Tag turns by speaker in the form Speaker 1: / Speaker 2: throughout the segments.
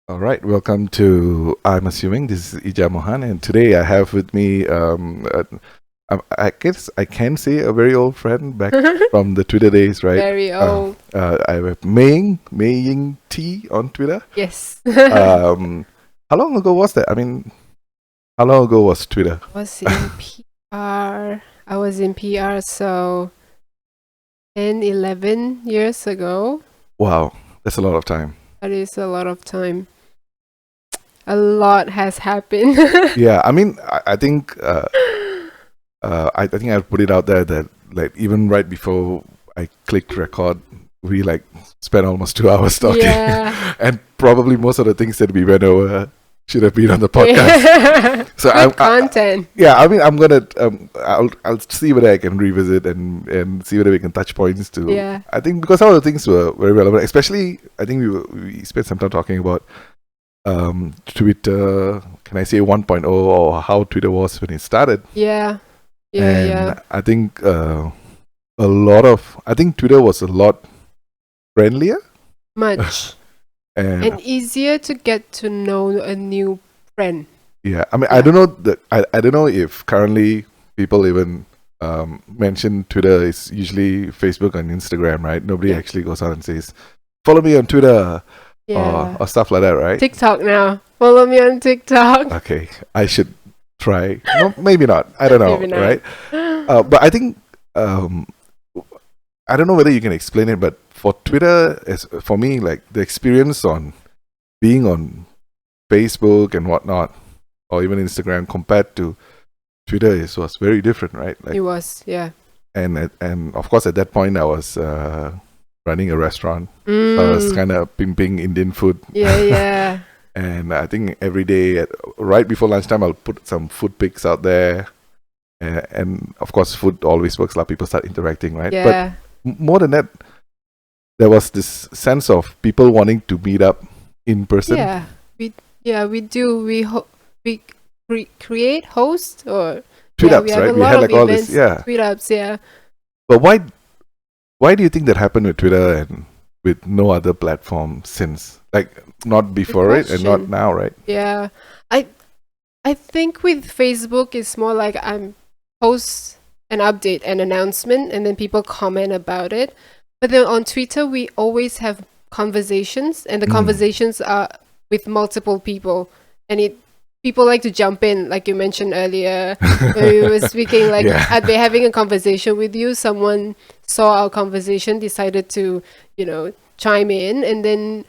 Speaker 1: All right, welcome to ImAssuming. This is Mohan, and today I have with me, I guess I can say a very old friend back from the Twitter days, right?
Speaker 2: Very old.
Speaker 1: I have Mei Ying T on Twitter.
Speaker 2: Yes.
Speaker 1: How long ago was that? I mean, how long ago was Twitter?
Speaker 2: I was in PR. I was in PR, so 10, 11 years ago.
Speaker 1: Wow, that's a lot of time.
Speaker 2: That is a lot of time. A lot has happened.
Speaker 1: Yeah, I mean, I think I think I'll put it out there that like even right before I clicked record, we like spent almost 2 hours talking,
Speaker 2: Yeah.
Speaker 1: and probably most of the things that we went over should have been on the podcast.
Speaker 2: Yeah.
Speaker 1: So
Speaker 2: Good content.
Speaker 1: yeah, I mean, I'm gonna I'll see whether I can revisit and see whether we can touch points to.
Speaker 2: Yeah.
Speaker 1: I think because some of the things were very relevant, especially I think we spent some time talking about Twitter. Can I say 1.0 or how Twitter was when it started?
Speaker 2: Yeah. Yeah.
Speaker 1: And
Speaker 2: Yeah.
Speaker 1: I think I think Twitter was a lot friendlier
Speaker 2: Much.
Speaker 1: and
Speaker 2: And easier to get to know a new friend.
Speaker 1: yeah, I mean,
Speaker 2: Yeah.
Speaker 1: I don't know if currently people even mention Twitter. Is usually Facebook and Instagram, right? Nobody
Speaker 2: Yeah.
Speaker 1: actually goes out and says, "Follow me on Twitter,"
Speaker 2: Yeah.
Speaker 1: or stuff like that, right?
Speaker 2: TikTok now. Follow me on TikTok.
Speaker 1: Okay, I should try. No, maybe not. I don't know,
Speaker 2: Maybe not.
Speaker 1: right? But I think I don't know whether you can explain it, but for Twitter, for me, like the experience on being on Facebook and whatnot, or even Instagram, compared to Twitter, was very different, right? Like,
Speaker 2: It was, yeah.
Speaker 1: and of course, at that point, I was running a restaurant. So I was kind of pimping Indian food.
Speaker 2: Yeah, yeah.
Speaker 1: And I think every day, right before lunchtime, I'll put some food pics out there. And of course, food always works. A lot of people start interacting, right?
Speaker 2: Yeah.
Speaker 1: But more than that, there was this sense of people wanting to meet up in person.
Speaker 2: Yeah, we do. We create host or
Speaker 1: Tweet
Speaker 2: yeah,
Speaker 1: ups,
Speaker 2: we have
Speaker 1: right?
Speaker 2: a
Speaker 1: We
Speaker 2: lot
Speaker 1: had
Speaker 2: of
Speaker 1: like all this,
Speaker 2: events,
Speaker 1: yeah.
Speaker 2: tweet ups, yeah.
Speaker 1: But why do you think that happened with Twitter and with no other platform since? Like not before it and not
Speaker 2: question.
Speaker 1: now, right?
Speaker 2: Yeah. I think with Facebook it's more like I'm post an update, an announcement, and then people comment about it. But then on Twitter we always have conversations, and the conversations are with multiple people, and people like to jump in, like you mentioned earlier when we were speaking, like
Speaker 1: Yeah.
Speaker 2: they're having a conversation with you, someone saw our conversation, decided to chime in, and then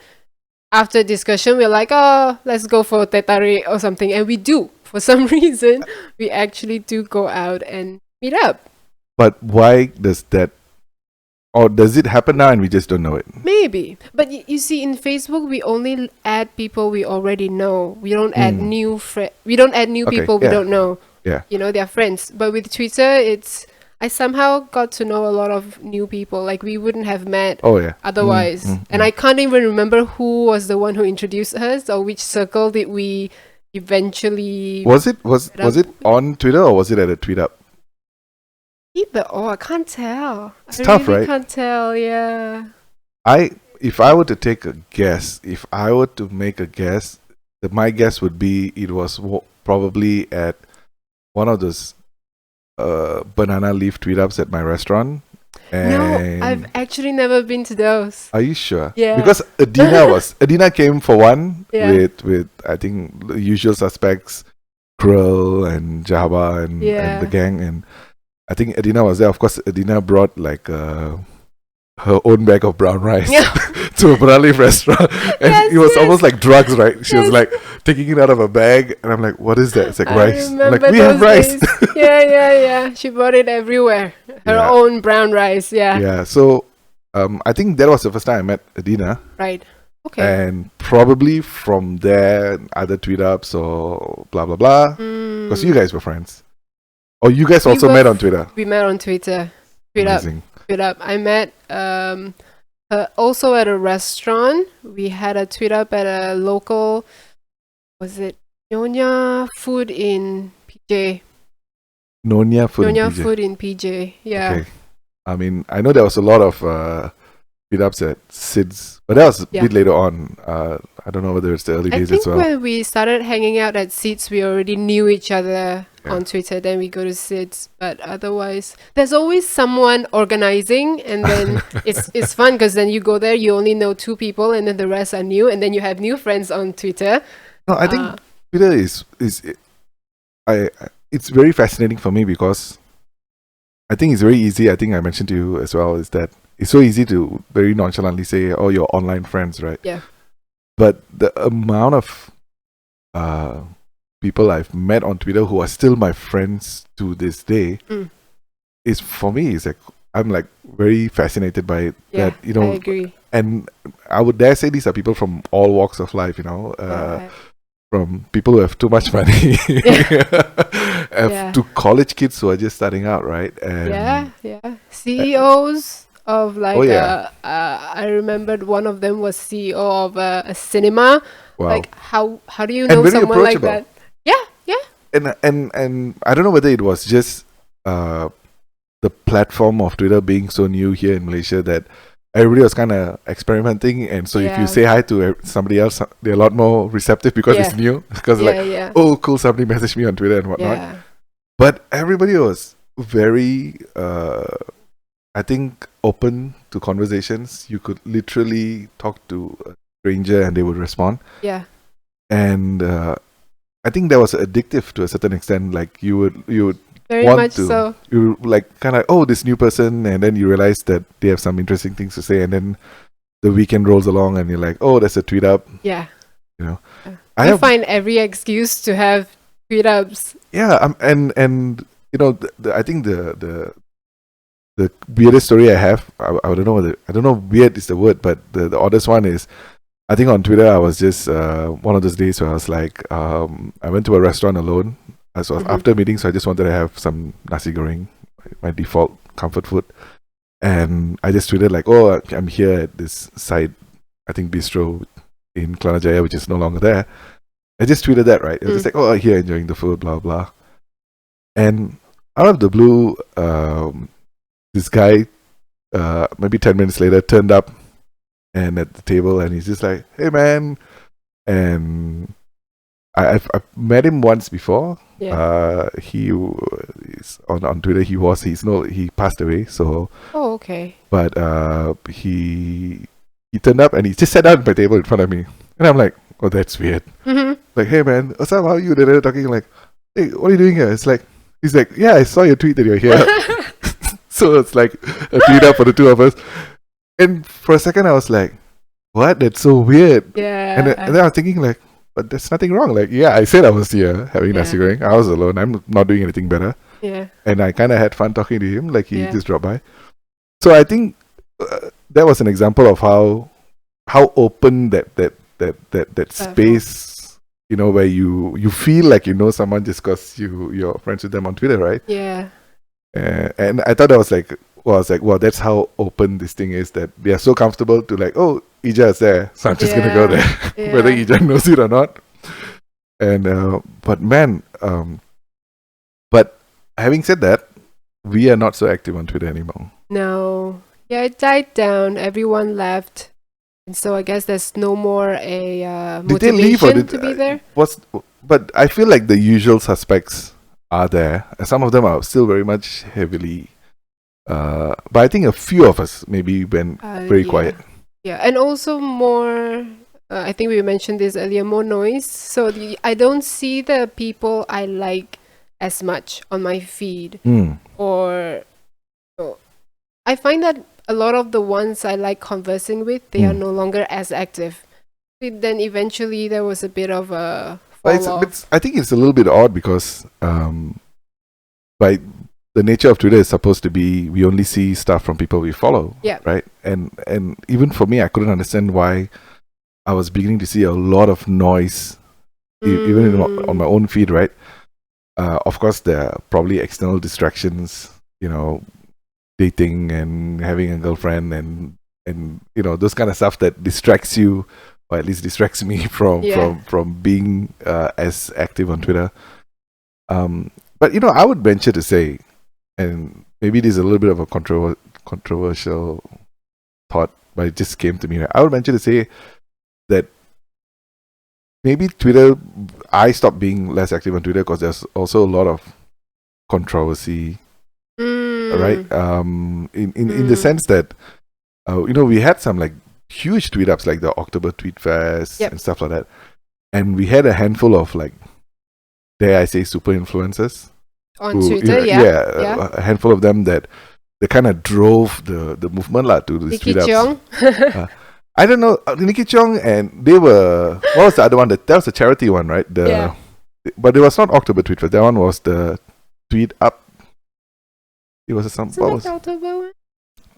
Speaker 2: after discussion we're like, oh, let's go for teh tarik or something, and we do. For some reason we actually do go out and meet up.
Speaker 1: But why does that, or does it happen now and we just don't know it?
Speaker 2: Maybe. But you see, in Facebook, we only add people we already know. We don't add new we don't add new
Speaker 1: Okay,
Speaker 2: people we
Speaker 1: yeah.
Speaker 2: don't know.
Speaker 1: Yeah.
Speaker 2: They're friends. But with Twitter, I somehow got to know a lot of new people. Like we wouldn't have met
Speaker 1: Oh yeah.
Speaker 2: otherwise. And I can't even remember who was the one who introduced us, or which circle did we eventually
Speaker 1: Was it
Speaker 2: up
Speaker 1: it on Twitter or was it at a tweet up?
Speaker 2: either or. I can't tell.
Speaker 1: It's tough,
Speaker 2: really
Speaker 1: right?
Speaker 2: Can't tell. Yeah.
Speaker 1: If I were to take a guess, if I were to make a guess, my guess would be it was probably at one of those banana leaf tweet ups at my restaurant. And
Speaker 2: No, I've actually never been to those.
Speaker 1: are you sure?
Speaker 2: Yeah.
Speaker 1: Because Adina came for one
Speaker 2: Yeah.
Speaker 1: with I think the usual suspects, Krill and Java and
Speaker 2: Yeah.
Speaker 1: the gang, and I think Adina was there. Of course, Adina brought like her own bag of brown rice to a banana leaf restaurant, and
Speaker 2: Yes,
Speaker 1: it was
Speaker 2: yes.
Speaker 1: almost like drugs, right? She was
Speaker 2: Yes.
Speaker 1: like taking it out of a bag, and I'm like, "What is that?" It's like
Speaker 2: I
Speaker 1: rice. I'm
Speaker 2: remember
Speaker 1: like, we have
Speaker 2: those
Speaker 1: rice.
Speaker 2: days. Yeah. She bought it everywhere. Her
Speaker 1: Yeah.
Speaker 2: own brown rice. Yeah.
Speaker 1: Yeah. So, I think that was the first time I met Adina.
Speaker 2: Right. Okay.
Speaker 1: And probably from there, either tweet ups or blah blah blah. Because you guys were friends, or you guys
Speaker 2: We
Speaker 1: also
Speaker 2: were
Speaker 1: met on Twitter.
Speaker 2: We met on Twitter. Tweet
Speaker 1: Amazing.
Speaker 2: up. I met her also at a restaurant. We had a tweet up at a local. Was it Nyonya Food in PJ?
Speaker 1: Nonya food. in
Speaker 2: Nyonya
Speaker 1: PJ.
Speaker 2: Food in PJ. Yeah.
Speaker 1: Okay. I mean, I know there was a lot of meetups at Sid's, but that was a
Speaker 2: Yeah.
Speaker 1: bit later on. I don't know whether it's the early
Speaker 2: I
Speaker 1: days
Speaker 2: think
Speaker 1: as well.
Speaker 2: when we started hanging out at Seeds, we already knew each other
Speaker 1: Yeah.
Speaker 2: on Twitter. Then we go to Seeds, but otherwise, there's always someone organizing, and then it's fun because then you go there, you only know 2 people, and then the rest are new, and then you have new friends on Twitter.
Speaker 1: No, I think Twitter is it's very fascinating for me because I think it's very easy. I think I mentioned to you as well is that it's so easy to very nonchalantly say, "Oh, you're online friends," right?
Speaker 2: Yeah.
Speaker 1: But the amount of people I've met on Twitter who are still my friends to this day is, for me, is like I'm like very fascinated by it.
Speaker 2: Yeah,
Speaker 1: That, you know,
Speaker 2: I agree.
Speaker 1: and I would dare say these are people from all walks of life. You know, from people who have too much money,
Speaker 2: Yeah.
Speaker 1: to college kids who are just starting out, right? And
Speaker 2: Yeah. CEOs of like,
Speaker 1: Oh, yeah.
Speaker 2: I remembered one of them was CEO of a cinema.
Speaker 1: wow.
Speaker 2: Like, how do you
Speaker 1: And
Speaker 2: know
Speaker 1: very
Speaker 2: someone like
Speaker 1: approachable.
Speaker 2: that? Yeah.
Speaker 1: And I don't know whether it was just the platform of Twitter being so new here in Malaysia that everybody was kind of experimenting, and so if
Speaker 2: Yeah.
Speaker 1: you say hi to somebody else, they're a lot more receptive because it's new. Because
Speaker 2: Yeah.
Speaker 1: oh, cool, somebody messaged me on Twitter and whatnot.
Speaker 2: Yeah.
Speaker 1: But everybody was very, I think, open to conversations. You could literally talk to a stranger and they would respond.
Speaker 2: Yeah.
Speaker 1: And I think that was addictive to a certain extent. Like you would
Speaker 2: Very
Speaker 1: want
Speaker 2: much
Speaker 1: to.
Speaker 2: so.
Speaker 1: You like kind of, oh, this new person, and then you realize that they have some interesting things to say, and then the weekend rolls along and you're like, oh, there's a tweet up.
Speaker 2: Yeah.
Speaker 1: You know,
Speaker 2: I find every excuse to have tweet ups.
Speaker 1: Yeah, and you know, I think the weirdest story I have, I don't know whether, I don't know weird is the word, but the oddest one is, I think on Twitter I was just one of those days where I was like, I went to a restaurant alone. So after meeting, so I just wanted to have some nasi goreng, my default comfort food, and I just tweeted like, oh, I'm here at this side, I think bistro in Kelana Jaya, which is no longer there. I just tweeted that, right? It was just like, oh, here enjoying the food, blah blah. And out of the blue, this guy, maybe 10 minutes later, turned up and at the table, and he's just like, hey man. And I've met him once before.
Speaker 2: Yeah.
Speaker 1: He is on Twitter. He passed away. So.
Speaker 2: Oh, okay.
Speaker 1: But he turned up and he just sat down at my table in front of me, and I'm like, oh, that's weird. Like, hey man, what's up? How are you? They're talking like, hey, what are you doing here? It's like, he's like, yeah, I saw your tweet that you're here. So it's like a tweet up for the two of us. And for a second, I was like, what? That's so weird.
Speaker 2: Yeah.
Speaker 1: And then I was thinking like, but there's nothing wrong. Like, yeah, I said I was here having nasi goreng. I was alone. I'm not doing anything better.
Speaker 2: Yeah.
Speaker 1: And I kind of had fun talking to him. Like, he
Speaker 2: Yeah.
Speaker 1: just dropped by. So I think that was an example of how open that space, you know, where you feel like you know someone just because you're friends with them on Twitter, right?
Speaker 2: Yeah.
Speaker 1: And I thought that was like, well, that's how open this thing is, that they are so comfortable to like, oh, Ija is there, so I'm just gonna go there, whether Ija knows it or not. And but man, but having said that, we are not so active on Twitter anymore.
Speaker 2: No. Yeah, it died down. Everyone left. And so I guess there's no more a
Speaker 1: Did they leave or
Speaker 2: motivation to be there.
Speaker 1: But I feel like the usual suspects are there. Some of them are still very much heavily. But I think a few of us maybe went very quiet.
Speaker 2: Yeah, and also more. I think we mentioned this earlier. More noise. So I don't see the people I like as much on my feed. Or I find that a lot of the ones I like conversing with, they are no longer as active. Then eventually there was a bit of a fall off.
Speaker 1: I think it's a little bit odd because by the nature of Twitter is supposed to be we only see stuff from people we follow.
Speaker 2: Yeah.
Speaker 1: Right? And even for me, I couldn't understand why I was beginning to see a lot of noise even on my own feed, right? Of course, there are probably external distractions, you know, dating and having a girlfriend and you know, those kind of stuff that distracts you, or at least distracts me from being as active on Twitter. But you know, I would venture to say, and maybe this is a little bit of a controversial thought, but it just came to me. I would venture to say that maybe Twitter, I stopped being less active on Twitter because there's also a lot of controversy, right? In the sense that, we had some like huge tweet ups like the October Tweet Fest and stuff like that. And we had a handful of like, dare I say, super influencers
Speaker 2: on Twitter,
Speaker 1: a handful of them that they kind of drove the movement to the tweet ups. I don't know, Nicky Chong, and they were, what was the other one? That was the charity one, right? But it was not October Tweet Fest. That one was the Tweet Up. It was
Speaker 2: October one?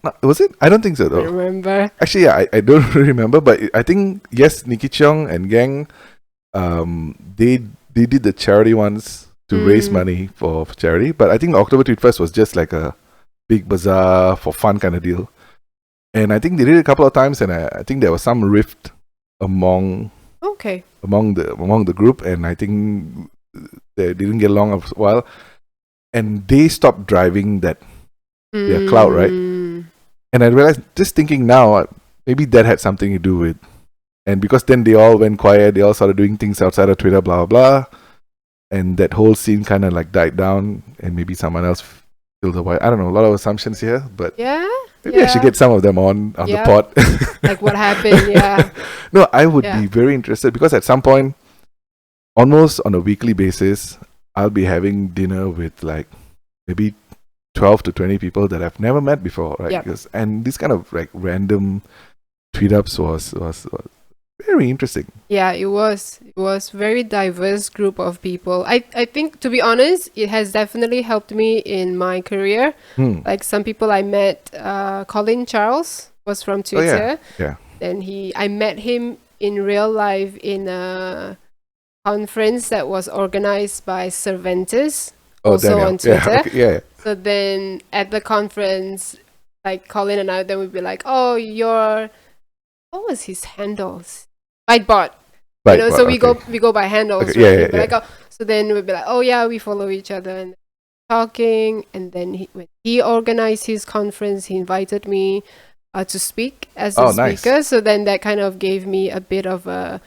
Speaker 1: No, was it? I don't think so though.
Speaker 2: I remember.
Speaker 1: Actually, yeah, I don't really remember, but I think, yes, Nicky Chong and gang, they did the charity ones to raise money for charity. But I think October Tweet Fest was just like a big bazaar for fun kind of deal. And I think they did it a couple of times, and I think there was some rift among the group, and I think they didn't get along for a while, and they stopped driving their clout, right? And I realized, just thinking now, maybe that had something to do with, and because then they all went quiet, they all started doing things outside of Twitter, blah blah blah, and that whole scene kind of like died down, and maybe someone else filled the void. I don't know, a lot of assumptions here, but maybe I should get some of them on the pod.
Speaker 2: Like what happened,
Speaker 1: No, I would be very interested, because at some point, almost on a weekly basis, I'll be having dinner with like maybe 12 to 20 people that I've never met before, right? And this kind of like random tweet ups was very interesting. Yeah,
Speaker 2: it was very diverse group of people. I think, to be honest, it has definitely helped me in my career. Like some people I met, Colin Charles was from Twitter. Then I met him in real life in a conference that was organized by Cervantes, also on Twitter. So then at the conference, like Colin and I, then we'd be like, oh, what was his handles? Bytebot. So we go by handles. Like, so then we'd be like, oh yeah, we follow each other and talking. And then when he organized his conference, he invited me to speak as a speaker. Nice. So then that kind of gave me a bit of a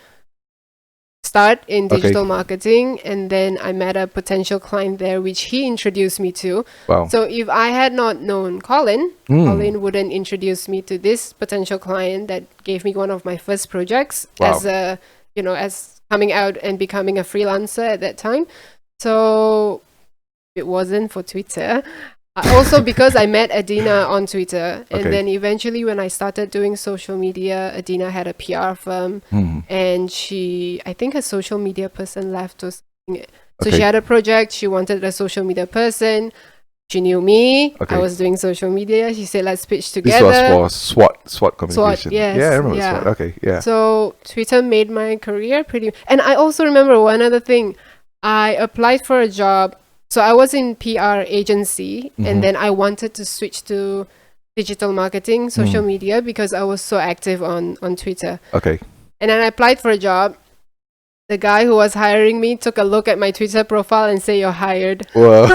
Speaker 2: start in digital marketing, and then I met a potential client there, which he introduced me to. Wow. So if I had not known Colin, Colin wouldn't introduce me to this potential client that gave me one of my first projects as coming out and becoming a freelancer at that time. So it wasn't for Twitter. Also because I met Adina on Twitter, and then eventually when I started doing social media, Adina had a PR firm, and I think a social media person left or something. So she had a project, she wanted a social media person, she knew me, I was doing social media, she said let's pitch together. This
Speaker 1: was for SWOT communication.
Speaker 2: Yes.
Speaker 1: Yeah, I remember SWOT.
Speaker 2: So Twitter made my career pretty, and I also remember one other thing. I applied for a job. So I was in PR agency, and then I wanted to switch to digital marketing, social media, because I was so active on Twitter. And then I applied for a job. The guy who was hiring me took a look at my Twitter profile and said, "You're hired."
Speaker 1: Whoa.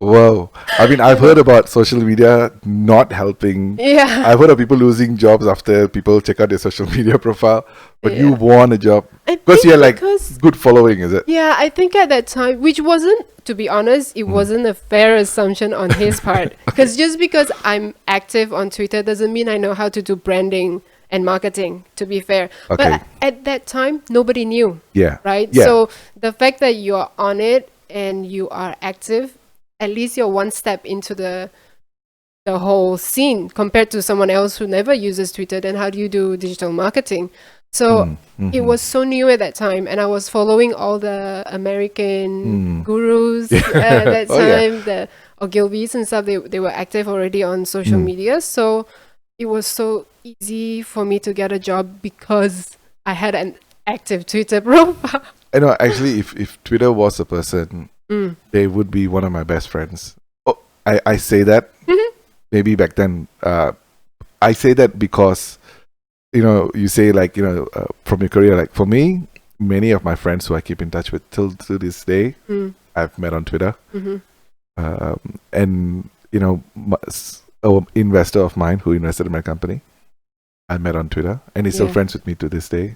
Speaker 1: Whoa. I mean, I've heard about social media not helping. I've heard of people losing jobs after people check out their social media profile. But you won a job. Because you had like good following, is it?
Speaker 2: Yeah, I think at that time, which wasn't, to be honest, it wasn't a fair assumption on his part. Because just because I'm active on Twitter doesn't mean I know how to do branding and marketing, to be fair. But at that time, nobody knew. Right? So the fact that you're on it and you are active, at least you're one step into the whole scene compared to someone else who never uses Twitter. Then how do you do digital marketing? So it was so new at that time, and I was following all the American gurus at that time, the Ogilvy's and stuff. They were active already on social media, so it was so easy for me to get a job because I had an active Twitter profile.
Speaker 1: I know, actually, if Twitter was a person, they would be one of my best friends. Oh, I say that maybe back then. I say that because, you say like, from your career, like for me, many of my friends who I keep in touch with till to this day, I've met on Twitter. And, an investor of mine who invested in my company. I met on Twitter, and he's still
Speaker 2: Yeah.
Speaker 1: friends with me to this day.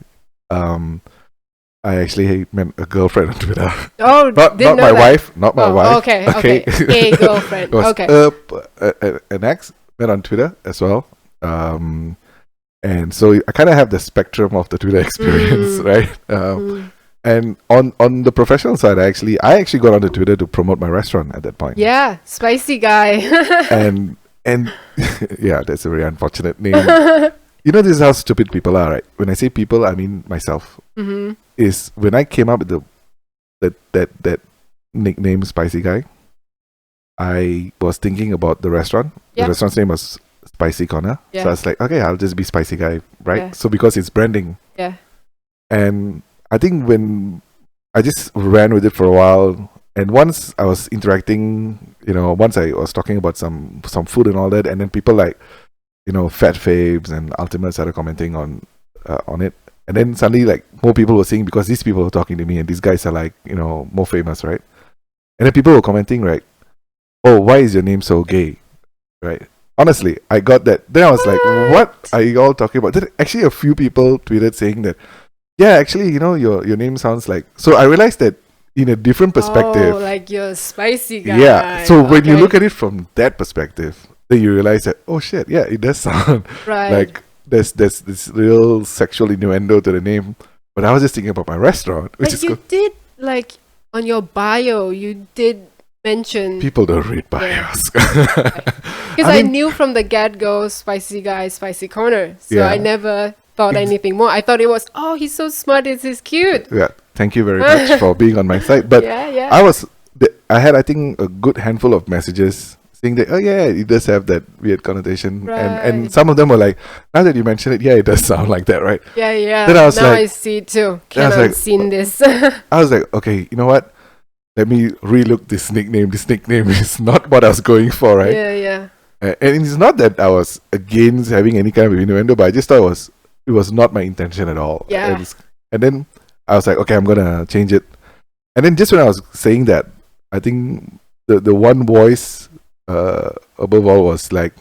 Speaker 1: I actually met a girlfriend on Twitter.
Speaker 2: Oh,
Speaker 1: Not
Speaker 2: didn't know
Speaker 1: my
Speaker 2: that.
Speaker 1: wife, not my
Speaker 2: Oh,
Speaker 1: wife.
Speaker 2: okay. A girlfriend.
Speaker 1: It was
Speaker 2: Okay.
Speaker 1: an ex, met on Twitter as well. And so I kind of have the spectrum of the Twitter experience, right? And on the professional side, I actually got onto Twitter to promote my restaurant at that point.
Speaker 2: Yeah, spicy guy.
Speaker 1: And yeah, that's a very unfortunate name. You know, this is how stupid people are, right? When I say people, I mean myself.
Speaker 2: Mm-hmm.
Speaker 1: Is when I came up with that nickname Spicy Guy, I was thinking about the restaurant.
Speaker 2: Yeah.
Speaker 1: The restaurant's name was Spicy Corner.
Speaker 2: Yeah.
Speaker 1: So I was like, okay, I'll just be Spicy Guy, right?
Speaker 2: Yeah.
Speaker 1: So because it's branding.
Speaker 2: Yeah.
Speaker 1: And I think when I just ran with it for a while, and once I was interacting, once I was talking about some food and all that, and then people like, Fat Fabes and Ultimate started commenting on it. And then suddenly, like, more people were saying, because these people were talking to me, and these guys are like, more famous, right? And then people were commenting, right? Oh, why is your name so gay? Right? Honestly, I got that. Then I was like, what are you all talking about? Then actually, a few people tweeted saying that, yeah, actually, your name sounds like. So I realized that in a different perspective.
Speaker 2: Oh, like you're a spicy guy.
Speaker 1: Yeah. So when you look at it from that perspective, then you realize that, oh shit, yeah, it does sound
Speaker 2: right.
Speaker 1: like there's this real sexual innuendo to the name. But I was just thinking about my restaurant, which is
Speaker 2: you did, like, on your bio, you did mention
Speaker 1: people don't read bios.
Speaker 2: Because I knew from the get-go, spicy guy, spicy corner. So
Speaker 1: Yeah.
Speaker 2: I never thought anything more. I thought it was, oh, he's so smart, he's cute.
Speaker 1: Yeah, thank you very much for being on my side. But
Speaker 2: Yeah.
Speaker 1: I had, I think, a good handful of messages saying that, oh yeah, it does have that weird connotation.
Speaker 2: Right.
Speaker 1: And some of them were like, now that you mention it, yeah, it does sound like that, right?
Speaker 2: Yeah.
Speaker 1: Then I was
Speaker 2: now
Speaker 1: like-
Speaker 2: I see it too.
Speaker 1: Then I was
Speaker 2: Cannot
Speaker 1: like,
Speaker 2: seen this.
Speaker 1: I was like, okay, you know what? Let me relook this nickname. This nickname is not what I was going for, right?
Speaker 2: Yeah.
Speaker 1: And it's not that I was against having any kind of innuendo, but I just thought it was not my intention at all.
Speaker 2: Yeah.
Speaker 1: And then I was like, okay, I'm gonna change it. And then just when I was saying that, I think the one voice above all was like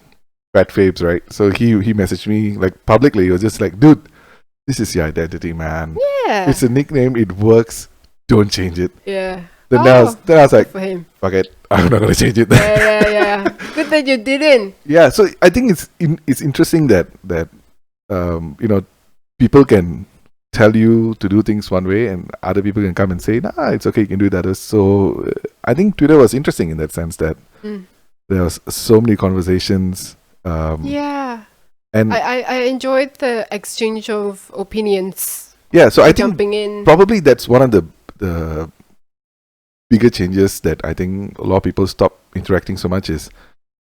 Speaker 1: Fat Fabes, right? So he messaged me like publicly. He was just like, dude, this is your identity, man.
Speaker 2: Yeah.
Speaker 1: It's a nickname. It works. Don't change it.
Speaker 2: Yeah.
Speaker 1: Then I was like,
Speaker 2: for him.
Speaker 1: fuck it, I'm not gonna change it.
Speaker 2: Yeah. Good that you didn't.
Speaker 1: Yeah, so I think it's interesting that people can tell you to do things one way, and other people can come and say, nah, it's okay, you can do it other. So I think Twitter was interesting in that sense that there was so many conversations.
Speaker 2: Yeah.
Speaker 1: And
Speaker 2: I enjoyed the exchange of opinions.
Speaker 1: yeah, so I think
Speaker 2: Jumping in.
Speaker 1: probably that's one of the bigger changes that I think a lot of people stop interacting so much is,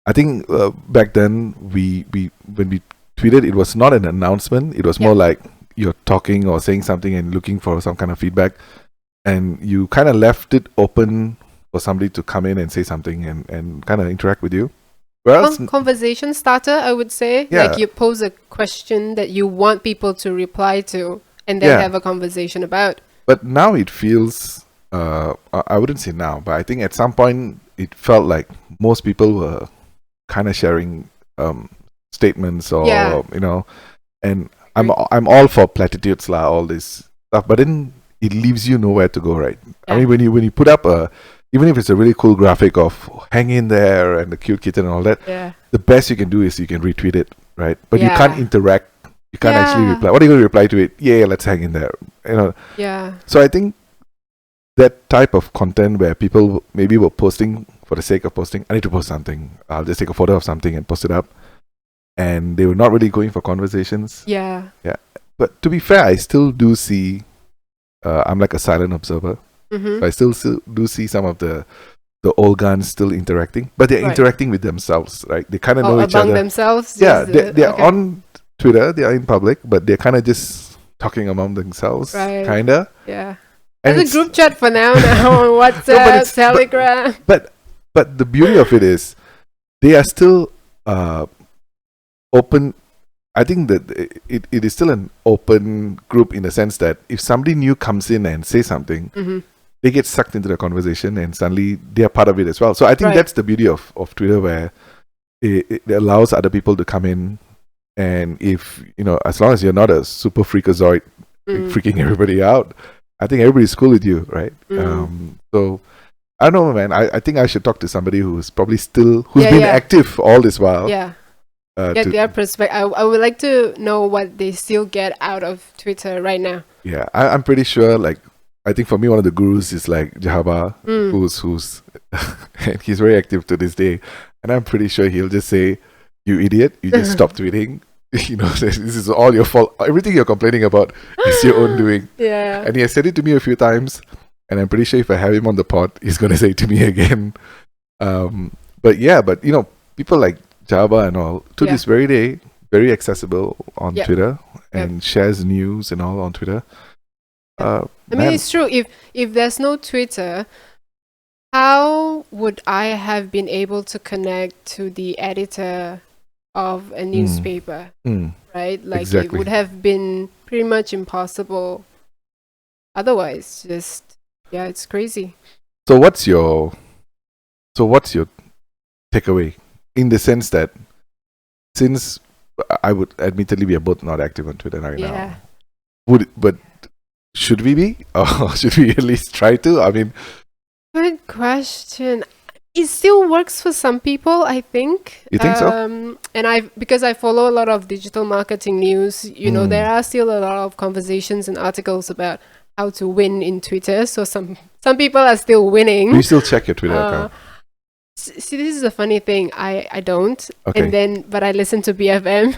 Speaker 1: I think back then when we tweeted, it was not an announcement. It was more like you're talking or saying something and looking for some kind of feedback, and you kind of left it open for somebody to come in and say something and kind of interact with you. Whereas
Speaker 2: Conversation starter, I would say.
Speaker 1: Yeah.
Speaker 2: Like you pose a question that you want people to reply to and then have a conversation about.
Speaker 1: But now it feels, I wouldn't say now, but I think at some point it felt like most people were kind of sharing statements or, and I'm all for platitudes, all this stuff, but then it leaves you nowhere to go, right?
Speaker 2: Yeah.
Speaker 1: I mean, when you put up even if it's a really cool graphic of hang in there and the cute kitten and all that, the best you can do is you can retweet it, right? But you can't interact. You can't actually reply. What are you going to reply to it? Yeah, let's hang in there.
Speaker 2: Yeah.
Speaker 1: So I think that type of content where people maybe were posting for the sake of posting, I need to post something. I'll just take a photo of something and post it up. And they were not really going for conversations.
Speaker 2: Yeah.
Speaker 1: But to be fair, I still do see, I'm like a silent observer.
Speaker 2: Mm-hmm.
Speaker 1: So I still do see some of the old guns still interacting, but they're interacting with themselves, right? They kind of know each other.
Speaker 2: Themselves?
Speaker 1: Yeah, they're on Twitter, they are in public, but they're kind of just talking among themselves, kind of.
Speaker 2: Yeah.
Speaker 1: And
Speaker 2: There's a group chat for now on WhatsApp, Telegram.
Speaker 1: But the beauty of it is they are still open. I think that it is still an open group in the sense that if somebody new comes in and says something, they get sucked into the conversation and suddenly they are part of it as well. So I think that's the beauty of Twitter, where it allows other people to come in, and if as long as you're not a super freakazoid freaking everybody out, I think everybody's cool with you, right? So I don't know, man. I think I should talk to somebody who's probably still been active all this while.
Speaker 2: Yeah. Get their perspective. I would like to know what they still get out of Twitter right now.
Speaker 1: Yeah, I'm pretty sure. Like, I think for me, one of the gurus is like Jahaba, who's and he's very active to this day. And I'm pretty sure he'll just say, "You idiot! You just stop tweeting. This is all your fault. Everything you're complaining about is your own doing."
Speaker 2: Yeah.
Speaker 1: And he has said it to me a few times, and I'm pretty sure if I have him on the pod, he's going to say it to me again. But people like Java and all, to this very day, very accessible on Twitter and shares news and all on Twitter.
Speaker 2: I mean, it's true. If there's no Twitter, how would I have been able to connect to the editor of a newspaper? Right? Like,
Speaker 1: exactly.
Speaker 2: It would have been pretty much impossible otherwise. It's crazy.
Speaker 1: So what's your takeaway? In the sense that, since I would admittedly we are both not active on Twitter right now, but should we be, or should we at least try to? I mean,
Speaker 2: good question. It still works for some people, I think.
Speaker 1: You think so?
Speaker 2: And because I follow a lot of digital marketing news, there are still a lot of conversations and articles about how to win in Twitter. So some people are still winning.
Speaker 1: Do you still check your Twitter account?
Speaker 2: See, this is a funny thing. I don't.
Speaker 1: Okay.
Speaker 2: But I listen to BFM.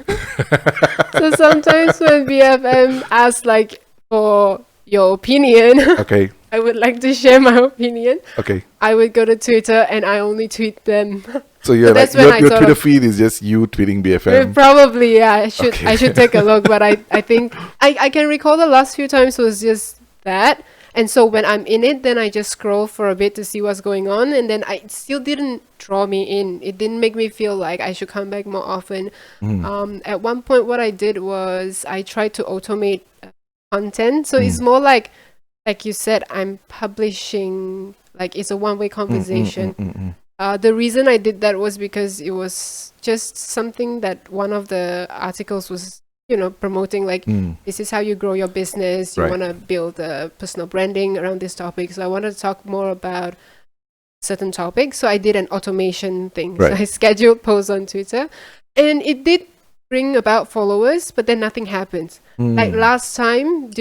Speaker 2: So sometimes when BFM asks like for your opinion,
Speaker 1: okay,
Speaker 2: I would like to share my opinion.
Speaker 1: Okay.
Speaker 2: I would go to Twitter and I only tweet them.
Speaker 1: So you're like your Twitter feed is just you tweeting BFM.
Speaker 2: Probably, yeah. I should take a look, but I think I can recall the last few times was just that. And so when I'm in it, then I just scroll for a bit to see what's going on. And then it still didn't draw me in. It didn't make me feel like I should come back more often. At one point, what I did was I tried to automate content. So it's more like you said, I'm publishing, like it's a one-way conversation. The reason I did that was because it was just something that one of the articles was promoting, like this is how you grow your business. You want to build a personal branding around this topic. So I wanted to talk more about certain topics. So I did an automation thing. So I scheduled posts on Twitter, and it did bring about followers, but then nothing happened. Like last time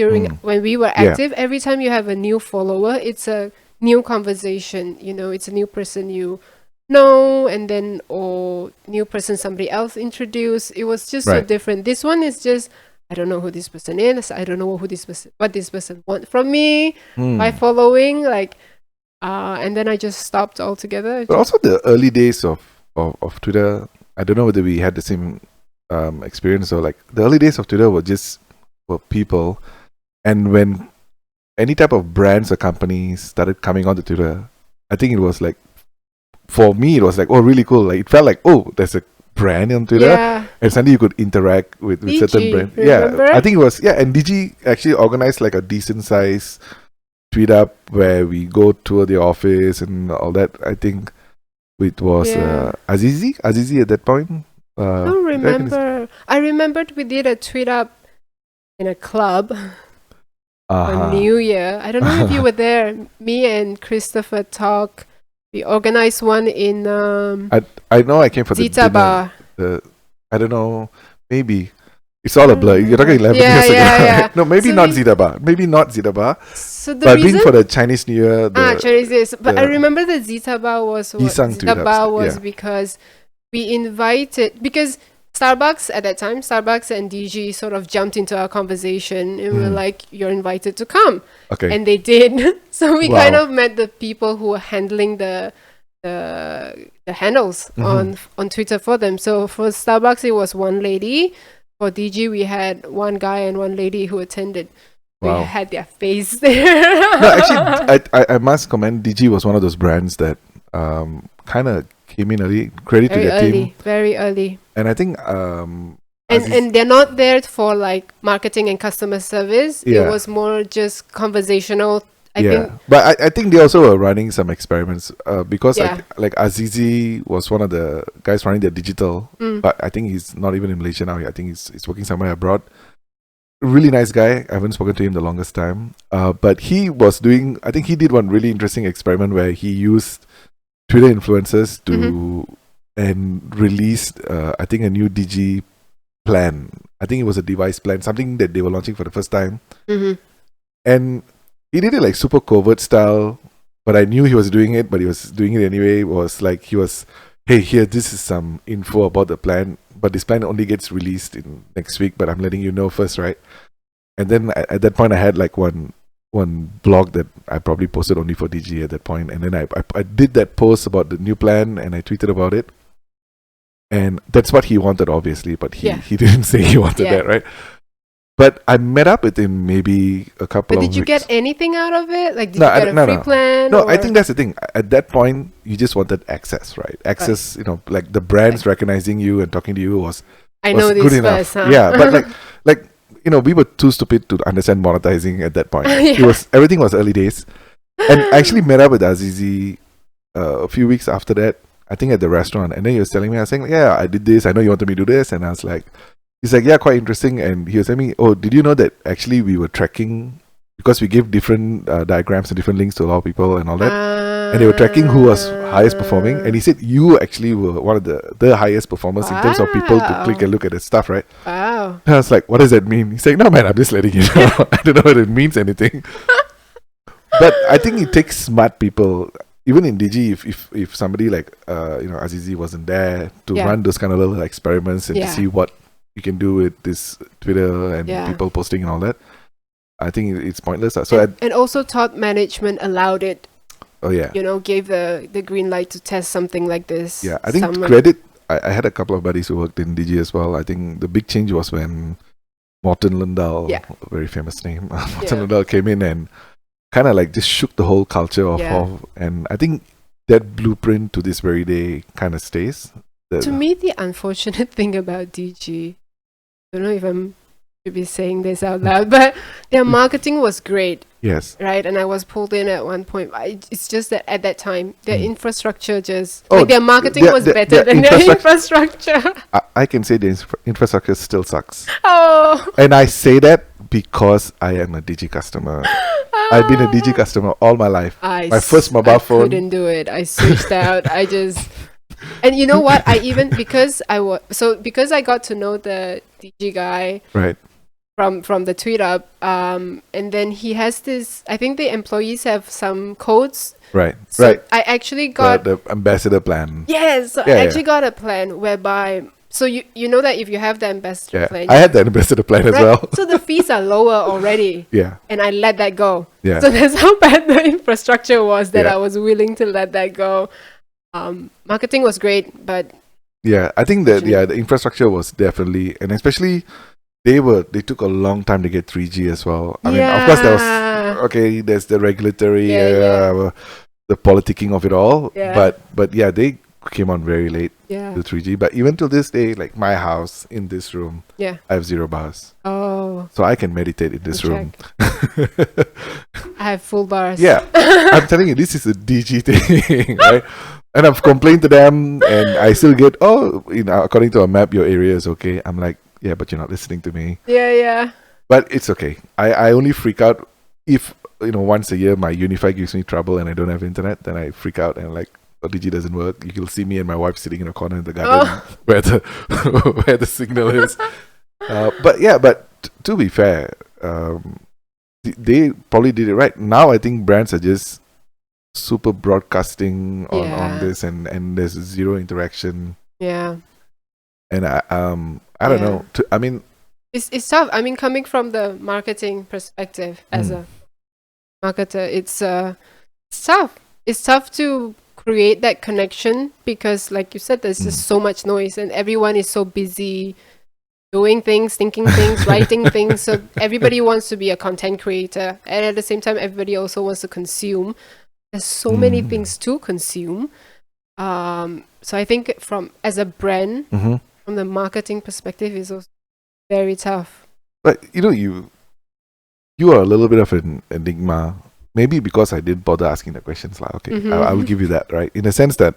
Speaker 2: when we were active, every time you have a new follower, it's a new conversation. It's a new person you know, and then or new person somebody else introduced. It was just so different. This one is just, I don't know who this person is. I don't know what this person wants from me by following, and then I just stopped altogether.
Speaker 1: But also the early days of Twitter, I don't know whether we had the same experience, or like the early days of Twitter were people, and when any type of brands or companies started coming onto Twitter, I think it was like, for me, it was like, oh, really cool. Like, it felt like, oh, there's a brand on Twitter, and suddenly you could interact with certain brands.
Speaker 2: Remember?
Speaker 1: Yeah, I think it was, and DG actually organized like a decent size tweet up where we go tour the office and all that. I think it was Azizi at that point.
Speaker 2: I don't remember. I remembered we did a tweet up in a club on New Year. I don't know if you were there. Me and Christopher talk. We organized one in
Speaker 1: I know I came for
Speaker 2: Zita
Speaker 1: the
Speaker 2: Bar.
Speaker 1: I don't know, maybe it's all a blur. You're talking 11 years ago.
Speaker 2: Yeah.
Speaker 1: No, maybe not Zita Bar. Maybe not Zita Bar.
Speaker 2: So
Speaker 1: but I've been for the Chinese New Year.
Speaker 2: Chinese New Year. But I remember the Zita Bar was because we invited, because Starbucks at that time, Starbucks and DG sort of jumped into our conversation and were like, you're invited to come.
Speaker 1: Okay.
Speaker 2: And they did. So we kind of met the people who were handling the handles on Twitter for them. So for Starbucks, it was one lady. For DG, we had one guy and one lady who attended. We had their face there.
Speaker 1: No, actually, I must commend DG was one of those brands that kind of came in early. Credit to their team.
Speaker 2: Very early.
Speaker 1: And I think
Speaker 2: and they're not there for like marketing and customer service. It was more just conversational. I think
Speaker 1: but I think they also were running some experiments because
Speaker 2: Yeah.
Speaker 1: like Azizi was one of the guys running the digital,
Speaker 2: Mm.
Speaker 1: but I think he's not even in Malaysia now. I think he's working somewhere abroad. Really nice guy. I haven't spoken to him the longest time. But he was doing, I think he did one really interesting experiment where he used Twitter influencers to and released I think a new Digi plan. I think it was a device plan, something that they were launching for the first time.
Speaker 2: Mhm.
Speaker 1: And he did it like super covert style, but I knew he was doing it, but he was doing it anyway. It was like he was, hey, here, this is some info about the plan, but this plan only gets released in next week, but I'm letting you know first, right? And then at that point, I had like one blog that I probably posted only for DG at that point, and then I did that post about the new plan, and I tweeted about it, and that's what he wanted, obviously, but he didn't say he wanted that, right? But I met up with him maybe a couple
Speaker 2: But
Speaker 1: of
Speaker 2: did you
Speaker 1: weeks.
Speaker 2: get anything out of it? Like, did you get a free plan?
Speaker 1: No,
Speaker 2: or?
Speaker 1: I think that's the thing. At that point, you just wanted access, right? Access, you know, like the brands recognizing you and talking to you was
Speaker 2: know
Speaker 1: good
Speaker 2: this
Speaker 1: enough.
Speaker 2: first, huh?
Speaker 1: Yeah, but like you know, we were too stupid to understand monetizing at that point.
Speaker 2: Yeah.
Speaker 1: It was everything was early days, and I actually met up with Azizi a few weeks after that. I think at the restaurant, and then he was telling me, I was saying, yeah, I did this. I know you wanted me to do this, and I was like. He's like, yeah, quite interesting. And he was telling me, oh, did you know that actually we were tracking, because we gave different diagrams and different links to a lot of people and all that. And they were tracking who was highest performing. And he said, you actually were one of the highest performers in terms of people to click and look at the stuff, right?
Speaker 2: Wow.
Speaker 1: And I was like, what does that mean? He's like, no, man, I'm just letting you know. I don't know whether it means anything. But I think it takes smart people. Even in Digi, if somebody like, Azizi wasn't there to run those kind of little experiments and to see what you can do with this Twitter and people posting and all that, I think it's pointless. So
Speaker 2: and also top management allowed it.
Speaker 1: Oh yeah.
Speaker 2: You know, gave the green light to test something like this.
Speaker 1: Yeah, I think credit. I had a couple of buddies who worked in Digi as well. I think the big change was when Morten Lundahl, a very famous name, Morten Lundahl came in and kind of like just shook the whole culture of and I think that blueprint to this very day kind of stays.
Speaker 2: To me, the unfortunate thing about DG, I don't know if I'm to be saying this out loud, but their marketing was great.
Speaker 1: Yes.
Speaker 2: Right, and I was pulled in at one point. It's just that at that time, their infrastructure their marketing was better than their infrastructure.
Speaker 1: I can say the infrastructure still sucks.
Speaker 2: Oh.
Speaker 1: And I say that because I am a Digi customer. I've been a Digi customer all my life. My first mobile phone.
Speaker 2: I couldn't do it. I switched out. And you know what? Because I got to know the DG guy.
Speaker 1: Right.
Speaker 2: From the tweet up, and then he has this. I think the employees have some codes.
Speaker 1: Right.
Speaker 2: So
Speaker 1: right.
Speaker 2: I actually got
Speaker 1: the ambassador plan.
Speaker 2: Yes, so I actually got a plan whereby. So you know that if you have the ambassador plan,
Speaker 1: I had the ambassador plan as well.
Speaker 2: So the fees are lower already.
Speaker 1: Yeah.
Speaker 2: And I let that go.
Speaker 1: Yeah.
Speaker 2: So that's how bad the infrastructure was that I was willing to let that go. Marketing was great, but
Speaker 1: I think that the infrastructure was definitely, and especially. They took a long time to get 3G as well. I mean, of course, there's the regulatory, the politicking of it all. Yeah. But they came on very late, the 3G. But even till this day, like my house in this room, I have 0 bars.
Speaker 2: Oh.
Speaker 1: So I can meditate in this room.
Speaker 2: I have full bars.
Speaker 1: Yeah. I'm telling you, this is a DG thing, right? And I've complained to them, and I still get, according to a map, your area is okay. I'm like, yeah, but you're not listening to me.
Speaker 2: Yeah.
Speaker 1: But it's okay. I only freak out if, once a year my Unify gives me trouble and I don't have internet, then I freak out and like, Digi doesn't work. You'll see me and my wife sitting in a corner in the garden where the signal is. But to be fair, they probably did it right. Now I think brands are just super broadcasting on this and there's zero interaction.
Speaker 2: Yeah.
Speaker 1: And I don't know.
Speaker 2: It's tough. I mean, coming from the marketing perspective as a marketer, it's tough. It's tough to create that connection because, like you said, there's just so much noise and everyone is so busy doing things, thinking things, writing things. So everybody wants to be a content creator, and at the same time, everybody also wants to consume. There's so many things to consume. So I think as a brand. From the marketing perspective, is also very tough.
Speaker 1: But you are a little bit of an enigma. maybe because I didn't bother asking the questions, like, okay,
Speaker 2: Mhm.
Speaker 1: I will give you that, right? In the sense that,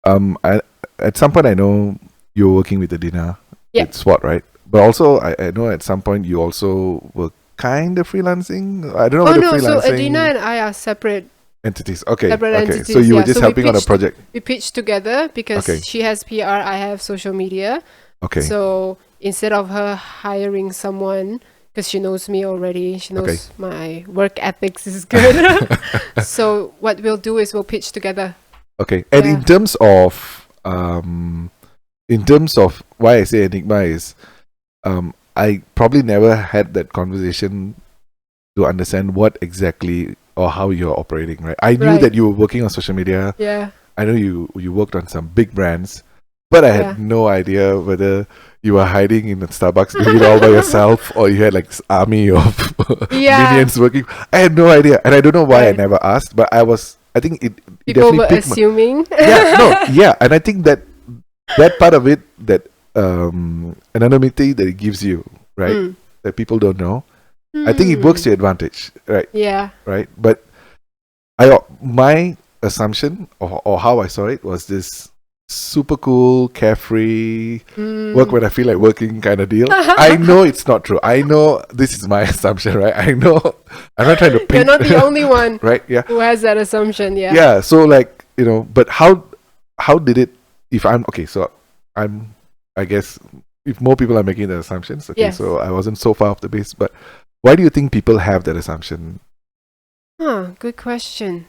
Speaker 1: I at some point I know you're working with Adina,
Speaker 2: Yeah.
Speaker 1: with SWAT, right? But also I know at some point you also were kind of freelancing. I don't know
Speaker 2: Oh
Speaker 1: whether
Speaker 2: no, so
Speaker 1: freelancing
Speaker 2: Adina and I are separate
Speaker 1: entities. Okay,
Speaker 2: separate
Speaker 1: okay.
Speaker 2: entities.
Speaker 1: So you were
Speaker 2: yeah.
Speaker 1: just
Speaker 2: So we
Speaker 1: helping on a
Speaker 2: pitched
Speaker 1: project.
Speaker 2: we pitched together because
Speaker 1: Okay.
Speaker 2: she has PR, I have social media.
Speaker 1: Okay.
Speaker 2: So instead of her hiring someone, because she knows me already, she knows
Speaker 1: Okay.
Speaker 2: my work ethics is good. So what we'll do is we'll pitch together.
Speaker 1: Okay. And
Speaker 2: Yeah.
Speaker 1: in terms of why I say Enigma is, I probably never had that conversation to understand what exactly or how you're operating, right? I knew
Speaker 2: Right.
Speaker 1: that you were working on social media.
Speaker 2: Yeah.
Speaker 1: I know you worked on some big brands, but I had
Speaker 2: Yeah.
Speaker 1: no idea whether you were hiding in a Starbucks doing it all by yourself or you had like army of
Speaker 2: Yeah.
Speaker 1: minions working. I had no idea, and I don't know why I
Speaker 2: Right.
Speaker 1: never asked. But I think it
Speaker 2: People
Speaker 1: definitely
Speaker 2: were
Speaker 1: piqued my,
Speaker 2: assuming.
Speaker 1: and I think that part of it, that anonymity that it gives you, right,
Speaker 2: Mm.
Speaker 1: that people don't know, I think it works to your advantage, right?
Speaker 2: Yeah.
Speaker 1: Right. But my assumption or how I saw it was this super cool, carefree, work when I feel like working kind of deal. I know it's not true. I know this is my assumption, right? I know I'm not trying to
Speaker 2: You're
Speaker 1: paint.
Speaker 2: not the only one
Speaker 1: Right? Yeah.
Speaker 2: who has that assumption. Yeah.
Speaker 1: Yeah. So like, but how did it? If I'm okay, so I guess if more people are making the assumptions, okay,
Speaker 2: Yes.
Speaker 1: so I wasn't so far off the base. But why do you think people have that assumption?
Speaker 2: Good question.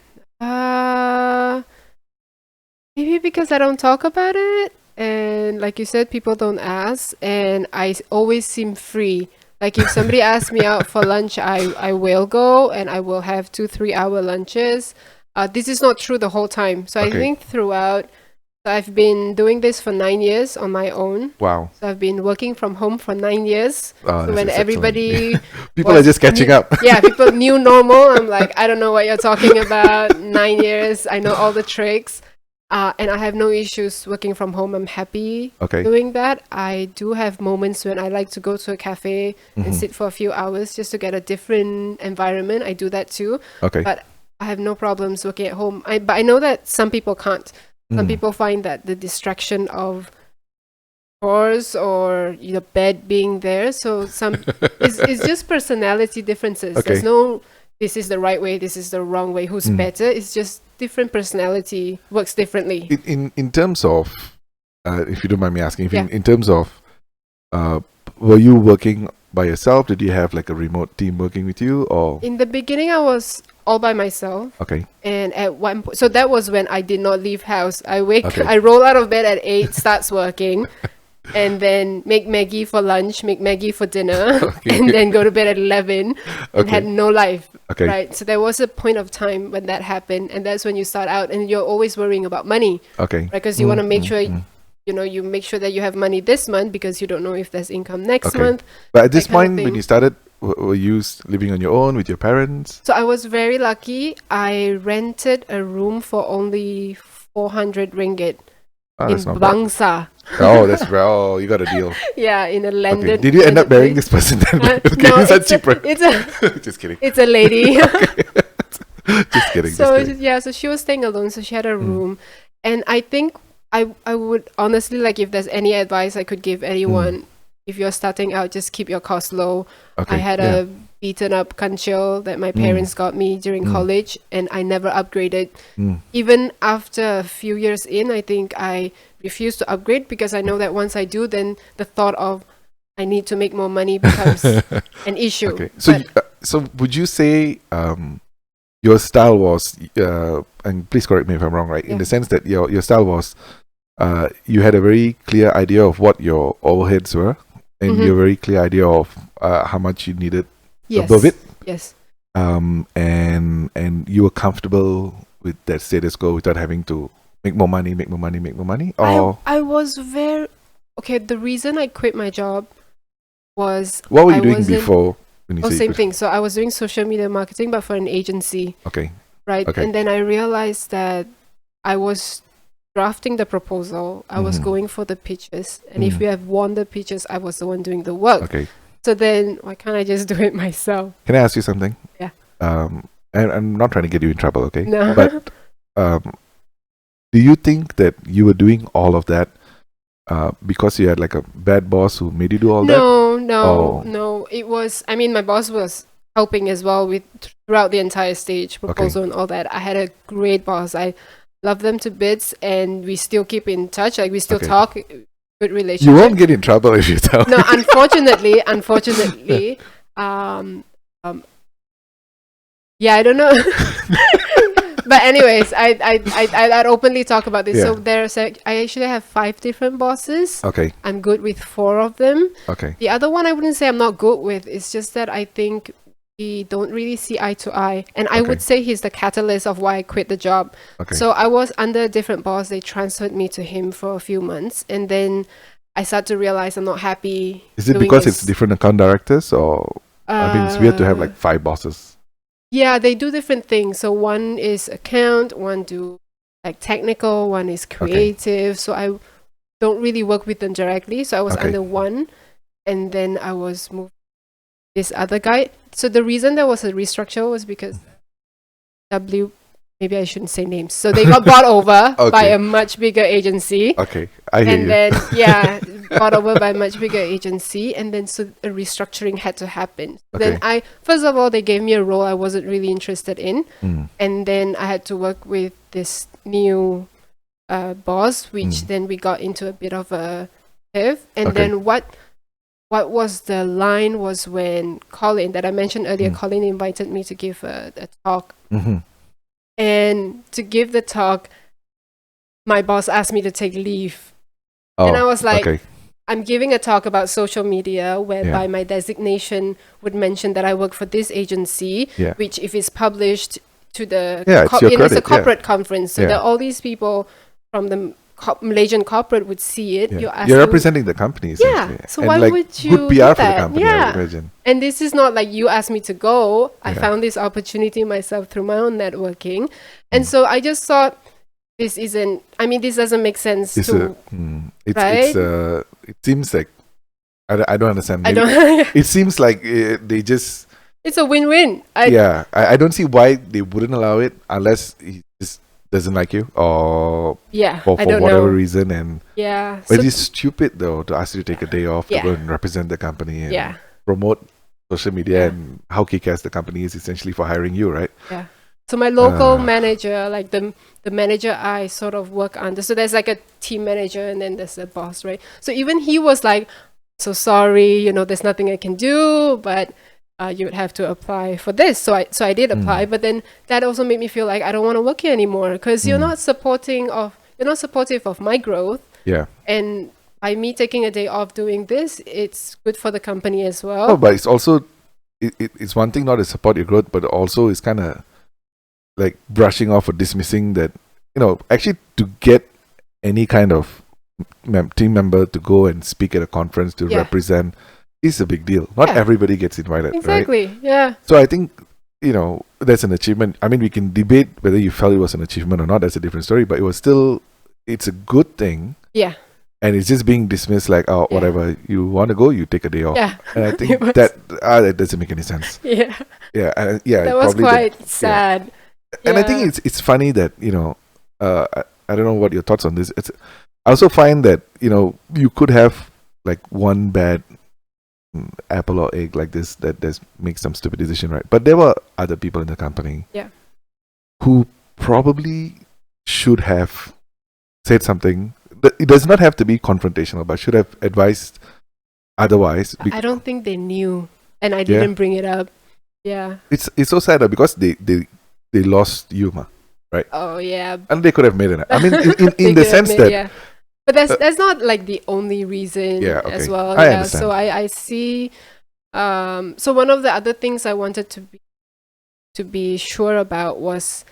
Speaker 2: Maybe because I don't talk about it, and like you said, people don't ask, and always seem free. Like if somebody asks me out for lunch, I will go, and I will have 2-3 hour lunches. This is not true the whole time. So I
Speaker 1: Okay.
Speaker 2: think throughout, so I've been doing this for 9 years on my own.
Speaker 1: Wow.
Speaker 2: So I've been working from home for 9 years.
Speaker 1: Oh,
Speaker 2: So
Speaker 1: this
Speaker 2: when
Speaker 1: is
Speaker 2: everybody
Speaker 1: excellent. People are
Speaker 2: was
Speaker 1: just catching
Speaker 2: new-
Speaker 1: up.
Speaker 2: yeah, people knew normal. I'm like, I don't know what you're talking about. 9 years, I know all the tricks, and I have no issues working from home. I'm happy
Speaker 1: Okay.
Speaker 2: doing that. I do have moments when I like to go to a cafe and
Speaker 1: Mhm.
Speaker 2: sit for a few hours just to get a different environment. I do that too,
Speaker 1: Okay.
Speaker 2: but I have no problems working at home. But I know that some people can't. Some
Speaker 1: Mm.
Speaker 2: people find that the distraction of chores or bed being there. So it's just personality differences.
Speaker 1: Okay.
Speaker 2: There's no this is the right way, this is the wrong way, who's
Speaker 1: Mm.
Speaker 2: better. It's just different personality works differently.
Speaker 1: In terms of, if you don't mind me asking,
Speaker 2: Yeah.
Speaker 1: in terms of, were you working by yourself? Did you have like a remote team working with you, or
Speaker 2: In the beginning, I was all by myself,
Speaker 1: okay?
Speaker 2: and at one point, so that was when I did not leave house.
Speaker 1: Okay.
Speaker 2: I roll out of bed at 8, starts working, and then make Maggie for lunch, make Maggie for dinner,
Speaker 1: Okay.
Speaker 2: and then go to bed at 11, and had
Speaker 1: Okay.
Speaker 2: no life.
Speaker 1: Okay.
Speaker 2: Right. So there was a point of time when that happened, and that's when you start out, and you're always worrying about money,
Speaker 1: Okay.
Speaker 2: right? Because you want to make sure,
Speaker 1: mm.
Speaker 2: you make sure that you have money this month because you don't know if there's income next
Speaker 1: Okay.
Speaker 2: month.
Speaker 1: But at this
Speaker 2: that kind of
Speaker 1: point, when
Speaker 2: thing.
Speaker 1: you started, were you living on your own with your parents?
Speaker 2: So I was very lucky. I rented a room for only 400 ringgit
Speaker 1: Oh,
Speaker 2: in
Speaker 1: that's not bad.
Speaker 2: Bangsa.
Speaker 1: Oh, that's well, you got a deal.
Speaker 2: Yeah, in a
Speaker 1: Okay.
Speaker 2: landed.
Speaker 1: Did you end up
Speaker 2: landed
Speaker 1: marrying
Speaker 2: place.
Speaker 1: this person then?
Speaker 2: No,
Speaker 1: Is that
Speaker 2: it's a,
Speaker 1: cheaper? Just kidding.
Speaker 2: it's a lady.
Speaker 1: Just kidding.
Speaker 2: So
Speaker 1: just kidding.
Speaker 2: yeah, so she was staying alone, so she had a
Speaker 1: Mm.
Speaker 2: room, and I think I would honestly, like, if there's any advice I could give anyone, if you're starting out, just keep your costs low.
Speaker 1: Okay.
Speaker 2: I had
Speaker 1: yeah.
Speaker 2: a beaten up kanchil that my parents got me during
Speaker 1: Mm.
Speaker 2: college, and I never upgraded.
Speaker 1: Mm.
Speaker 2: Even after a few years in, I think I refused to upgrade because I know that once I do, then the thought of I need to make more money becomes an issue.
Speaker 1: Okay. So,
Speaker 2: But
Speaker 1: so would you say your style was, and please correct me if I'm wrong, right? In
Speaker 2: Yeah.
Speaker 1: the sense that your style was, you had a very clear idea of what your overheads were, and
Speaker 2: Mhm.
Speaker 1: you had a very clear idea of how much you needed
Speaker 2: yes,
Speaker 1: above it,
Speaker 2: yes,
Speaker 1: and you were comfortable with that status quo without having to make more money, or
Speaker 2: I was very okay. The reason I quit my job was
Speaker 1: what were you
Speaker 2: I
Speaker 1: doing
Speaker 2: wasn't-
Speaker 1: before? When you
Speaker 2: Oh,
Speaker 1: say you
Speaker 2: same
Speaker 1: quit?
Speaker 2: thing. So I was doing social media marketing, but for an agency,
Speaker 1: Okay.
Speaker 2: right?
Speaker 1: Okay.
Speaker 2: And then I realized that I was drafting the proposal. I was
Speaker 1: Mhm.
Speaker 2: going for the pitches, and if
Speaker 1: Mhm.
Speaker 2: we have won the pitches, I was the one doing the work.
Speaker 1: Okay.
Speaker 2: So then, why can't I just do it myself?
Speaker 1: Can I ask you something?
Speaker 2: Yeah.
Speaker 1: and I'm not trying to get you in trouble, okay?
Speaker 2: No.
Speaker 1: But do you think that you were doing all of that because you had like a bad boss who made you do all that?
Speaker 2: No. It was, I mean, my boss was helping as well with throughout the entire stage proposal and all that. I had a great boss. I love them to bits, and we still keep in touch. Like we still talk. Good relationship.
Speaker 1: You won't get in trouble if you tell.
Speaker 2: No, unfortunately, yeah, I don't know. But anyways, I'd openly talk about this.
Speaker 1: Yeah.
Speaker 2: So there's I actually have 5 different bosses.
Speaker 1: Okay.
Speaker 2: I'm good with 4 of them.
Speaker 1: Okay.
Speaker 2: The other one I wouldn't say I'm not good with. It's just that I think we don't really see eye to eye. And I would say he's the catalyst of why I quit the job. Okay. So I was under a different boss. They transferred me to him for a few months. And then I started to realize I'm not happy.
Speaker 1: Is it because it's different account directors, or I mean, it's weird to have like 5 bosses?
Speaker 2: Yeah, they do different things. So one is account, one do like technical, one is creative. So I don't really work with them directly. So I was under one, and then I was moved to this other guy. So the reason there was a restructure was because maybe I shouldn't say names. So they got bought over by a much bigger agency. Okay, I hear you. And then, bought over by a much bigger agency. And then so a restructuring had to happen. Then first of all, they gave me a role I wasn't really interested in. And then I had to work with this new boss, which then we got into a bit of a tiff. And then what was the line was when Colin, that I mentioned earlier, Colin invited me to give a talk. And to give the talk, my boss asked me to take leave. And I was like, I'm giving a talk about social media whereby my designation would mention that I work for this agency, which if it's published to the it's a corporate conference. So that all these people from the Malaysian corporate would see it.
Speaker 1: You're representing the company.
Speaker 2: So why would you
Speaker 1: good PR for the company, I imagine.
Speaker 2: And this is not like you asked me to go. I found this opportunity myself through my own networking. And so I just thought, this doesn't make sense. It
Speaker 1: seems like, I don't understand. It seems like they just...
Speaker 2: It's a win-win.
Speaker 1: I don't see why they wouldn't allow it unless he just doesn't like you, or for whatever reason. And but it's stupid though to ask you to take a day off to go and represent the company and promote social media and how kick-ass the company is essentially for hiring you, right?
Speaker 2: So my local manager, like the manager I sort of work under, so there's like a team manager and then there's a boss, right? So even he was like, so sorry, there's nothing I can do, but you would have to apply for this. So I did apply, but then that also made me feel like I don't want to work here anymore, because you're not supportive of my growth. And by me taking a day off doing this, it's good for the company as well.
Speaker 1: Oh, but it's also it's one thing not to support your growth, but also it's kind of like brushing off or dismissing that, actually to get any kind of team member to go and speak at a conference to represent is a big deal. Not everybody gets invited,
Speaker 2: exactly,
Speaker 1: right? So I think, that's an achievement. I mean, we can debate whether you felt it was an achievement or not. That's a different story, but it's a good thing. And it's just being dismissed like, oh, whatever, you want to go, you take a day off. And I think that doesn't make any sense.
Speaker 2: That was quite sad.
Speaker 1: And I think it's funny that, I don't know what your thoughts on this. I also find that, you could have like one bad apple or egg like this that makes some stupid decision, right? But there were other people in the company who probably should have said something. It does not have to be confrontational, but should have advised otherwise.
Speaker 2: I don't think they knew, and I didn't bring it up.
Speaker 1: It's so sad because they lost humor, right?
Speaker 2: Oh yeah,
Speaker 1: and they could have made it. I mean, in the sense that.
Speaker 2: But that's not like the only reason as well.
Speaker 1: I understand.
Speaker 2: So I see. So one of the other things I wanted to be sure about was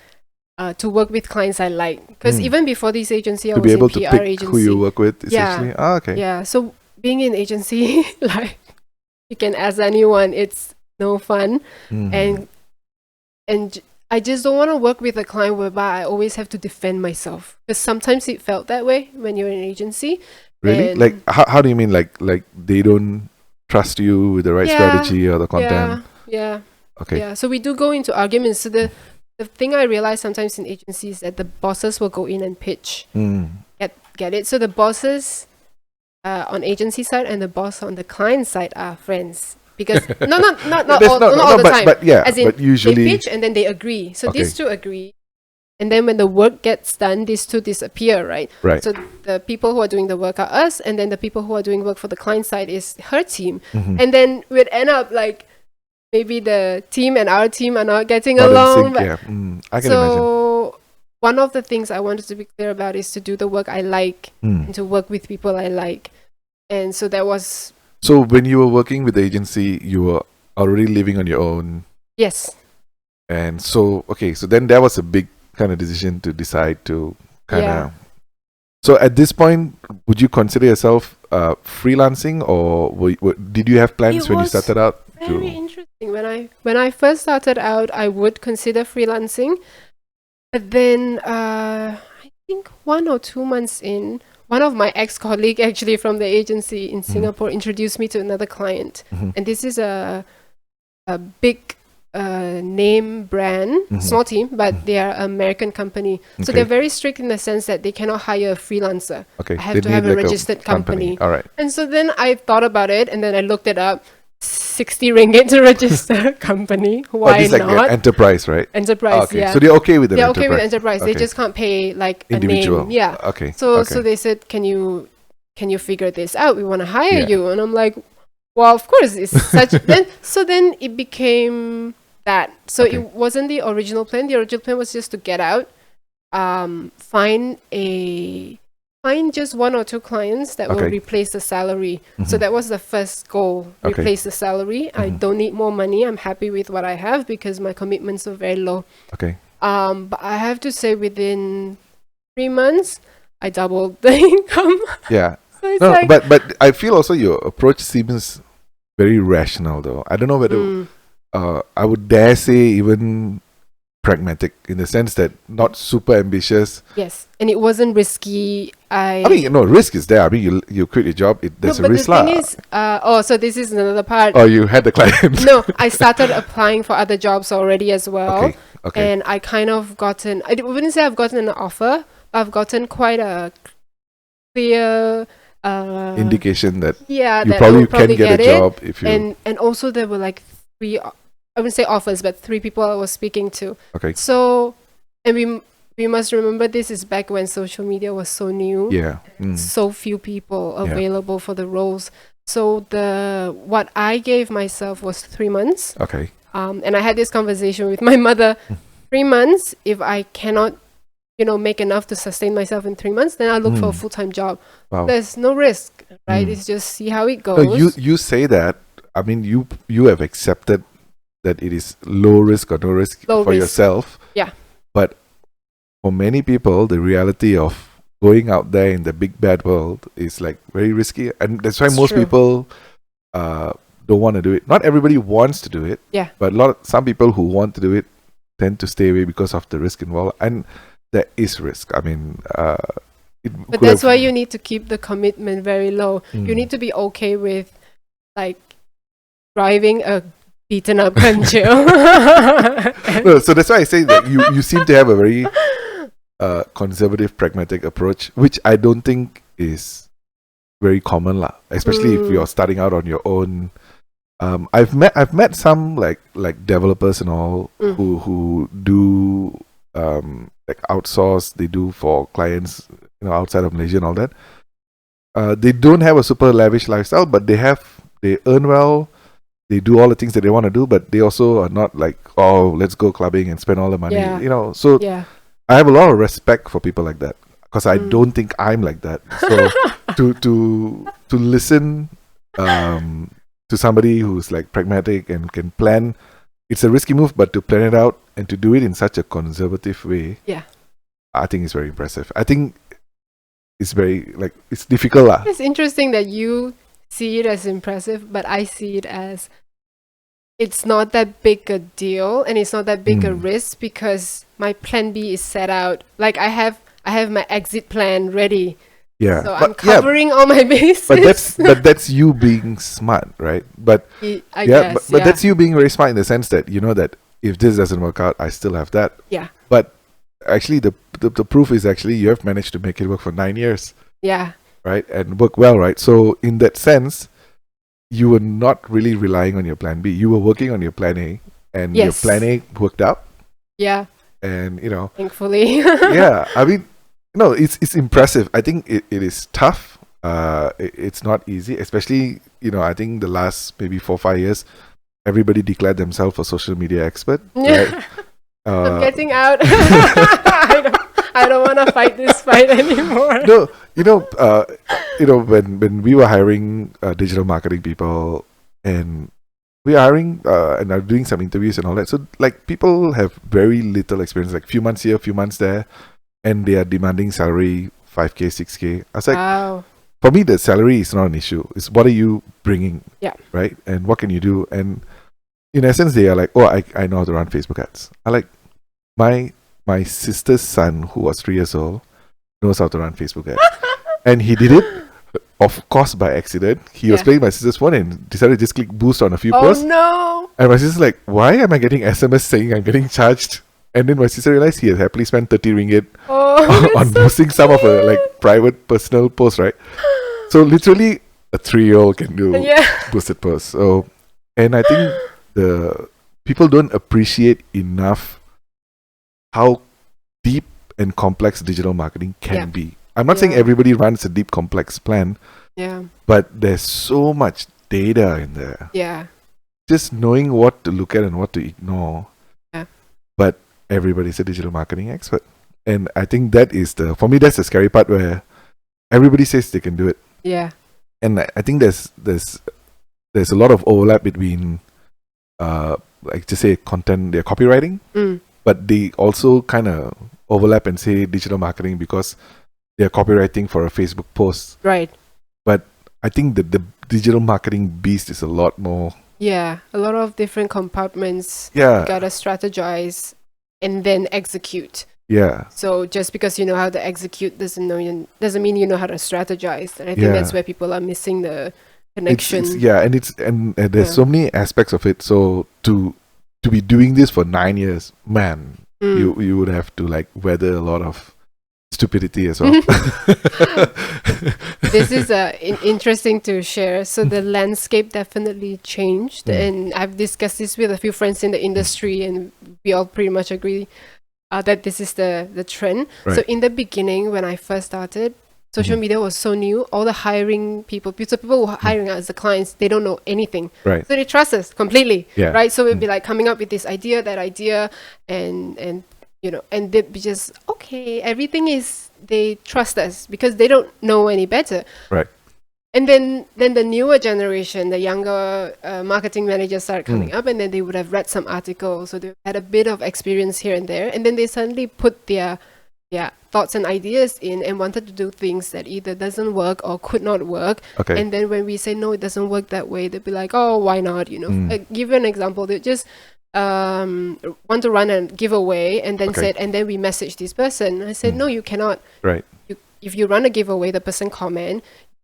Speaker 2: to work with clients I like, because even before this agency, I was in PR agency.
Speaker 1: Who you work with, essentially.
Speaker 2: So being in agency, like you can ask anyone, it's no fun, and I just don't want to work with a client whereby I always have to defend myself, because sometimes it felt that way when you're in an agency.
Speaker 1: Really? Like how do you mean? Like they don't trust you with the right strategy or the content? Okay.
Speaker 2: Yeah, so we do go into arguments. So the thing I realize sometimes in agencies is that the bosses will go in and pitch. Get it? So the bosses on agency side and the boss on the client side are friends. Because not all the time.
Speaker 1: But yeah,
Speaker 2: as in
Speaker 1: but usually
Speaker 2: they pitch and then they agree. So
Speaker 1: Okay.
Speaker 2: these two agree. And then when the work gets done, these two disappear, right?
Speaker 1: Right.
Speaker 2: So the people who are doing the work are us, and then the people who are doing work for the client side is her team.
Speaker 1: Mhm.
Speaker 2: And then we'd end up like maybe the team and our team are not getting
Speaker 1: Not in
Speaker 2: along.
Speaker 1: sync,
Speaker 2: But
Speaker 1: yeah. I can imagine.
Speaker 2: so one of the things I wanted to be clear about is to do the work I like and to work with people I like. And so that was
Speaker 1: So when you were working with the agency, you were already living on your own,
Speaker 2: yes.
Speaker 1: and so so then that was a big kind of decision to decide to kind of.
Speaker 2: Yeah.
Speaker 1: So at this point, would you consider yourself freelancing, or did you have plans
Speaker 2: It
Speaker 1: when you
Speaker 2: was
Speaker 1: started out?
Speaker 2: Very interesting. When I first started out, I would consider freelancing, but then I think 1 or 2 months in, one of my ex-colleague actually from the agency in Singapore introduced me to another client, and this is a big name brand, small team, but they are an American company. So they're very strict in the sense that they cannot hire a freelancer.
Speaker 1: Okay,
Speaker 2: I have to have a registered company.
Speaker 1: All right.
Speaker 2: And so then I thought about it, and then I looked it up. 60 ringgit to register a company. Why
Speaker 1: this
Speaker 2: not?
Speaker 1: Like enterprise, right?
Speaker 2: Enterprise,
Speaker 1: Okay,
Speaker 2: yeah.
Speaker 1: so they're okay with
Speaker 2: They're
Speaker 1: enterprise.
Speaker 2: okay with enterprise. They
Speaker 1: Okay.
Speaker 2: just can't pay like
Speaker 1: Individual.
Speaker 2: a name. Yeah.
Speaker 1: Okay.
Speaker 2: So
Speaker 1: okay.
Speaker 2: they said, can you figure this out? We want to hire
Speaker 1: Yeah.
Speaker 2: you. And I'm like, well, of course. It's such. then it became that. So
Speaker 1: Okay.
Speaker 2: it wasn't the original plan. The original plan was just to get out, find just 1 or 2 clients that will
Speaker 1: Okay.
Speaker 2: replace the salary. So that was the first goal,
Speaker 1: Okay.
Speaker 2: replace the salary. I don't need more money. I'm happy with what I have because my commitments are very low.
Speaker 1: Okay.
Speaker 2: But I have to say within 3 months, I doubled the income.
Speaker 1: Yeah.
Speaker 2: So it's
Speaker 1: No,
Speaker 2: like,
Speaker 1: but I feel also your approach seems very rational, though. I don't know whether I would dare say even pragmatic in the sense that not super ambitious.
Speaker 2: yes, and it wasn't risky.
Speaker 1: I mean, no, risk is there. I mean, you quit your job, there's
Speaker 2: no,
Speaker 1: a
Speaker 2: but
Speaker 1: risk
Speaker 2: the
Speaker 1: lah.
Speaker 2: thing is, so this is another part.
Speaker 1: Oh, you had the client.
Speaker 2: No, I started applying for other jobs already as well.
Speaker 1: Okay. Okay.
Speaker 2: And I kind of gotten, I wouldn't say I've gotten an offer, but I've gotten quite a clear
Speaker 1: indication that
Speaker 2: yeah,
Speaker 1: you
Speaker 2: that I
Speaker 1: probably
Speaker 2: would
Speaker 1: can get a
Speaker 2: it.
Speaker 1: job if you.
Speaker 2: And also there were like 3, I wouldn't say offers, but 3 people I was speaking to.
Speaker 1: Okay.
Speaker 2: So, and we must remember this is back when social media was so new.
Speaker 1: Yeah.
Speaker 2: So few people available for the roles. So what I gave myself was 3 months.
Speaker 1: Okay.
Speaker 2: And I had this conversation with my mother. 3 months, if I cannot, make enough to sustain myself in 3 months, then I'll look for a full-time job.
Speaker 1: Wow.
Speaker 2: There's no risk, right? It's just see how it
Speaker 1: No,
Speaker 2: goes.
Speaker 1: you say that. I mean, you have accepted that it is low risk or no risk for yourself.
Speaker 2: Yeah.
Speaker 1: But for many people, the reality of going out there in the big bad world is like very risky, and that's why most
Speaker 2: true.
Speaker 1: people don't want to do it. Not everybody wants to do it.
Speaker 2: Yeah.
Speaker 1: But some people who want to do it tend to stay away because of the risk involved, and there is risk. I mean,
Speaker 2: But that's why you need to keep the commitment very low. You need to be okay with like driving a beaten up Kanchil.
Speaker 1: No, so that's why I say that you seem to have a very conservative, pragmatic approach, which I don't think is very common lah. Especially if you're starting out on your own. I've met some like developers and all who do like outsource. They do for clients outside of Malaysia and all that. They don't have a super lavish lifestyle, but they earn well. They do all the things that they want to do, but they also are not like, oh, let's go clubbing and spend all the money.
Speaker 2: Yeah.
Speaker 1: So
Speaker 2: Yeah.
Speaker 1: I have a lot of respect for people like that because I don't think I'm like that. So to listen to somebody who's like pragmatic and can plan, it's a risky move, but to plan it out and to do it in such a conservative way, I think it's very impressive. I think it's very it's difficult lah.
Speaker 2: It's interesting that you see it as impressive, but I see it as it's not that big a deal and it's not that big a risk because my plan B is set out. Like I have my exit plan ready.
Speaker 1: Yeah,
Speaker 2: So I'm
Speaker 1: but yeah,
Speaker 2: covering all my bases.
Speaker 1: but that's you being smart, right? But
Speaker 2: I
Speaker 1: yeah,
Speaker 2: guess,
Speaker 1: but that's you being very smart in the sense that you know that if this doesn't work out, I still have that.
Speaker 2: Yeah.
Speaker 1: But actually, the proof is actually you have managed to make it work for 9 years,
Speaker 2: Yeah.
Speaker 1: right? And work well, right? So in that sense, you were not really relying on your plan B. You were working on your plan A, and your
Speaker 2: Yes.
Speaker 1: plan A worked out.
Speaker 2: Yeah.
Speaker 1: And you know,
Speaker 2: Thankfully.
Speaker 1: yeah, I mean, no, it's impressive. I think it is tough. It's not easy, especially you know. I think the last maybe 4 5 years, everybody declared themselves a social media expert. Right?
Speaker 2: Yeah. I'm getting out. I don't want to fight this fight anymore.
Speaker 1: No, when we were hiring digital marketing people, and we are hiring and are doing some interviews and all that. So like people have very little experience, like few months here, few months there, and they are demanding salary 5K, 6K. I was like,
Speaker 2: Wow.
Speaker 1: for me, the salary is not an issue. It's what are you bringing,
Speaker 2: Yeah.
Speaker 1: right? And what can you do? And in essence, they are like, oh, I know how to run Facebook ads. I like my sister's son, who was 3 years old, knows how to run Facebook ads, and he did it. Of course, by accident, he was
Speaker 2: Yeah.
Speaker 1: playing my sister's phone and decided to just click boost on a few
Speaker 2: Oh
Speaker 1: posts.
Speaker 2: no.
Speaker 1: And my sister's like, why am I getting SMS saying I'm getting charged? And then my sister realized he had happily spent 30 ringgit
Speaker 2: Oh,
Speaker 1: on
Speaker 2: that's so
Speaker 1: boosting some of her
Speaker 2: sweet.
Speaker 1: like private personal posts, right? So literally a 3-year-old can do
Speaker 2: Yeah.
Speaker 1: boosted posts. So, and I think the people don't appreciate enough how deep and complex digital marketing can
Speaker 2: Yeah.
Speaker 1: be. I'm not saying
Speaker 2: Yeah.
Speaker 1: everybody runs a deep complex plan,
Speaker 2: Yeah.
Speaker 1: but there's so much data in there.
Speaker 2: Yeah.
Speaker 1: Just knowing what to look at and what to ignore.
Speaker 2: Yeah.
Speaker 1: But everybody's a digital marketing expert. And I think that is for me, that's the scary part where everybody says they can do it.
Speaker 2: Yeah.
Speaker 1: And I think there's a lot of overlap between, like to say content, their copywriting, but they also kind of overlap and say digital marketing because they're copywriting for a Facebook post.
Speaker 2: Right.
Speaker 1: But I think that the digital marketing beast is a lot more.
Speaker 2: Yeah. A lot of different compartments.
Speaker 1: Yeah.
Speaker 2: You gotta strategize and then execute.
Speaker 1: Yeah.
Speaker 2: So just because you know how to execute doesn't mean you know how to strategize. And I think that's where people are missing the connection.
Speaker 1: And there's so many aspects of it. So to be doing this for 9 years, man, you would have to like weather a lot of stupidity as well.
Speaker 2: This is interesting to share. So the landscape definitely changed, and I've discussed this with a few friends in the industry, and we all pretty much agree that this is the trend.
Speaker 1: Right.
Speaker 2: So in the beginning, when I first started, social media was so new. All the hiring people who were hiring us, the clients, they don't know anything.
Speaker 1: Right.
Speaker 2: So they trust us completely.
Speaker 1: Yeah.
Speaker 2: Right. So we'd be like coming up with this idea, that idea, and you know, and they'd be just okay. Everything is, they trust us because they don't know any better.
Speaker 1: Right.
Speaker 2: And then the newer generation, the younger marketing managers started coming up, and then they would have read some articles, so they had a bit of experience here and there, and then they suddenly put their thoughts and ideas in and wanted to do things that either doesn't work or could not work.
Speaker 1: Okay.
Speaker 2: And then when we say no, it doesn't work that way, they'd be like, oh, why not? You know, give you an example. They just want to run a giveaway, and then said, and then we messaged this person. I said, no, you cannot.
Speaker 1: Right.
Speaker 2: If you run a giveaway, the person comment,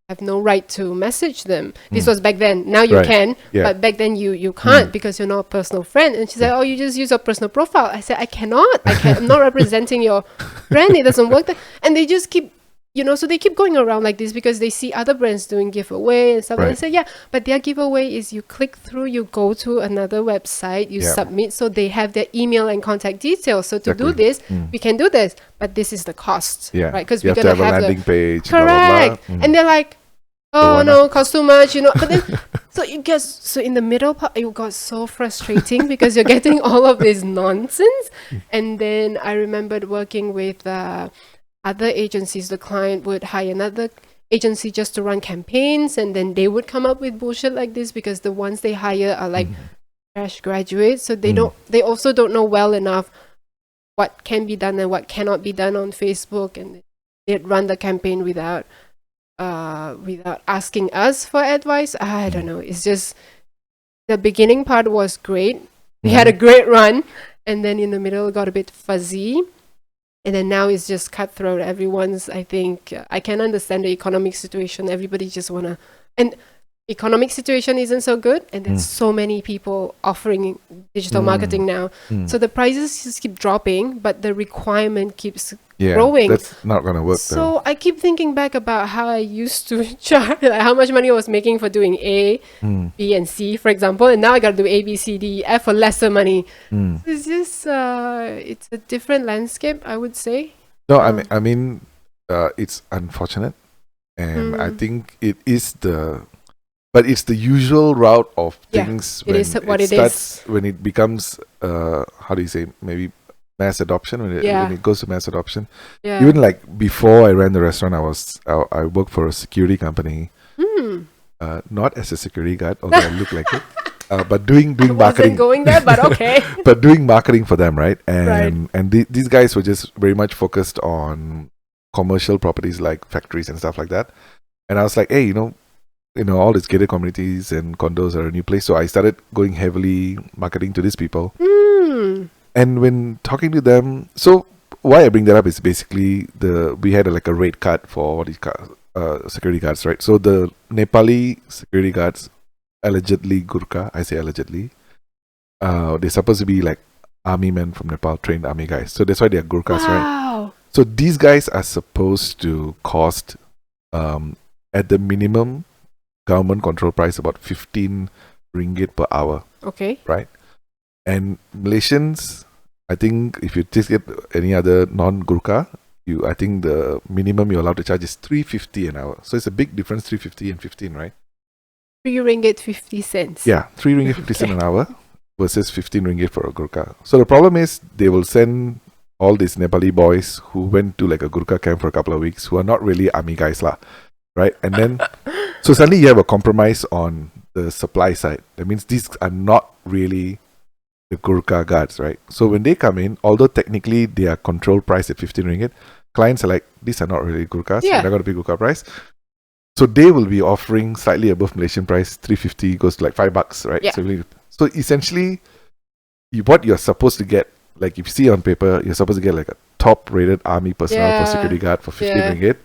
Speaker 2: have no right to message them. This was back then. Now you can, but back then you can't because you're not a personal friend. And she said, oh, you just use your personal profile. I said, I cannot. I'm not representing your brand. It doesn't work. And they just keep, you know, so they keep going around like this because they see other brands doing giveaway and stuff. And I said, yeah, but their giveaway is you click through, you go to another website, you submit, so they have their email and contact details. So to do this, we can do this, but this is the cost, right? Because we're gonna have a
Speaker 1: landing page.
Speaker 2: Correct.
Speaker 1: Blah, blah, blah.
Speaker 2: And they're like, oh no, cost too much, you know. But then, so in the middle part, it got so frustrating because you're getting all of this nonsense. And then I remembered working with other agencies. The client would hire another agency just to run campaigns, and then they would come up with bullshit like this because the ones they hire are like fresh graduates, so they also don't know well enough what can be done and what cannot be done on Facebook, and they'd run the campaign without asking us for advice. I don't know. It's just the beginning part was great. We had a great run, and then in the middle it got a bit fuzzy. And then now it's just cutthroat. Everyone's, I think, I can understand the economic situation. Everybody just wanna, and economic situation isn't so good, and there's so many people offering digital marketing now. So the prices just keep dropping, but the requirement keeps growing.
Speaker 1: That's not gonna work.
Speaker 2: So I keep thinking back about how I used to charge, like how much money I was making for doing A, B, and C, for example, and now I gotta do A, B, C, D, F for lesser money. It's just it's a different landscape, I would say.
Speaker 1: No, I mean, it's unfortunate, and I think it is but it's the usual route of things when when it becomes how do you say, maybe mass adoption, when it goes to mass adoption. Even like before I ran the restaurant, I worked for a security company, not as a security guard, although I look like it, but doing marketing.
Speaker 2: Going there, but okay.
Speaker 1: But doing marketing for them, right? And these guys were just very much focused on commercial properties like factories and stuff like that. And I was like, hey, all these gated communities and condos are a new place. So I started going heavily marketing to these people. And when talking to them, so why I bring that up is basically we had like a rate cut for all these security guards, right? So the Nepali security guards, allegedly Gurkha, I say allegedly, they're supposed to be like army men from Nepal, trained army guys. So that's why they're Gurkhas, right? So these guys are supposed to cost at the minimum government control price about 15 ringgit per hour.
Speaker 2: Okay.
Speaker 1: Right? And Malaysians, I think if you just get any other non-Gurkha, I think the minimum you're allowed to charge is 350 an hour. So it's a big difference, 350 and 15, right?
Speaker 2: 3 ringgit 50 cents.
Speaker 1: Yeah, 3 ringgit 50 cents an hour versus 15 ringgit for a Gurkha. So the problem is they will send all these Nepali boys who went to like a Gurkha camp for a couple of weeks, who are not really army guys lah, right? And then so suddenly you have a compromise on the supply side. That means these are not really the Gurkha guards, right? So when they come in, although technically they are control price at 15 ringgit, clients are like, these are not really Gurkhas. They're going to be Gurkha price. So they will be offering slightly above Malaysian price, 350 goes to like $5, right?
Speaker 2: Yeah.
Speaker 1: So essentially, what you're supposed to get, like if you see on paper, you're supposed to get like a top-rated army personnel for security guard for 15 ringgit.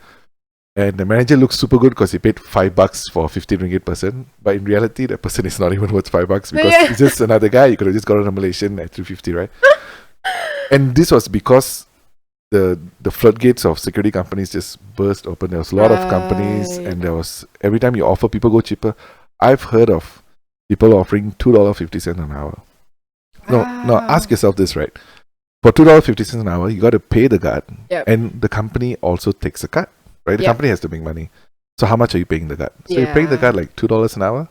Speaker 1: And the manager looks super good because he paid $5 for 15 ringgit person. But in reality, that person is not even worth $5 because he's just another guy. You could have just got on a Malaysian at 350, right? And this was because the floodgates of security companies just burst open. There was a lot of companies, and there was, every time you offer, people go cheaper. I've heard of people offering $2.50 an hour. No, ask yourself this, right? For $2.50 an hour, you got to pay the guard, and the company also takes a cut. Right, the company has to make money. So how much are you paying the guard? So you're paying the guard like $2 an hour,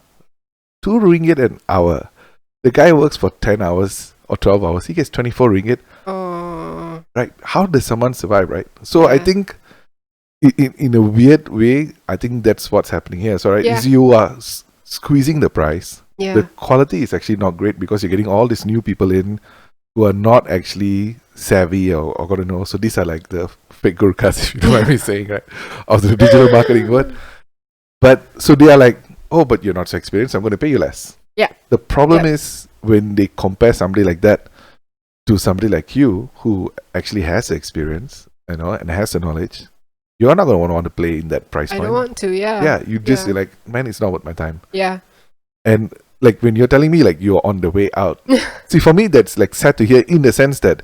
Speaker 1: 2 ringgit an hour. The guy works for 10 hours or 12 hours. He gets 24 ringgit. Right? How does someone survive? Right? So I think, in a weird way, I think that's what's happening here. So is you are squeezing the price. The quality is actually not great because you're getting all these new people in who are not actually savvy or got to know. So these are like the fake Gurkhas, if you know what I'm saying, right? Of the digital marketing word. But so they are like, oh, but you're not so experienced, I'm going to pay you less. Yeah. The problem is when they compare somebody like that to somebody like you who actually has the experience, and has the knowledge, you're not going to want to play in that price point.
Speaker 2: I don't want to,
Speaker 1: Yeah, you just you're like, man, it's not worth my time.
Speaker 2: Yeah.
Speaker 1: And like when you're telling me like you're on the way out, see, for me that's like sad to hear, in the sense that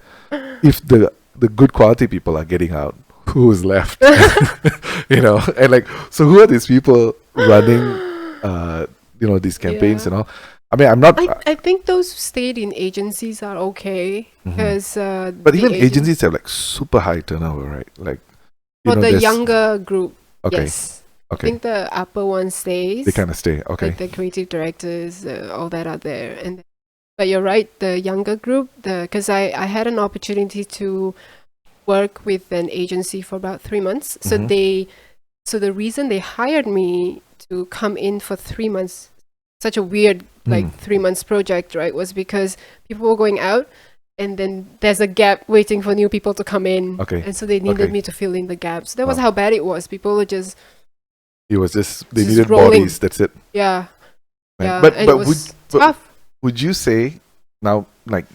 Speaker 1: if the good quality people are getting out, who's left? And like, so who are these people running these campaigns and all? I mean, I'm not.
Speaker 2: I think those who stayed in agencies are okay because.
Speaker 1: But even agencies have like super high turnover, right? Like
Speaker 2: for the younger group,
Speaker 1: okay.
Speaker 2: Yes. Okay. I think the upper one stays.
Speaker 1: They kind of stay, okay.
Speaker 2: Like the creative directors, all that are there. But you're right, the younger group, because I had an opportunity to work with an agency for about 3 months. So the reason they hired me to come in for 3 months, such a weird 3 months project, right, was because people were going out, and then there's a gap waiting for new people to come in.
Speaker 1: Okay.
Speaker 2: And so they needed me to fill in the gaps. That was how bad it was. People were just.
Speaker 1: It was just they needed rolling. Bodies. That's it.
Speaker 2: Yeah.
Speaker 1: Yeah. But would you say now, like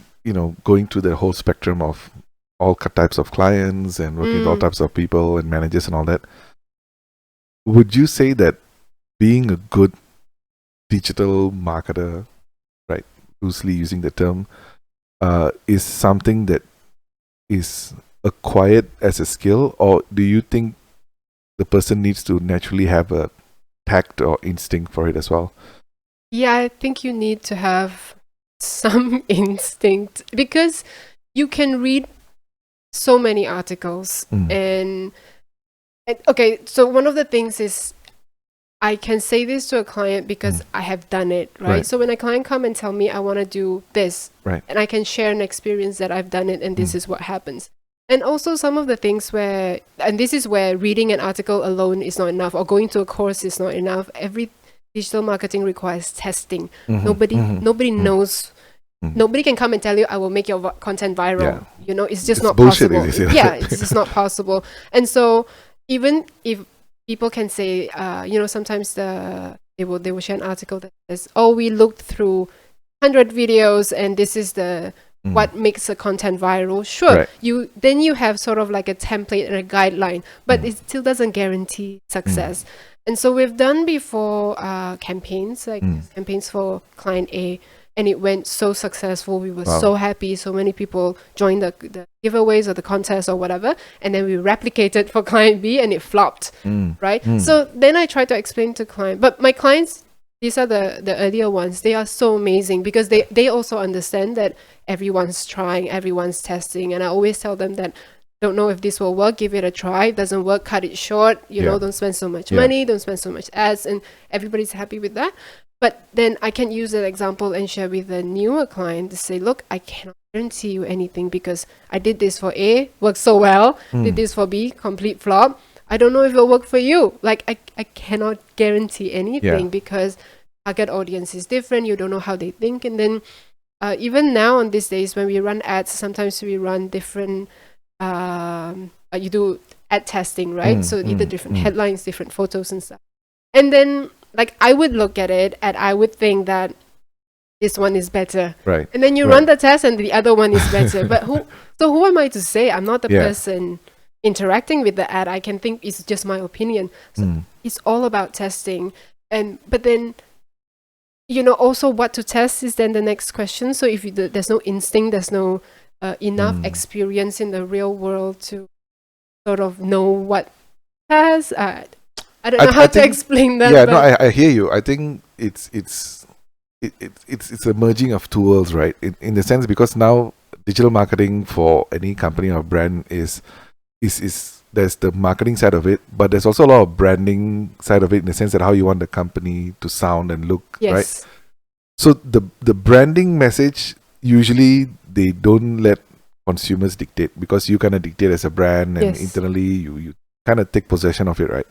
Speaker 1: going through the whole spectrum of all types of clients and working with all types of people and managers and all that. Would you say that being a good digital marketer, right, loosely using the term, is something that is acquired as a skill, or do you think the person needs to naturally have a tact or instinct for it as well?
Speaker 2: Yeah, I think you need to have some instinct, because you can read so many articles and okay, so one of the things is I can say this to a client because I have done it, right? So when a client come and tell me I want to do this, and I can share an experience that I've done it and this is what happens. And also some of the things where, and this is where reading an article alone is not enough, or going to a course is not enough. Every digital marketing requires testing. Nobody knows. Nobody can come and tell you, I will make your content viral. You know, it's just not
Speaker 1: bullshit,
Speaker 2: possible. Yeah, it's just not possible. And so even if people can say, you know, sometimes they will share an article that says, oh, we looked through 100 videos and this is the what makes a content viral. Sure, then you have sort of like a template and a guideline, but it still doesn't guarantee success. And so we've done before campaigns, like campaigns for client A, and it went so successful. We were so happy. So many people joined the giveaways or the contest or whatever. And then we replicated for client B and it flopped, right? So then I tried to explain to client, but my clients, these are the earlier ones, they are so amazing because they also understand that everyone's trying, everyone's testing. And I always tell them that, don't know if this will work, give it a try. If it doesn't work, cut it short. You know, don't spend so much money, don't spend so much ads, and everybody's happy with that. But then I can use that example and share with a newer client to say, look, I cannot guarantee you anything because I did this for A, worked so well, did this for B, complete flop. I don't know if it'll work for you. Like, I cannot guarantee anything because target audience is different. You don't know how they think. And then even now on these days when we run ads, sometimes we run different, you do ad testing, right? So either different headlines, different photos and stuff. And then like I would look at it and I would think that this one is better. Right. And then you run the test and the other one is better. But who am I to say? I'm not the person interacting with the ad. I can think it's just my opinion. So it's all about testing. But then, you know, also what to test is then the next question. So if there's no instinct, there's no enough experience in the real world to sort of know what test. I don't know how to explain that.
Speaker 1: Yeah, no, I hear you. I think it's a merging of two worlds, right? In the sense, because now digital marketing for any company or brand is there's the marketing side of it, but there's also a lot of branding side of it in the sense that how you want the company to sound and look, right? So the branding message, usually they don't let consumers dictate because you kind of dictate as a brand and internally you kind of take possession of it, right?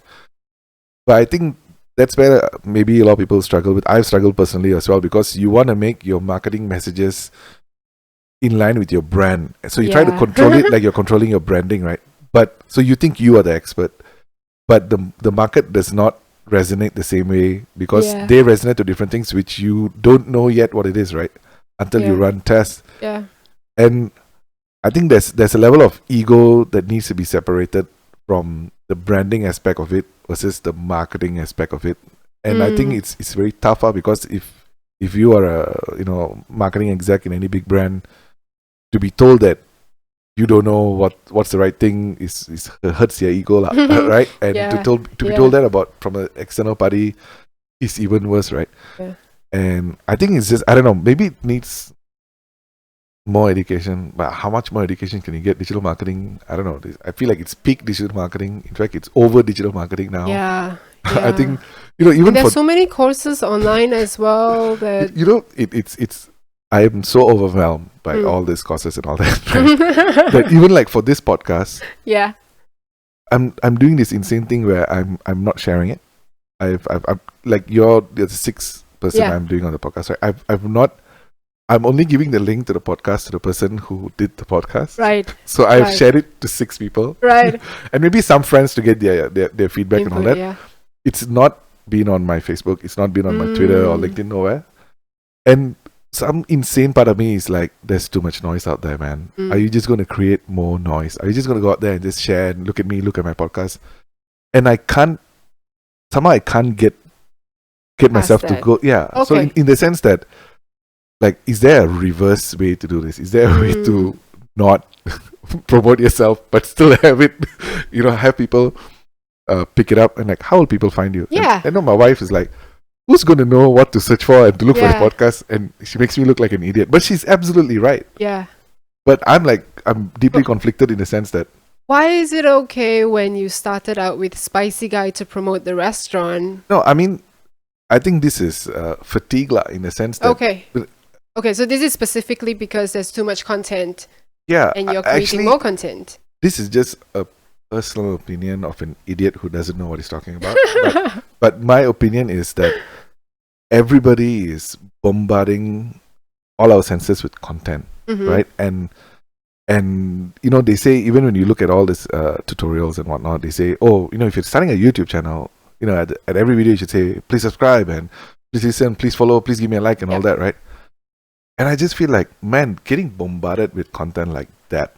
Speaker 1: But I think that's where maybe a lot of people struggle with. I've struggled personally as well because you want to make your marketing messages in line with your brand. So you try to control it like you're controlling your branding, right? But so you think you are the expert, but the market does not resonate the same way because they resonate to different things which you don't know yet what it is, right? Until you run tests. Yeah. And I think there's a level of ego that needs to be separated from the branding aspect of it versus the marketing aspect of it. And I think it's very tougher because if you are a marketing exec in any big brand, to be told that you don't know what's the right thing is hurts your ego, right? And to be told that about from an external party is even worse, right? Yeah. And I think it's just, I don't know, maybe it needs more education, but how much more education can you get? Digital marketing, I don't know. I feel like it's peak digital marketing. In fact, it's over digital marketing now. Yeah. I think, even
Speaker 2: there's so many courses online as well that
Speaker 1: it's I am so overwhelmed by all these courses and all that. Right? That even like for this podcast, I'm doing this insane thing where I'm not sharing it. I've like you're the sixth person I'm doing on the podcast. Right? I'm only giving the link to the podcast to the person who did the podcast. Right. So I've shared it to 6 people. Right. And maybe some friends to get their feedback and all that. Yeah. It's not been on my Facebook. It's not been on my Twitter or LinkedIn, nowhere. And some insane part of me is like, there's too much noise out there, man. Are you just going to create more noise? Are you just going to go out there and just share and look at me, look at my podcast? And I can't get myself to go. Yeah.
Speaker 2: Okay.
Speaker 1: So in the sense that, like, is there a reverse way to do this? Is there a way to not promote yourself but still have it, have people pick it up? And like, how will people find you?
Speaker 2: Yeah.
Speaker 1: And I know my wife is like, who's going to know what to search for and to look for the podcast? And she makes me look like an idiot. But she's absolutely right.
Speaker 2: Yeah.
Speaker 1: But I'm deeply conflicted in the sense that,
Speaker 2: why is it okay when you started out with Spicy Guy to promote the restaurant?
Speaker 1: no, I mean, I think this is fatigue in the sense that...
Speaker 2: Okay, so this is specifically because there's too much content.
Speaker 1: Yeah.
Speaker 2: And you're creating more content.
Speaker 1: This is just a personal opinion of an idiot who doesn't know what he's talking about. But my opinion is that everybody is bombarding all our senses with content, right? And they say, even when you look at all these tutorials and whatnot, they say, if you're starting a YouTube channel, at every video you should say, please subscribe and please listen, please follow, please give me a like and all that, right? And I just feel like, man, getting bombarded with content like that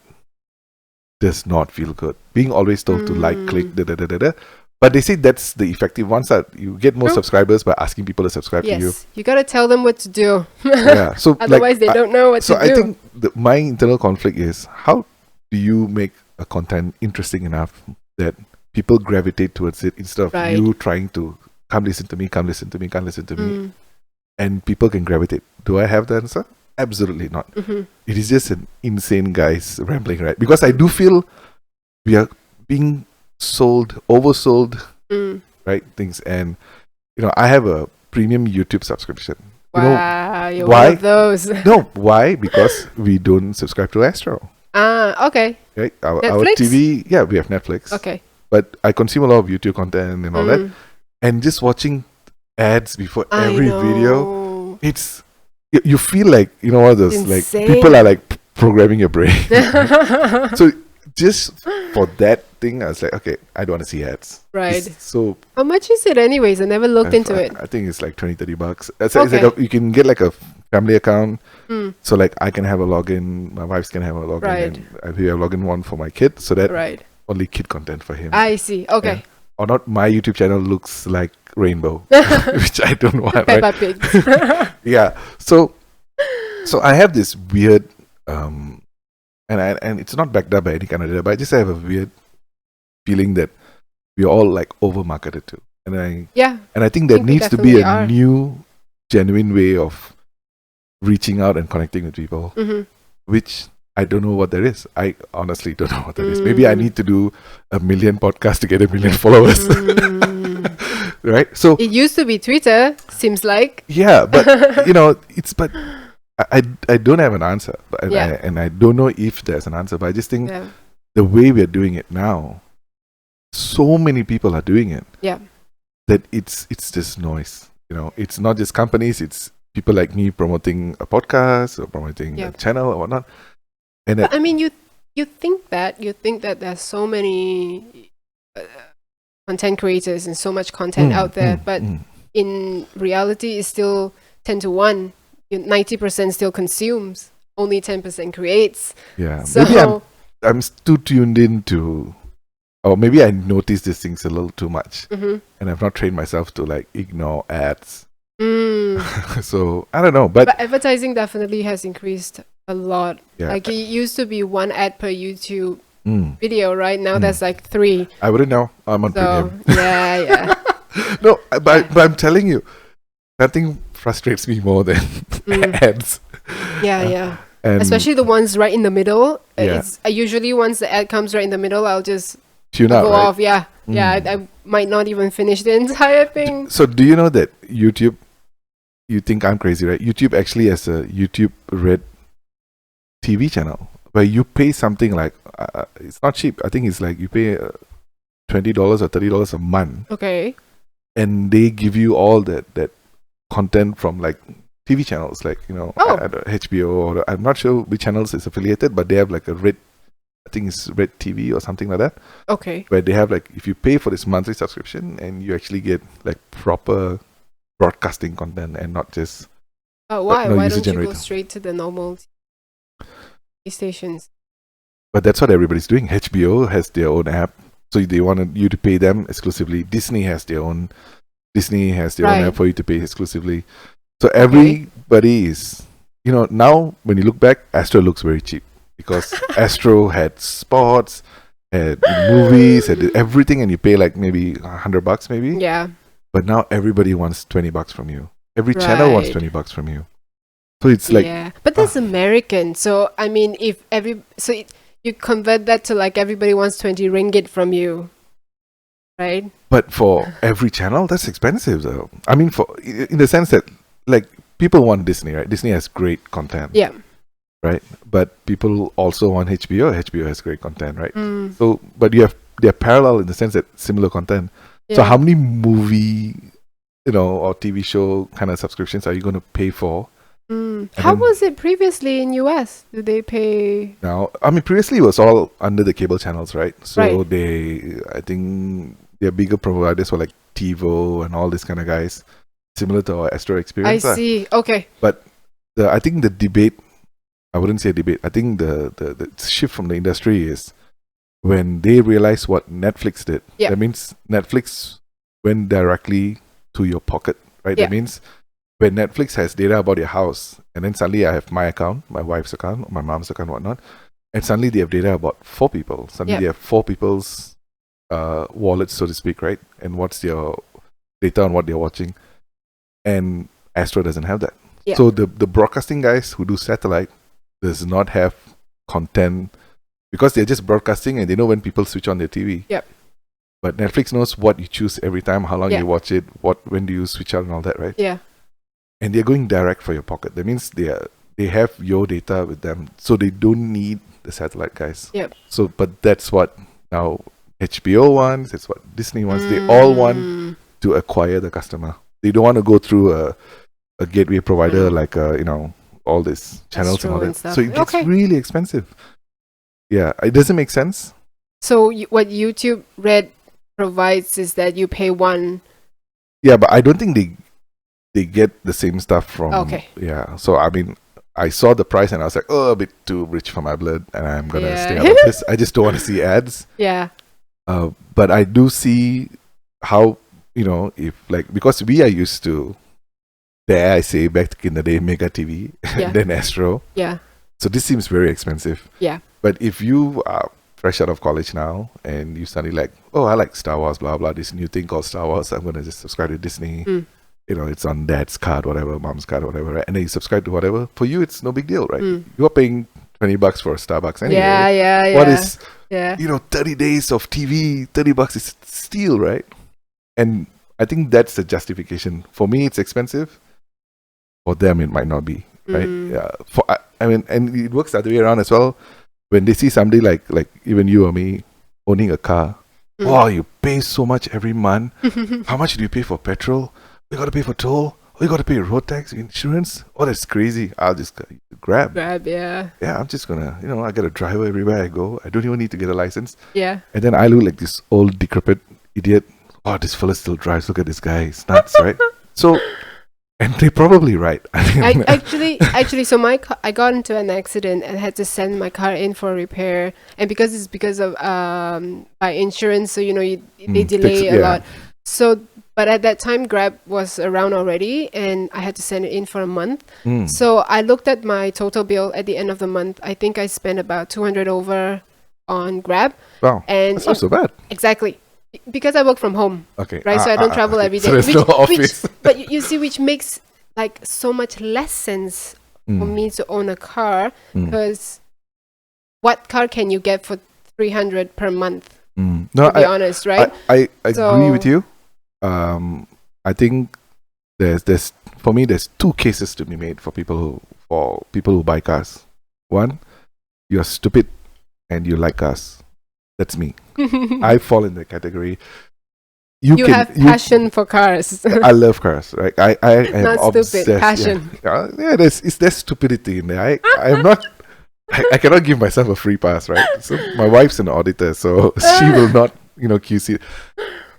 Speaker 1: does not feel good. Being always told to like, click, da. But they say that's the effective ones, that you get more subscribers by asking people to subscribe to you.
Speaker 2: You got to tell them what to do.
Speaker 1: Yeah. So
Speaker 2: otherwise they don't know what to do.
Speaker 1: So I think my internal conflict is, how do you make a content interesting enough that people gravitate towards it instead of you trying to come listen to me, and people can gravitate? Do I have the answer? Absolutely not. It is just an insane guy's rambling, right? Because I do feel we are being oversold, right? Things. And, I have a premium YouTube subscription.
Speaker 2: Wow, you're
Speaker 1: why?
Speaker 2: One of those.
Speaker 1: No, why? Because we don't subscribe to Astro.
Speaker 2: Okay.
Speaker 1: Right? Our TV, we have Netflix.
Speaker 2: Okay.
Speaker 1: But I consume a lot of YouTube content and all that. And just watching ads before every video, it's... You feel like, what those, like, people are like programming your brain. So just for that thing, I was like, okay, I don't want to see ads.
Speaker 2: Right.
Speaker 1: So
Speaker 2: how much is it anyways? I never looked into it.
Speaker 1: I think it's like $20-$30. It's like you can get like a family account. So like I can have a login, my wife can have a login, and we have login one for my kid, so that only kid content for him.
Speaker 2: I see. Okay.
Speaker 1: Yeah. Or not, my YouTube channel looks like rainbow, which I don't want.
Speaker 2: Peppa Pigs.
Speaker 1: Yeah. So I have this weird, and it's not backed up by any kind of data, but I just have a weird feeling that we're all like over marketed to, and I think there needs to be a new, genuine way of reaching out and connecting with people, which I don't know what there is. I honestly don't know what there is. Maybe I need to do 1 million podcasts to get 1 million followers. Right? So
Speaker 2: it used to be Twitter, seems like.
Speaker 1: Yeah, but I don't have an answer. And I don't know if there's an answer, but I just think the way we're doing it now, so many people are doing it. Yeah. That it's just noise. It's not just companies, it's people like me promoting a podcast or promoting a channel or whatnot. And
Speaker 2: but, I mean, you think that there's so many content creators and so much content out there, but in reality, it's still 10-1. 90% still consumes, only 10% creates. Yeah, so
Speaker 1: maybe I'm too tuned into, or maybe I notice these things a little too much, and I've not trained myself to like ignore ads. So I don't know, but
Speaker 2: advertising definitely has increased a lot. Yeah. Like it used to be 1 ad per YouTube video, right? Now there's like 3.
Speaker 1: I wouldn't know. I'm on premium.
Speaker 2: Yeah.
Speaker 1: No, but I'm telling you, nothing frustrates me more than ads.
Speaker 2: Yeah. Especially the ones right in the middle. Usually once the ad comes right in the middle, I'll just
Speaker 1: tune out,
Speaker 2: go
Speaker 1: right?
Speaker 2: off. Yeah. I might not even finish the entire thing.
Speaker 1: So do you know that YouTube, you think I'm crazy, right? YouTube actually has a YouTube Red TV channel where you pay something like, it's not cheap. I think it's like you pay $20 or $30 a month.
Speaker 2: Okay.
Speaker 1: And they give you all that content from like TV channels, like HBO, or I'm not sure which channels is affiliated, but they have like a Red, I think it's Red TV or something like that.
Speaker 2: Okay.
Speaker 1: Where they have like, if you pay for this monthly subscription, and you actually get like proper broadcasting content and not just
Speaker 2: Why?
Speaker 1: No,
Speaker 2: Why
Speaker 1: user
Speaker 2: don't you go
Speaker 1: generated.
Speaker 2: straight to the normal TV stations?
Speaker 1: But that's what everybody's doing. HBO has their own app, so they want you to pay them exclusively. Disney has their own app for you to pay exclusively. So everybody is, now when you look back, Astro looks very cheap because Astro had sports, had movies, had everything, and you pay like maybe $100, maybe.
Speaker 2: Yeah.
Speaker 1: But now everybody wants $20 from you. Every channel wants $20 from you. So it's like,
Speaker 2: yeah, but that's American. So I mean, if you convert that to like everybody wants 20 ringgit from you, right?
Speaker 1: But for every channel, that's expensive though. I mean, in the sense that like people want Disney, right? Disney has great content.
Speaker 2: Yeah.
Speaker 1: Right, but people also want HBO. HBO has great content, right?
Speaker 2: Mm.
Speaker 1: So, but they're parallel in the sense that similar content.
Speaker 2: Yeah.
Speaker 1: So, how many movie, or TV show kind of subscriptions are you going to pay for?
Speaker 2: How was it previously in US? Did they pay?
Speaker 1: Now, I mean, previously it was all under the cable channels, right? So
Speaker 2: Right.
Speaker 1: I think their bigger providers were like Teoh and all these kind of guys, similar to our Astro experience.
Speaker 2: I see. Okay.
Speaker 1: But I think the debate, I wouldn't say debate, I think the shift from the industry is when they realized what Netflix did.
Speaker 2: Yeah.
Speaker 1: That means Netflix went directly to your pocket, right?
Speaker 2: Yeah.
Speaker 1: That means when Netflix has data about your house, and then suddenly I have my account, my wife's account, my mom's account, whatnot, and suddenly they have data about 4 people. Suddenly they have 4 people's wallets, so to speak, right? And what's your data on what they're watching. And Astro doesn't have that.
Speaker 2: Yeah.
Speaker 1: So the broadcasting guys who do satellite does not have content because they're just broadcasting and they know when people switch on their TV.
Speaker 2: Yep.
Speaker 1: But Netflix knows what you choose every time, how long you watch it, when do you switch out and all that, right?
Speaker 2: Yeah.
Speaker 1: And they're going direct for your pocket. That means they have your data with them, so they don't need the satellite guys.
Speaker 2: Yep.
Speaker 1: So, but that's what now HBO wants. It's what Disney wants. They all want to acquire the customer. They don't want to go through a gateway provider like all these channels and all that. So it gets really expensive. Yeah, it doesn't make sense.
Speaker 2: So what YouTube Red provides is that you pay one.
Speaker 1: Yeah, but I don't think they get the same stuff from.
Speaker 2: Okay.
Speaker 1: Yeah, so I mean, I saw the price and I was like, oh, a bit too rich for my blood, and I'm gonna stay out of this. I just don't want to see ads.
Speaker 2: Yeah.
Speaker 1: But I do see how if because we are used to, dare I say, back in the day, Mega TV, and then Astro.
Speaker 2: Yeah.
Speaker 1: So this seems very expensive.
Speaker 2: Yeah.
Speaker 1: But if you are fresh out of college now and you suddenly like, oh, I like Star Wars, blah blah, this new thing called Star Wars, I'm gonna just subscribe to Disney. It's on dad's card, whatever, mom's card, whatever, right? And then you subscribe to whatever. For you, it's no big deal, right? You're paying $20 for a Starbucks anyway.
Speaker 2: Yeah.
Speaker 1: What is
Speaker 2: 30
Speaker 1: days of TV, $30 is steal, right? And I think that's the justification. For me, it's expensive. For them, it might not be, right? Yeah. And it works the other way around as well. When they see somebody like even you or me owning a car, wow, you pay so much every month. How much do you pay for petrol? You got to pay for toll. Oh, you got to pay road tax, insurance. Oh, that's crazy. I'll just grab.
Speaker 2: Yeah.
Speaker 1: Yeah, I'm just gonna, I get a driver everywhere I go. I don't even need to get a license.
Speaker 2: Yeah.
Speaker 1: And then I look like this old decrepit idiot. Oh, this fella still drives. Look at this guy. It's nuts, right? So, and they're probably right.
Speaker 2: Actually, so I got into an accident and had to send my car in for repair. And because of by insurance, so they delay a lot. So, but at that time, Grab was around already, and I had to send it in for a month. So I looked at my total bill at the end of the month. I think I spent about 200 over on Grab.
Speaker 1: Wow, and that's not so bad.
Speaker 2: Exactly. Because I work from home,
Speaker 1: okay,
Speaker 2: right? So I don't travel every day.
Speaker 1: So there's no office.
Speaker 2: But you see, which makes like so much less sense for me to own a car, because what car can you get for 300 per month?
Speaker 1: No,
Speaker 2: to be honest, right?
Speaker 1: I agree with you. I think there's for me there's 2 cases to be made for people who buy cars. One, you're stupid and you like cars. That's me. I fall in that category. You have
Speaker 2: passion for cars.
Speaker 1: I love cars, right? I am
Speaker 2: not
Speaker 1: obsessed.
Speaker 2: Stupid, passion.
Speaker 1: Yeah, there's stupidity in there. I'm not. I cannot give myself a free pass, right? So my wife's an auditor, so she will not, QC.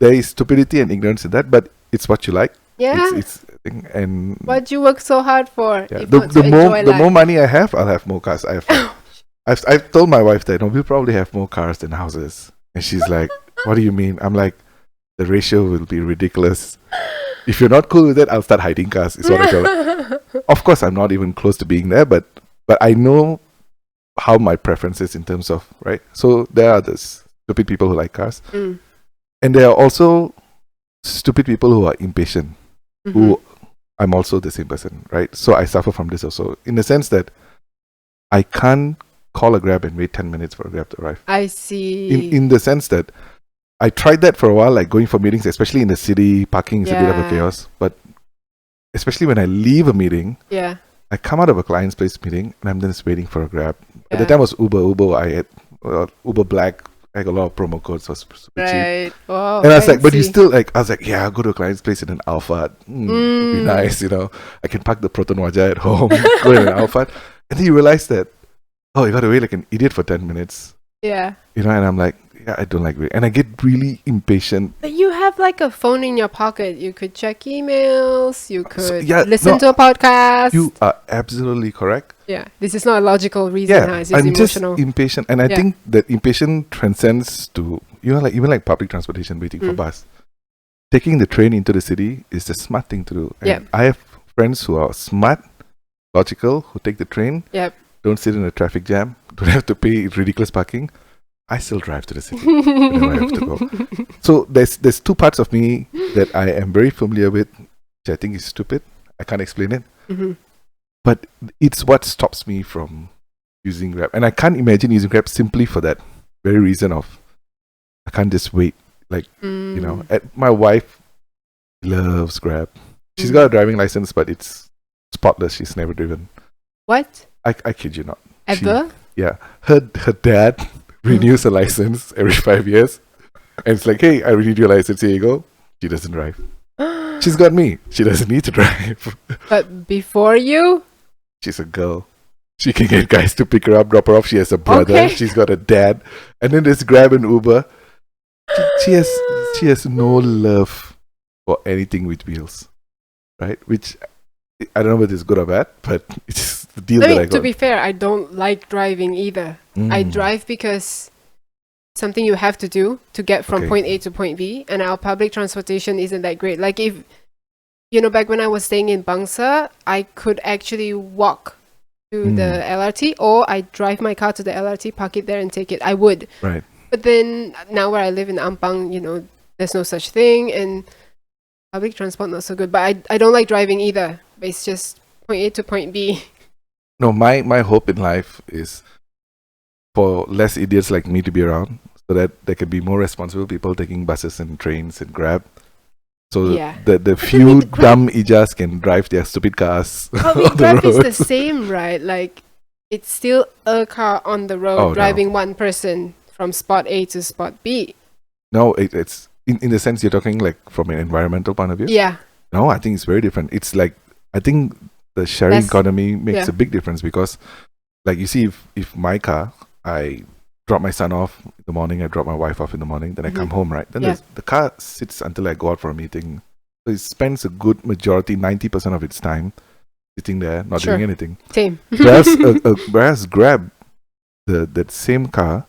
Speaker 1: There is stupidity and ignorance in that, but it's what you like.
Speaker 2: Yeah.
Speaker 1: It's and
Speaker 2: What you work so hard for?
Speaker 1: yeah,
Speaker 2: If not to
Speaker 1: the
Speaker 2: enjoy
Speaker 1: more
Speaker 2: life.
Speaker 1: money I have, I'll have more cars. I've told my wife that, no, we'll probably have more cars than houses, and she's like, "What do you mean?" I'm like, "The ratio will be ridiculous. If you're not cool with it, I'll start hiding cars." Is what I tell her. Of course, I'm not even close to being there, but I know how my preference is in terms of, right. So there are the stupid people who like cars,
Speaker 2: Mm.
Speaker 1: and there are also stupid people who are impatient.
Speaker 2: Mhm.
Speaker 1: Who I'm also the same person, right? So I suffer from this also, in the sense that I can't call a Grab and wait 10 minutes for a Grab to arrive.
Speaker 2: I see.
Speaker 1: In the sense that I tried that for a while, like going for meetings, especially in the city. Parking is a bit of a
Speaker 2: Yeah.
Speaker 1: chaos, but especially when I leave a meeting,
Speaker 2: Yeah.
Speaker 1: I come out of a client's place meeting and I'm just waiting for a Grab. At the
Speaker 2: Yeah.
Speaker 1: time it was Uber. I had Uber Black. I got a lot of promo codes, so it was super cheap.
Speaker 2: Right. Oh,
Speaker 1: And I was like, but you
Speaker 2: fancy.
Speaker 1: still like, I was like, yeah, I'll go to a client's place in an Alphard. It'd be nice, you know. I can park the Proton Waja at home, go in an Alphard. And then you realize that, oh, you got to wait like an idiot for 10 minutes,
Speaker 2: Yeah.
Speaker 1: you know. And I'm like, yeah, I don't like waiting. And I get really impatient.
Speaker 2: But you have like a phone in your pocket. You could check emails. You could
Speaker 1: yeah,
Speaker 2: listen
Speaker 1: no,
Speaker 2: to a podcast.
Speaker 1: You are absolutely correct.
Speaker 2: Yeah. This is not a logical reason.
Speaker 1: Yeah,
Speaker 2: It's just
Speaker 1: I'm
Speaker 2: emotional.
Speaker 1: just impatient. And I
Speaker 2: Yeah.
Speaker 1: think that impatience transcends to, you know, like even like public transportation, waiting for bus. Taking the train into the city is the smart thing to do. And
Speaker 2: Yeah.
Speaker 1: I have friends who are smart, logical, who take the train,
Speaker 2: Yep.
Speaker 1: don't sit in a traffic jam, don't have to pay ridiculous parking. I still drive to the city whenever I have to go. So there's two parts of me that I am very familiar with, which I think is stupid. I can't explain it.
Speaker 2: Mm-hmm.
Speaker 1: But it's what stops me from using Grab. And I can't imagine using Grab simply for that very reason of, I can't just wait. Like, you know, my wife loves Grab. She's got a driving license, but it's spotless. She's never driven.
Speaker 2: What?
Speaker 1: I kid you not.
Speaker 2: Ever?
Speaker 1: Yeah. Her dad renews her license every 5 years. And it's like, hey, I renewed your license. Here you go. She doesn't drive. She's got me. She doesn't need to drive.
Speaker 2: But before you?
Speaker 1: She's a girl. She can get guys to pick her up, drop her off. She has a brother.
Speaker 2: Okay.
Speaker 1: She's got a dad. And then there's Grab and Uber. She has no love for anything with wheels, right? Which I don't know whether it's good or bad, but it's the deal that I got.
Speaker 2: To be fair, I don't like driving either. I drive because something you have to do to get from
Speaker 1: Okay.
Speaker 2: point A to point B, and our public transportation isn't that great. Like if you know, back when I was staying in Bangsa, I could actually walk to the LRT, or I drive my car to the LRT, park it there, and take it. I would.
Speaker 1: Right.
Speaker 2: But then now where I live in Ampang, you know, there's no such thing, and public transport not so good. But I don't like driving either. But it's just point A to point B.
Speaker 1: No, my hope in life is for less idiots like me to be around, so that there can be more responsible people taking buses and trains and Grab. So
Speaker 2: Yeah.
Speaker 1: the few dumb ijas can drive their stupid cars
Speaker 2: I
Speaker 1: on
Speaker 2: mean,
Speaker 1: the
Speaker 2: Grab is the
Speaker 1: roads.
Speaker 2: same, right? Like, it's still a car on the road
Speaker 1: Oh, no.
Speaker 2: driving one person from spot A to spot B.
Speaker 1: No, it's in the sense you're talking like from an environmental point of view.
Speaker 2: Yeah.
Speaker 1: No, I think it's very different. It's like, I think the sharing
Speaker 2: Less-
Speaker 1: economy makes
Speaker 2: yeah.
Speaker 1: a big difference, because like you see, if my car, I drop my son off in the morning, I drop my wife off in the morning, then I come home, right? Then
Speaker 2: Yeah.
Speaker 1: the car sits until I go out for a meeting. So it spends a good majority, 90% of its time sitting there, not
Speaker 2: Sure.
Speaker 1: doing anything.
Speaker 2: Same.
Speaker 1: Whereas Grab, that same car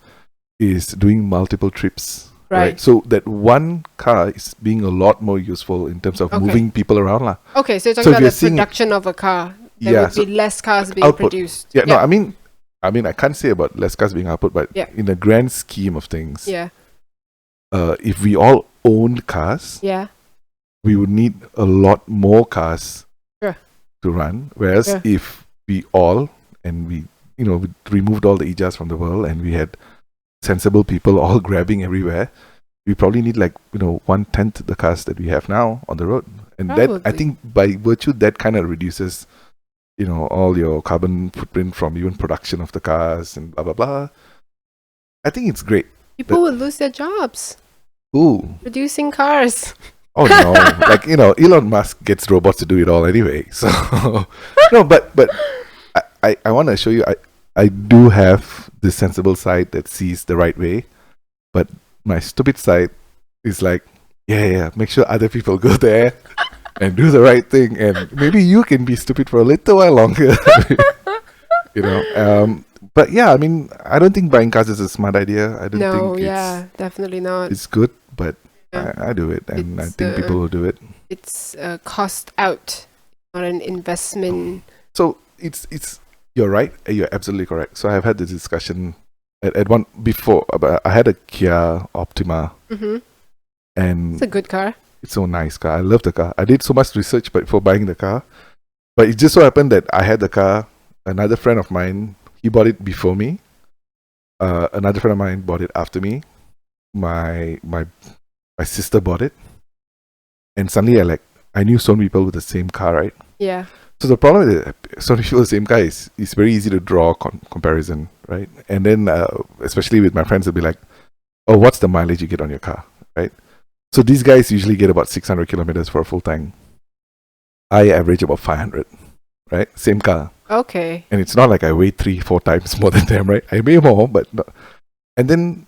Speaker 1: is doing multiple trips.
Speaker 2: Right.
Speaker 1: So that one car is being a lot more useful in terms of
Speaker 2: Okay.
Speaker 1: moving people around. lah.
Speaker 2: Okay, so you're
Speaker 1: So
Speaker 2: talking
Speaker 1: if
Speaker 2: about
Speaker 1: you're
Speaker 2: the
Speaker 1: seeing-
Speaker 2: production of a car. There
Speaker 1: Yeah,
Speaker 2: would
Speaker 1: so
Speaker 2: be less cars being
Speaker 1: output.
Speaker 2: produced.
Speaker 1: Yeah, no, I mean, I can't say about less cars being output, but
Speaker 2: Yeah.
Speaker 1: in the grand scheme of things,
Speaker 2: Yeah.
Speaker 1: if we all owned cars,
Speaker 2: Yeah.
Speaker 1: we would need a lot more cars
Speaker 2: Sure.
Speaker 1: to run. Whereas
Speaker 2: Yeah.
Speaker 1: if we all, and we removed all the ijas from the world, and we had sensible people all grabbing everywhere, we probably need 1/10 the cars that we have now on the road. And that, I
Speaker 2: Probably.
Speaker 1: think, by virtue, that kind of reduces all your carbon footprint from even production of the cars and blah blah blah. I think it's great.
Speaker 2: People would lose their jobs
Speaker 1: Ooh,
Speaker 2: producing cars.
Speaker 1: oh no, Elon Musk gets robots to do it all anyway. So no, but I want to show you. I do have this sensible side that sees the right way, but my stupid side is like, yeah, make sure other people go there. and do the right thing, and maybe you can be stupid for a little while longer. You know. But yeah, I mean, I don't think buying cars is a smart idea. I don't
Speaker 2: No,
Speaker 1: think
Speaker 2: yeah, definitely not.
Speaker 1: it's good, but
Speaker 2: Yeah.
Speaker 1: I do it, and I
Speaker 2: It's,
Speaker 1: think people will do it.
Speaker 2: It's a cost out, not an investment.
Speaker 1: So it's you're right. You're absolutely correct. So I've had this discussion at one before about I had a Kia Optima,
Speaker 2: Mm-hmm.
Speaker 1: and
Speaker 2: It's a good car.
Speaker 1: it's so nice car. I love the car. I did so much research before buying the car, but it just so happened that I had the car. Another friend of mine, he bought it before me. Another friend of mine bought it after me. My sister bought it, and suddenly I knew so many people with the same car, right?
Speaker 2: Yeah.
Speaker 1: So the problem with so many people with the same car is it's very easy to draw comparison, right? And then especially with my friends, they'll be like, "Oh, what's the mileage you get on your car?" Right? So these guys usually get about 600 kilometers for a full tank. I average about 500, right? Same car.
Speaker 2: Okay.
Speaker 1: And it's not like I weigh 3-4 times more than them, right? I weigh more, but no. And then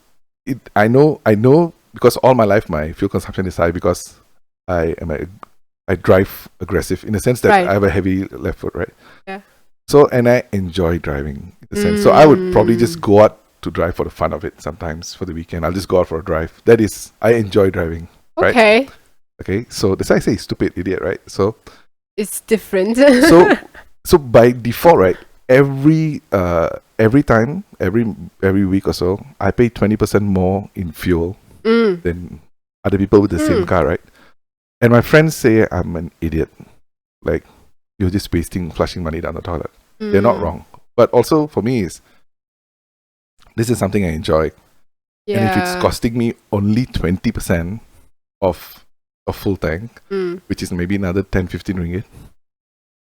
Speaker 1: I know because all my life my fuel consumption is high because I drive aggressive in the sense that
Speaker 2: Right.
Speaker 1: I have a heavy left foot, right?
Speaker 2: Yeah.
Speaker 1: So and I enjoy driving in the sense. So I would probably just go out to drive for the fun of it sometimes for the weekend. I'll just go out for a drive. That is, I enjoy driving. Right?
Speaker 2: Okay.
Speaker 1: Okay, so that's why I say stupid idiot, right? So
Speaker 2: It's different.
Speaker 1: so by default, right? Every time, every week or so, I pay 20% more in fuel than other people with the same car, right? And my friends say I'm an idiot. Like, you're just flushing money down the toilet. They're not wrong. But also for me this is something I enjoy.
Speaker 2: Yeah.
Speaker 1: And if it's costing me only 20% of a full tank, which is maybe another 10-15 ringgit,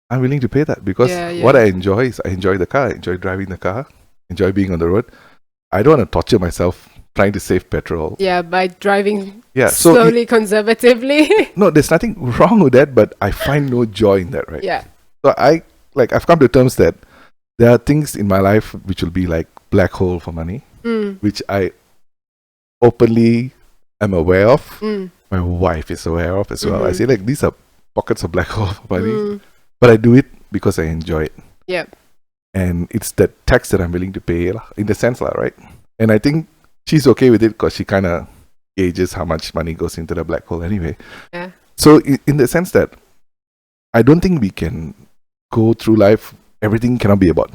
Speaker 1: I'm willing to pay that because what I enjoy is I enjoy the car, I enjoy driving the car, enjoy being on the road. I don't want to torture myself trying to save petrol.
Speaker 2: Yeah, by driving
Speaker 1: so
Speaker 2: slowly, conservatively.
Speaker 1: No, there's nothing wrong with that, but I find no joy in that, right?
Speaker 2: Yeah.
Speaker 1: So I've come to terms that there are things in my life which will be like black hole for money, which I openly am aware of. My wife is aware of as well. I say like these are pockets of black hole for money, but I do it because I enjoy it.
Speaker 2: Yep.
Speaker 1: And it's that tax that I'm willing to pay in the sense, right? And I think she's okay with it because she kind of gauges how much money goes into the black hole anyway.
Speaker 2: Yeah.
Speaker 1: So in the sense that I don't think we can go through life, everything cannot be about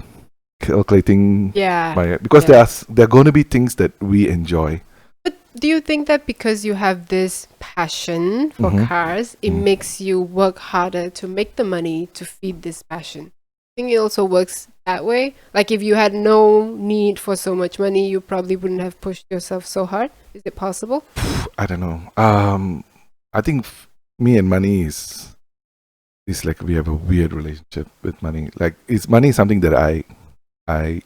Speaker 1: calculating money, because there are going to be things that we enjoy.
Speaker 2: But do you think that because you have this passion for cars, it makes you work harder to make the money to feed this passion? I think it also works that way. Like if you had no need for so much money, you probably wouldn't have pushed yourself so hard. Is it possible?
Speaker 1: I don't know. I think me and money is like we have a weird relationship with money. Like money is something that I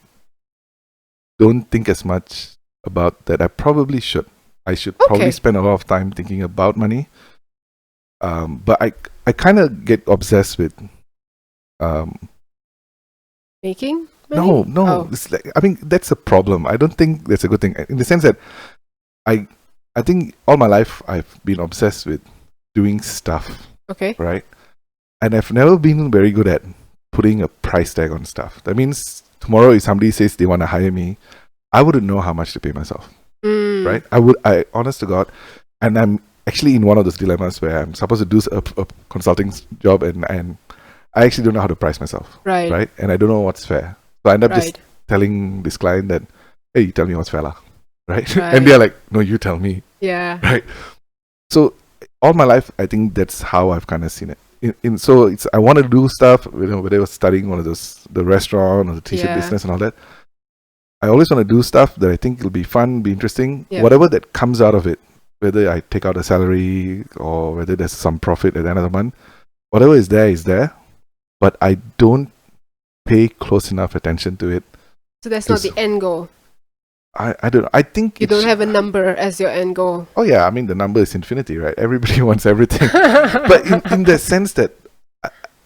Speaker 1: don't think as much about that I probably should. I should probably spend a lot of time thinking about money. But I kind of get obsessed with
Speaker 2: making money?
Speaker 1: No. It's like, I mean, that's a problem. I don't think that's a good thing in the sense that I think all my life I've been obsessed with doing stuff.
Speaker 2: Okay.
Speaker 1: Right? And I've never been very good at putting a price tag on stuff. That means tomorrow if somebody says they want to hire me, I wouldn't know how much to pay myself. Right? I honest to God, and I'm actually in one of those dilemmas where I'm supposed to do a consulting job and I actually don't know how to price myself. Right? And I don't know what's fair. So I end up just telling this client that, hey, you tell me what's fair lah. Right? And they're like, no, you tell me.
Speaker 2: Yeah.
Speaker 1: Right? So all my life, I think that's how I've kind of seen it. So it's I want to do stuff, whether I was studying one of those, the restaurant or the t-shirt business and all that. I always want to do stuff that I think will be fun, be interesting. Whatever that comes out of it, whether I take out a salary or whether there's some profit at the end of the month, whatever is there. But I don't pay close enough attention to it.
Speaker 2: So that's not the end goal.
Speaker 1: I don't know. I think
Speaker 2: you don't have a number as your end goal.
Speaker 1: Oh yeah, I mean the number is infinity, right? Everybody wants everything. But in the sense that,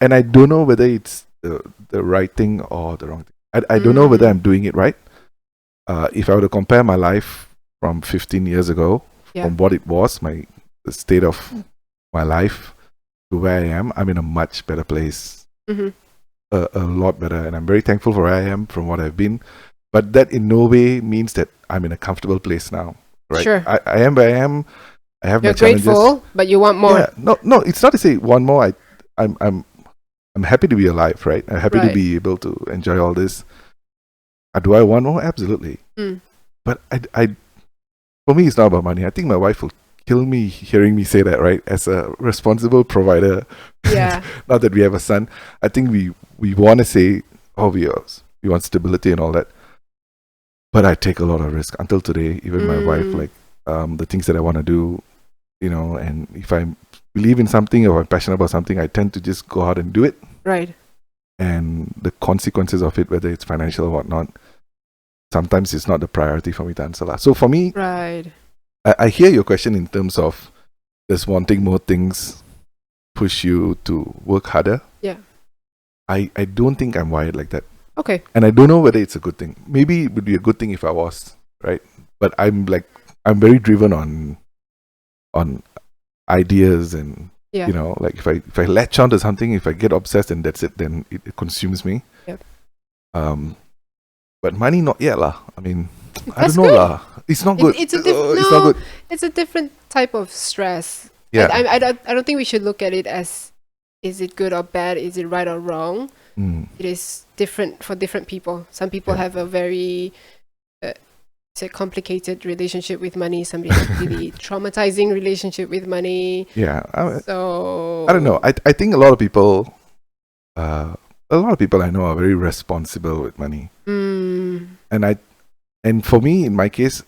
Speaker 1: and I don't know whether it's the right thing or the wrong thing. I don't know whether I'm doing it right. If I were to compare my life from 15 years ago, from what it was, the state of my life, to where I am, I'm in a much better place,
Speaker 2: Mm-hmm.
Speaker 1: a lot better, and I'm very thankful for where I am from what I've been. But that in no way means that I'm in a comfortable place now, right?
Speaker 2: Sure.
Speaker 1: I am where I am. I have
Speaker 2: You're
Speaker 1: my challenges.
Speaker 2: grateful, but you want more.
Speaker 1: Yeah, no, it's not to say one more. I'm happy to be alive, right? I'm happy to
Speaker 2: Right.
Speaker 1: be able to enjoy all this. Do I want more? Absolutely.
Speaker 2: Mm.
Speaker 1: But for me, it's not about money. I think my wife will kill me hearing me say that, right? As a responsible provider,
Speaker 2: Yeah.
Speaker 1: not that we have a son. I think we want to say, oh, we want stability and all that. But I take a lot of risk. Until today, even my wife, like the things that I want to do, and if I believe in something or I'm passionate about something, I tend to just go out and do it.
Speaker 2: Right.
Speaker 1: And the consequences of it, whether it's financial or whatnot, sometimes it's not the priority for me to answer. So for me,
Speaker 2: Right.
Speaker 1: I hear your question in terms of does wanting more things push you to work harder?
Speaker 2: Yeah.
Speaker 1: I don't think I'm wired like that.
Speaker 2: Okay.
Speaker 1: And I don't know whether it's a good thing. Maybe it would be a good thing if I was, right? But I'm very driven on ideas and
Speaker 2: Yeah.
Speaker 1: like if I latch onto something, if I get obsessed and that's it, then it consumes me.
Speaker 2: Yep.
Speaker 1: But money not yet lah. I mean, I
Speaker 2: That's
Speaker 1: don't know
Speaker 2: good.
Speaker 1: lah. It's not good.
Speaker 2: It's a
Speaker 1: it's not good.
Speaker 2: It's a different type of stress.
Speaker 1: Yeah.
Speaker 2: I don't think we should look at it as is it good or bad, is it right or wrong. It is different for different people. Some people have a very complicated relationship with money. Somebody has a really traumatizing relationship with money.
Speaker 1: Yeah.
Speaker 2: So
Speaker 1: I don't know. I think a lot of people I know are very responsible with money. And for me, in my case,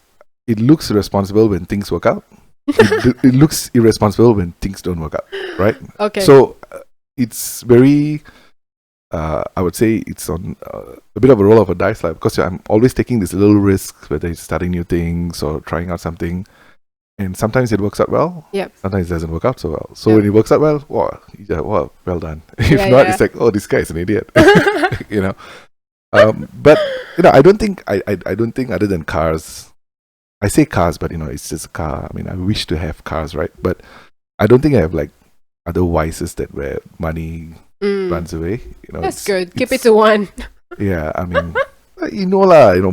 Speaker 1: it looks responsible when things work out. It looks irresponsible when things don't work out, right?
Speaker 2: Okay.
Speaker 1: So it's very, I would say it's on a bit of a roll of a dice, like, because I'm always taking these little risks, whether it's starting new things or trying out something. And sometimes it works out well.
Speaker 2: Yep.
Speaker 1: Sometimes it doesn't work out so well. So when it works out well, wow, well done. If not, it's like, oh, this guy is an idiot. But I don't think I don't think other than cars. I say cars, but it's just a car. I mean, I wish to have cars, right? But I don't think I have like other vices that where money runs away.
Speaker 2: That's good. Keep it to one.
Speaker 1: Yeah, I mean,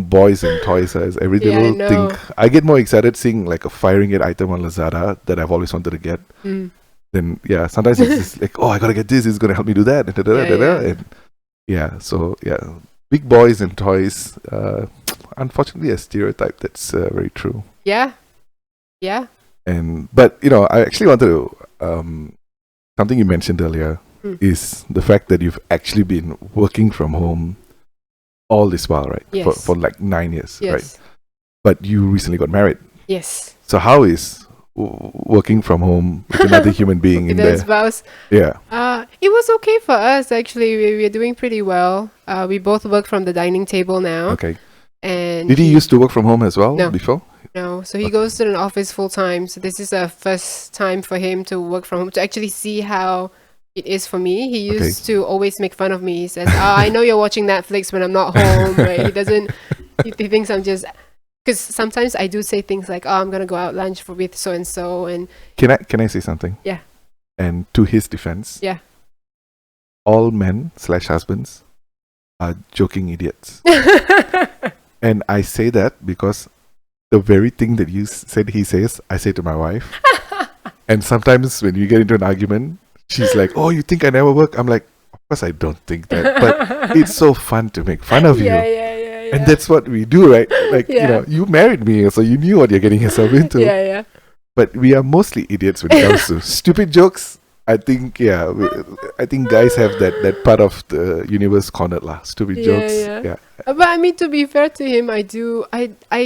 Speaker 1: boys and toys as every little thing. I get more excited seeing like a firing it item on Lazada that I've always wanted to get. Then sometimes it's just like, oh, I gotta get this. It's gonna help me do that. And so big boys and toys. Unfortunately, a stereotype that's very true.
Speaker 2: Yeah.
Speaker 1: But I actually wanted to something you mentioned earlier is the fact that you've actually been working from home all this while, right?
Speaker 2: Yes.
Speaker 1: For like 9 years,
Speaker 2: Yes.
Speaker 1: right? But you recently got married.
Speaker 2: Yes.
Speaker 1: So how is working from home with another human being in there?
Speaker 2: Spouse.
Speaker 1: Yeah.
Speaker 2: It was okay for us actually. We're doing pretty well. We both work from the dining table now.
Speaker 1: Okay.
Speaker 2: And
Speaker 1: did he used to work from home as well before?
Speaker 2: No. So he goes to an office full time. So this is a first time for him to work from home, to actually see how it is for me. He used to always make fun of me. He says, I know you're watching Netflix when I'm not home. Right? He thinks I'm just, because sometimes I do say things like, I'm going to go out lunch with so-and-so. And
Speaker 1: can I say something?
Speaker 2: Yeah.
Speaker 1: And to his defense, all men / husbands are joking idiots. And I say that because the very thing that you said he says, I say to my wife. And sometimes when we get into an argument, she's like, oh, you think I never work? I'm like, of course I don't think that. But it's so fun to make fun of you.
Speaker 2: Yeah.
Speaker 1: And that's what we do, right? Like, you married me, so you knew what you're getting yourself into.
Speaker 2: Yeah.
Speaker 1: But we are mostly idiots when it comes to stupid jokes. I think, I think guys have that part of the universe cornered lah. Stupid jokes. Yeah.
Speaker 2: But I mean, to be fair to him, I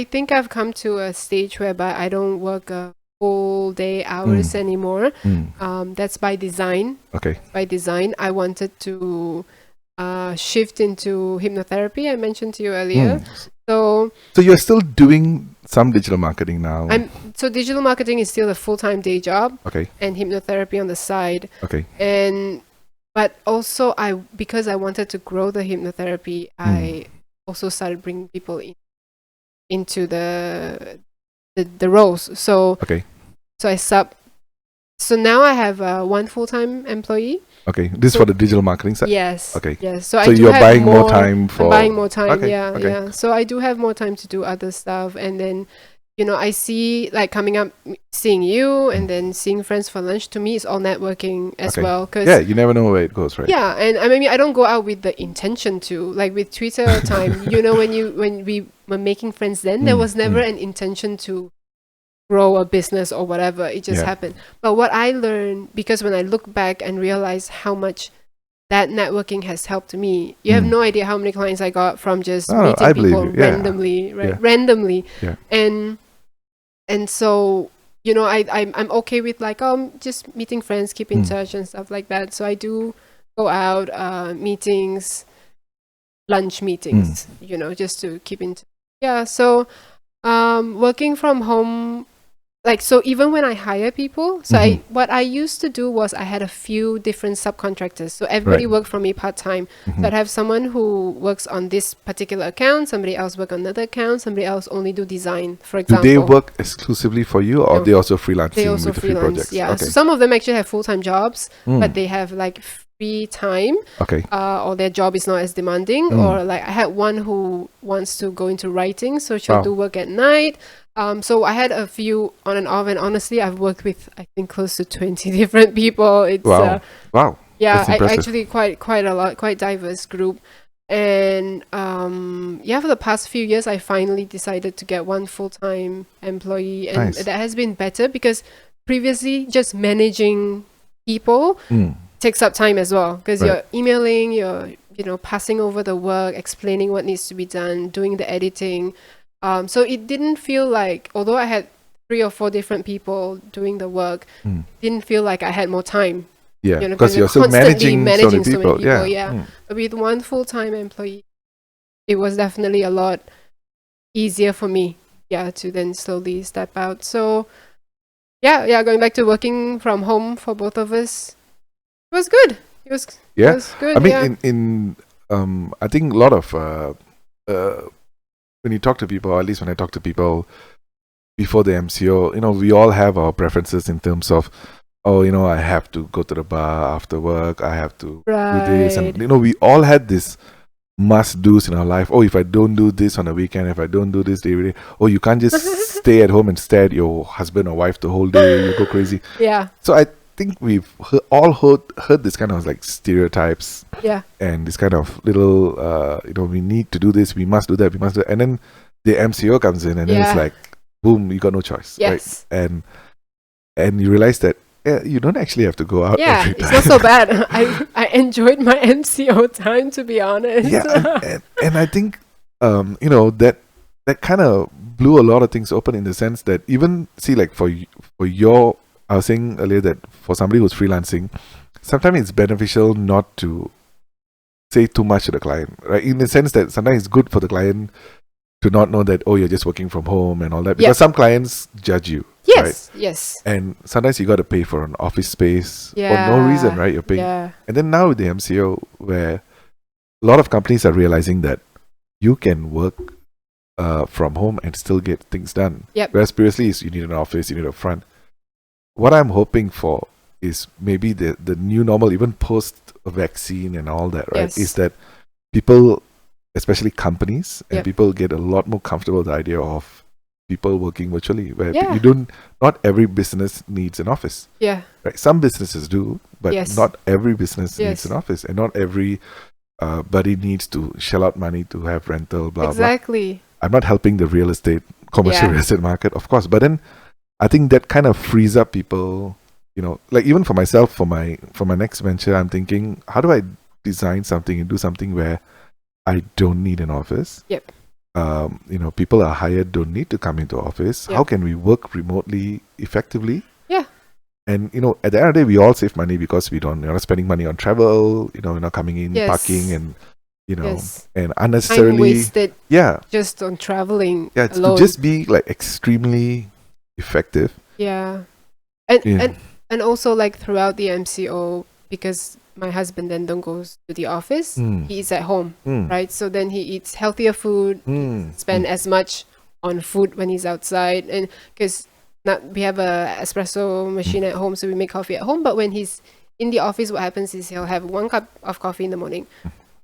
Speaker 2: think I've come to a stage whereby I don't work full day hours anymore. That's by design.
Speaker 1: Okay.
Speaker 2: By design, I wanted to shift into hypnotherapy. I mentioned to you earlier. So
Speaker 1: you're still doing some digital marketing now.
Speaker 2: So digital marketing is still a full-time day job.
Speaker 1: Okay.
Speaker 2: And hypnotherapy on the side.
Speaker 1: Okay.
Speaker 2: But also because I wanted to grow the hypnotherapy, I also started bringing people into the roles. So I sub So now I have one full-time employee.
Speaker 1: Okay, this is for the digital marketing side.
Speaker 2: Yes.
Speaker 1: Okay.
Speaker 2: Yes. So I
Speaker 1: So
Speaker 2: do
Speaker 1: you're
Speaker 2: have
Speaker 1: buying more time for.
Speaker 2: I'm buying more time.
Speaker 1: Okay,
Speaker 2: Yeah.
Speaker 1: okay.
Speaker 2: Yeah. So I do have more time to do other stuff, and then, you know, I see like coming up, seeing you, and then seeing friends for lunch. To me, it's all networking as
Speaker 1: Okay.
Speaker 2: well. Cause
Speaker 1: Yeah, you never know where it goes, right?
Speaker 2: yeah, and I mean, I don't go out with the intention to, like with Twitter time. You know, when we were making friends, then there was never an intention to grow a business or whatever. It just
Speaker 1: Yeah.
Speaker 2: happened. But what I learned, because when I look back and realize how much that networking has helped me, you have no idea how many clients I got from just meeting
Speaker 1: I believe
Speaker 2: people
Speaker 1: you. Yeah.
Speaker 2: randomly, right?
Speaker 1: Yeah.
Speaker 2: Randomly.
Speaker 1: Yeah.
Speaker 2: And so, you know, I'm okay with like just meeting friends, keep in touch and stuff like that. So I do go out, meetings, lunch meetings, you know, just to keep in touch. Yeah. So working from home, like, so even when I hire people, so what I used to do was I had a few different subcontractors. So everybody worked for me part-time. So I'd have someone who works on this particular account, somebody else work on another account, somebody else only do design, for
Speaker 1: Do
Speaker 2: example.
Speaker 1: they work exclusively for you, or
Speaker 2: No.
Speaker 1: they also freelancing
Speaker 2: They also
Speaker 1: with a few
Speaker 2: freelance,
Speaker 1: projects?
Speaker 2: yeah.
Speaker 1: Okay.
Speaker 2: So some of them actually have full-time jobs, but they have like free time,
Speaker 1: Okay.
Speaker 2: or their job is not as demanding, or like I had one who wants to go into writing, so she'll do work at night. So I had a few on and off, and honestly, I've worked with, I think, close to 20 different people. It's
Speaker 1: Wow.
Speaker 2: yeah,
Speaker 1: That's impressive.
Speaker 2: actually quite a lot, quite diverse group. And yeah, for the past few years, I finally decided to get one full-time employee, and
Speaker 1: Nice.
Speaker 2: that has been better because previously just managing people takes up time as well, because you're emailing, you're, you know, passing over the work, explaining what needs to be done, doing the editing. So it didn't feel like, although I had 3 or 4 different people doing the work, it didn't feel like I had more time.
Speaker 1: Yeah,
Speaker 2: You know,
Speaker 1: because you're still
Speaker 2: constantly
Speaker 1: managing so many people.
Speaker 2: Yeah. But with one full-time employee, it was definitely a lot easier for me, to then slowly step out. So yeah, going back to working from home for both of us, it was good. It was good.
Speaker 1: I mean, in I think a lot of when you talk to people, or at least when I talk to people before the MCO, you know, we all have our preferences in terms of, oh, you know, I have to go to the bar after work, I have to do this, and you know, we all had this must-dos in our life. Oh, if I don't do this on a weekend, if I don't do this every day, oh, you can't just stay at home and stare at your husband or wife the whole day, you go crazy.
Speaker 2: Yeah.
Speaker 1: So I think we've all heard this kind of like stereotypes, and this kind of little, you know, we need to do this, we must do that, we must do that. And then the MCO comes in, and then it's like, boom, you got no choice, right? And you realize that you don't actually have to go out every time.
Speaker 2: It's not so bad. I enjoyed my MCO time, to be honest.
Speaker 1: Yeah, and I think you know, that kind of blew a lot of things open, in the sense that even, see, like for your, I was saying earlier that for somebody who's freelancing, sometimes it's beneficial not to say too much to the client, right? In the sense that sometimes it's good for the client to not know that, oh, you're just working from home and all that, because some clients judge you.
Speaker 2: Yes.
Speaker 1: And sometimes you got to pay for an office space for no reason, right? You're paying. And then now with the MCO, where a lot of companies are realizing that you can work from home and still get things done. Whereas previously, you need an office, you need a front. What I'm hoping for is maybe the new normal, even post-vaccine and all that, right? Is that people, especially companies, and people get a lot more comfortable with the idea of people working virtually, where not every business needs an office. Right? Some businesses do, but not every business needs an office, and not every buddy needs to shell out money to have rental, blah, blah. I'm not helping the commercial real estate market, of course, but then I think that kind of frees up people, you know, like even for myself, for my next venture, I'm thinking, how do I design something and do something where I don't need an office? You know, people are hired, don't need to come into office. How can we work remotely effectively? And you know, at the end of the day, we all save money because we're not spending money on travel. You know, we're not coming in, parking, and you know, and unnecessarily
Speaker 2: time wasted. Just on traveling.
Speaker 1: To just be like extremely effective.
Speaker 2: And also, like, throughout the MCO, because my husband then don't go to the office, he eats at home, right? So then he eats healthier food, spend as much on food when he's outside, and because we have a espresso machine at home, so we make coffee at home. But when he's in the office, what happens is he'll have 1 cup of coffee in the morning,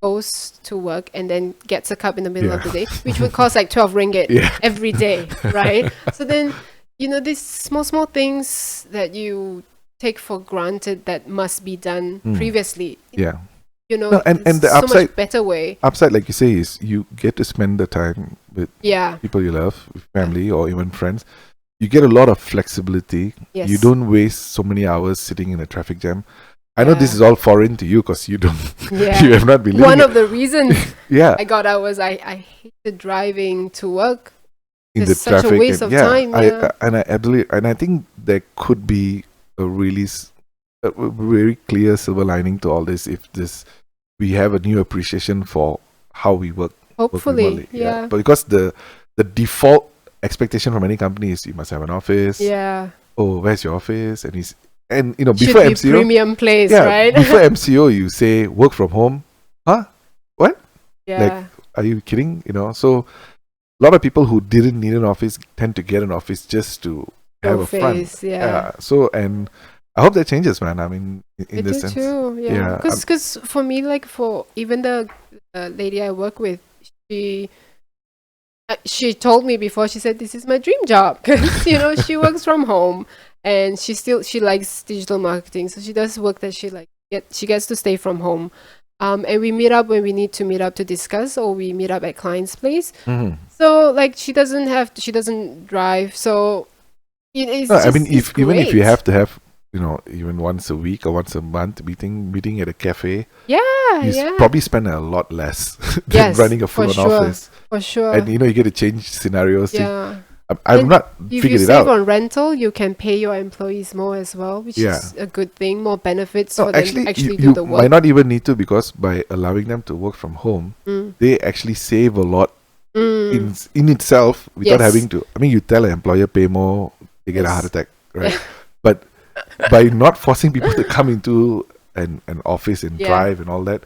Speaker 2: goes to work, and then gets a cup in the middle of the day, which would cost like 12 ringgit every day, right? So then, these small things that you take for granted that must be done previously.
Speaker 1: Yeah. No, and the
Speaker 2: so
Speaker 1: upside,
Speaker 2: much better way.
Speaker 1: Upside, like you say, is you get to spend the time with people you love, with family or even friends. You get a lot of flexibility.
Speaker 2: Yes.
Speaker 1: You don't waste so many hours sitting in a traffic jam. I know this is all foreign to you because you don't. You have not been living
Speaker 2: One of the reasons
Speaker 1: I
Speaker 2: got out was I hated driving to work.
Speaker 1: In
Speaker 2: it's
Speaker 1: the
Speaker 2: such
Speaker 1: traffic.
Speaker 2: a waste of time.
Speaker 1: I think there could be a very clear silver lining to all this if we have a new appreciation for how we work.
Speaker 2: Hopefully,
Speaker 1: But because the default expectation from any company is you must have an office.
Speaker 2: Yeah.
Speaker 1: Oh, where's your office? And
Speaker 2: Should
Speaker 1: before
Speaker 2: be
Speaker 1: MCO,
Speaker 2: premium place, right?
Speaker 1: Before MCO, you say work from home. Huh? What?
Speaker 2: Yeah.
Speaker 1: Like, are you kidding? So a lot of people who didn't need an office tend to get an office just to have a front.
Speaker 2: Yeah.
Speaker 1: So, and I hope that changes, man. I mean, in this sense.
Speaker 2: Too, yeah. Because for me, like for even the lady I work with, she told me before, she said, this is my dream job because, she works from home and she likes digital marketing. So she does work that she gets to stay from home. And we meet up when we need to meet up to discuss, or we meet up at client's place. So like she doesn't drive. So it's
Speaker 1: even if you have to have, even once a week or once a month meeting at a cafe, you probably spend a lot less than running a full-on office.
Speaker 2: For sure.
Speaker 1: And you get to change scenarios.
Speaker 2: Yeah.
Speaker 1: I've not figured it out.
Speaker 2: If you save on rental, you can pay your employees more as well, which is a good thing. More benefits for them to actually do the work.
Speaker 1: You might not even need to, because by allowing them to work from home, they actually save a lot in itself without having to. I mean, you tell an employer pay more, they get a heart attack, right? But by not forcing people to come into an office and drive and all that,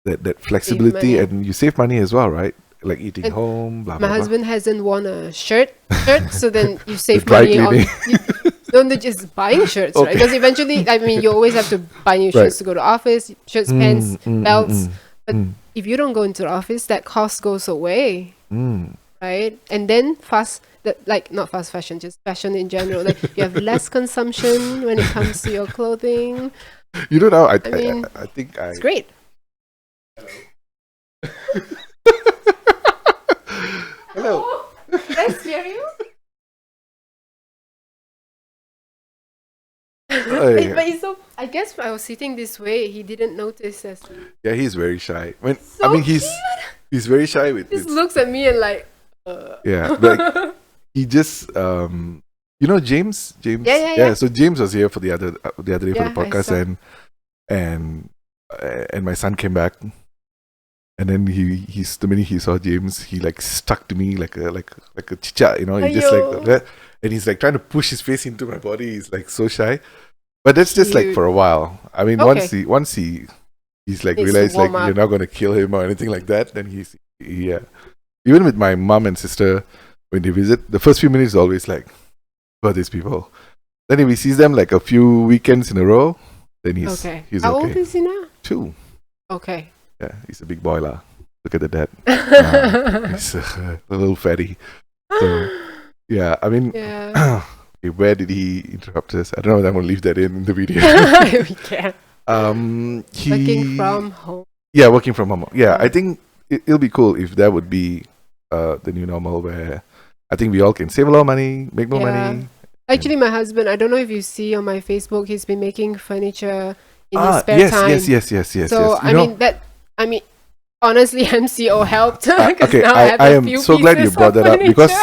Speaker 1: that flexibility, and you save money as well, right? Like eating home, blah, blah,
Speaker 2: my
Speaker 1: blah.
Speaker 2: husband hasn't worn a shirt, so then you save money on don't just buying shirts, right? Because eventually, you always have to buy new shirts to go to office, shirts, pants, belts. But if you don't go into the office, that cost goes away, right? And then not fast fashion, just fashion in general. Like you have less consumption when it comes to your clothing.
Speaker 1: I think
Speaker 2: it's great.
Speaker 1: Hello.
Speaker 2: Did I scare you? But he's so. I guess I was sitting this way. He didn't notice.
Speaker 1: Yeah, he's very shy. He's very shy with.
Speaker 2: He just looks at me and like.
Speaker 1: Yeah, like he just James.
Speaker 2: Yeah.
Speaker 1: So James was here for the other day for the podcast, and my son came back. And then the minute he saw James, he like stuck to me like a chicha, he just like that, and he's like trying to push his face into my body. He's like so shy, but that's just like for a while. I mean, once he's like realized like you're not going to kill him or anything like that, then even with my mom and sister when they visit, the first few minutes is always like, who are these people? Then if he sees them like a few weekends in a row, then he's okay.
Speaker 2: How old is he now?
Speaker 1: 2. Okay. Yeah, he's a big boy lah. Look at the dad. He's a little fatty. So, yeah, I mean, okay, where did he interrupt us? I don't know if I'm going to leave that in the video.
Speaker 2: We can. Working from home.
Speaker 1: Yeah, working from home. Yeah, I think it'll be cool if that would be the new normal, where I think we all can save a lot of money, make more money.
Speaker 2: Actually, my husband, I don't know if you see on my Facebook, he's been making furniture in his spare time.
Speaker 1: Yes.
Speaker 2: So, I mean, honestly, MCO helped.
Speaker 1: Okay, I am so glad you brought that up, because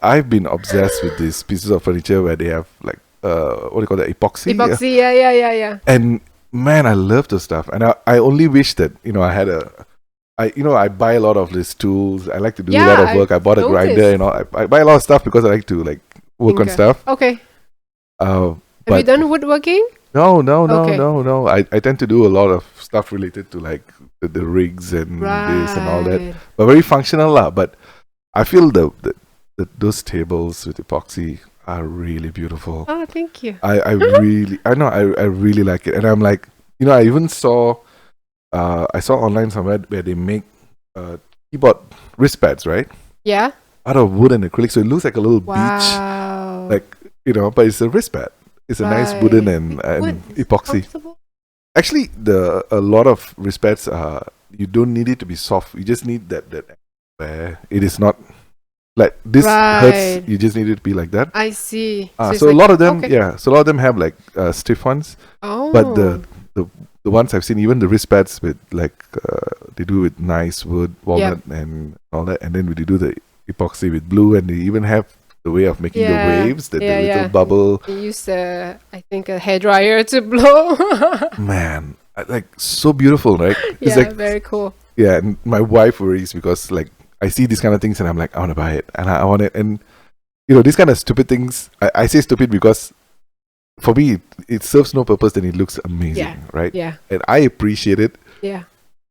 Speaker 1: I've been obsessed with these pieces of furniture where they have like what do you call that, epoxy?
Speaker 2: Epoxy, yeah.
Speaker 1: And man, I love the stuff, and I only wish that I had I buy a lot of these tools. I like to do a lot of work. I bought a grinder. I buy a lot of stuff because I like to like work on stuff.
Speaker 2: Okay. Have you done woodworking?
Speaker 1: No. I tend to do a lot of stuff related to like the rigs and this and all that, but very functional lah. But I feel the those tables with epoxy are really beautiful.
Speaker 2: Oh, thank you.
Speaker 1: I really like it, and I'm like, I even saw I saw online somewhere where they make keyboard wristpads, right?
Speaker 2: Yeah.
Speaker 1: Out of wood and acrylic, so it looks like a little
Speaker 2: Wow.
Speaker 1: beach, like but it's a wristpad. It's a nice wooden and epoxy. Actually, a lot of wristpads you don't need it to be soft. You just need that where it is not like this hurts. You just need it to be like that.
Speaker 2: I see.
Speaker 1: So a lot of them, so a lot of them have like stiff ones.
Speaker 2: Oh.
Speaker 1: But the ones I've seen, even the wristpads with like they do with nice wood, walnut, and all that, and then they do the epoxy with blue, and they even have the way of making the waves, the little bubble.
Speaker 2: They use I think a hairdryer to blow.
Speaker 1: Man, like so beautiful, right? It's like,
Speaker 2: very cool.
Speaker 1: Yeah, and my wife worries because like I see these kind of things and I'm like, I want to buy it and I want it, and these kind of stupid things. I say stupid because for me it serves no purpose, then it looks amazing, right?
Speaker 2: Yeah.
Speaker 1: And I appreciate it.
Speaker 2: Yeah.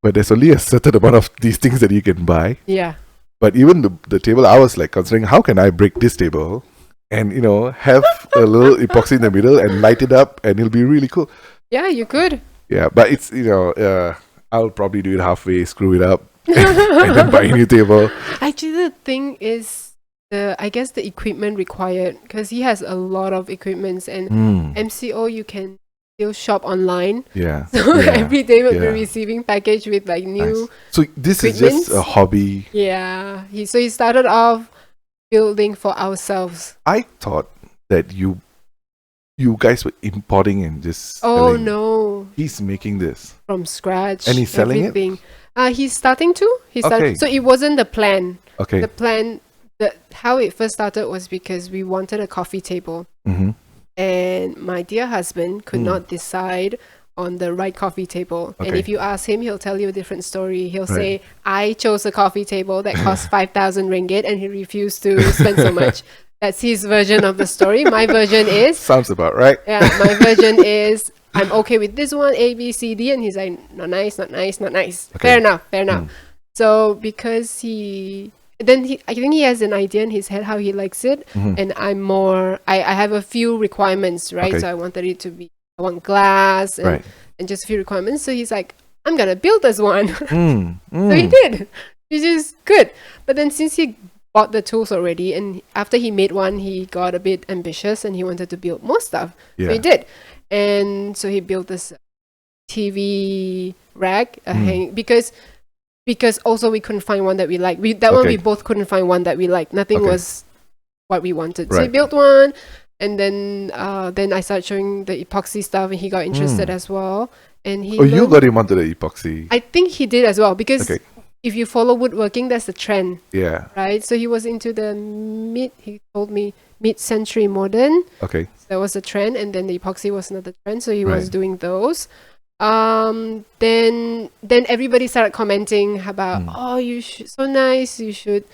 Speaker 1: But there's only a certain amount of these things that you can buy.
Speaker 2: Yeah.
Speaker 1: But even the table, I was like considering how can I break this table and have a little epoxy in the middle and light it up and it'll be really cool.
Speaker 2: Yeah, you could.
Speaker 1: Yeah, but it's I'll probably do it halfway, screw it up, and then buy a new table.
Speaker 2: Actually, the thing is I guess the equipment required, because he has a lot of equipments, and MCO you can still shop online.
Speaker 1: Yeah.
Speaker 2: So every day we'll be receiving package with like new.
Speaker 1: Nice. So this is just a hobby.
Speaker 2: Yeah. He started off building for ourselves.
Speaker 1: I thought that you guys were importing and just selling.
Speaker 2: No.
Speaker 1: He's making this
Speaker 2: from scratch.
Speaker 1: And he's selling
Speaker 2: everything. He's starting to. So it wasn't the plan.
Speaker 1: Okay.
Speaker 2: The plan, how it first started was because we wanted a coffee table.
Speaker 1: Mm-hmm.
Speaker 2: And my dear husband could not decide on the right coffee table.
Speaker 1: Okay.
Speaker 2: And if you ask him, he'll tell you a different story. He'll say, I chose a coffee table that cost 5,000 ringgit and he refused to spend so much. That's his version of the story. My version is...
Speaker 1: Sounds about right.
Speaker 2: Yeah, my version is, I'm okay with this one, A, B, C, D. And he's like, not nice, not nice, not nice. Okay. Fair enough. So because I think he has an idea in his head how he likes it, and I'm more. I have a few requirements, right?
Speaker 1: Okay.
Speaker 2: So I wanted it to be. I want glass and just a few requirements. So he's like, I'm gonna build this one. So he did, which is good. But then since he bought the tools already, and after he made one, he got a bit ambitious and he wanted to build more stuff. So he did, and so he built this TV rack because also we couldn't find one that we liked. One we both couldn't find one that we liked. Nothing was what we wanted. So he built one, and then I started showing the epoxy stuff, and he got interested as well. And you
Speaker 1: got him onto the epoxy.
Speaker 2: I think he did as well, because if you follow woodworking, that's the trend.
Speaker 1: Yeah.
Speaker 2: Right. So he was into the he told me mid-century modern.
Speaker 1: Okay.
Speaker 2: So that was the trend, and then the epoxy was another trend. So he was doing those. Then everybody started commenting about, oh, you should, so nice, you should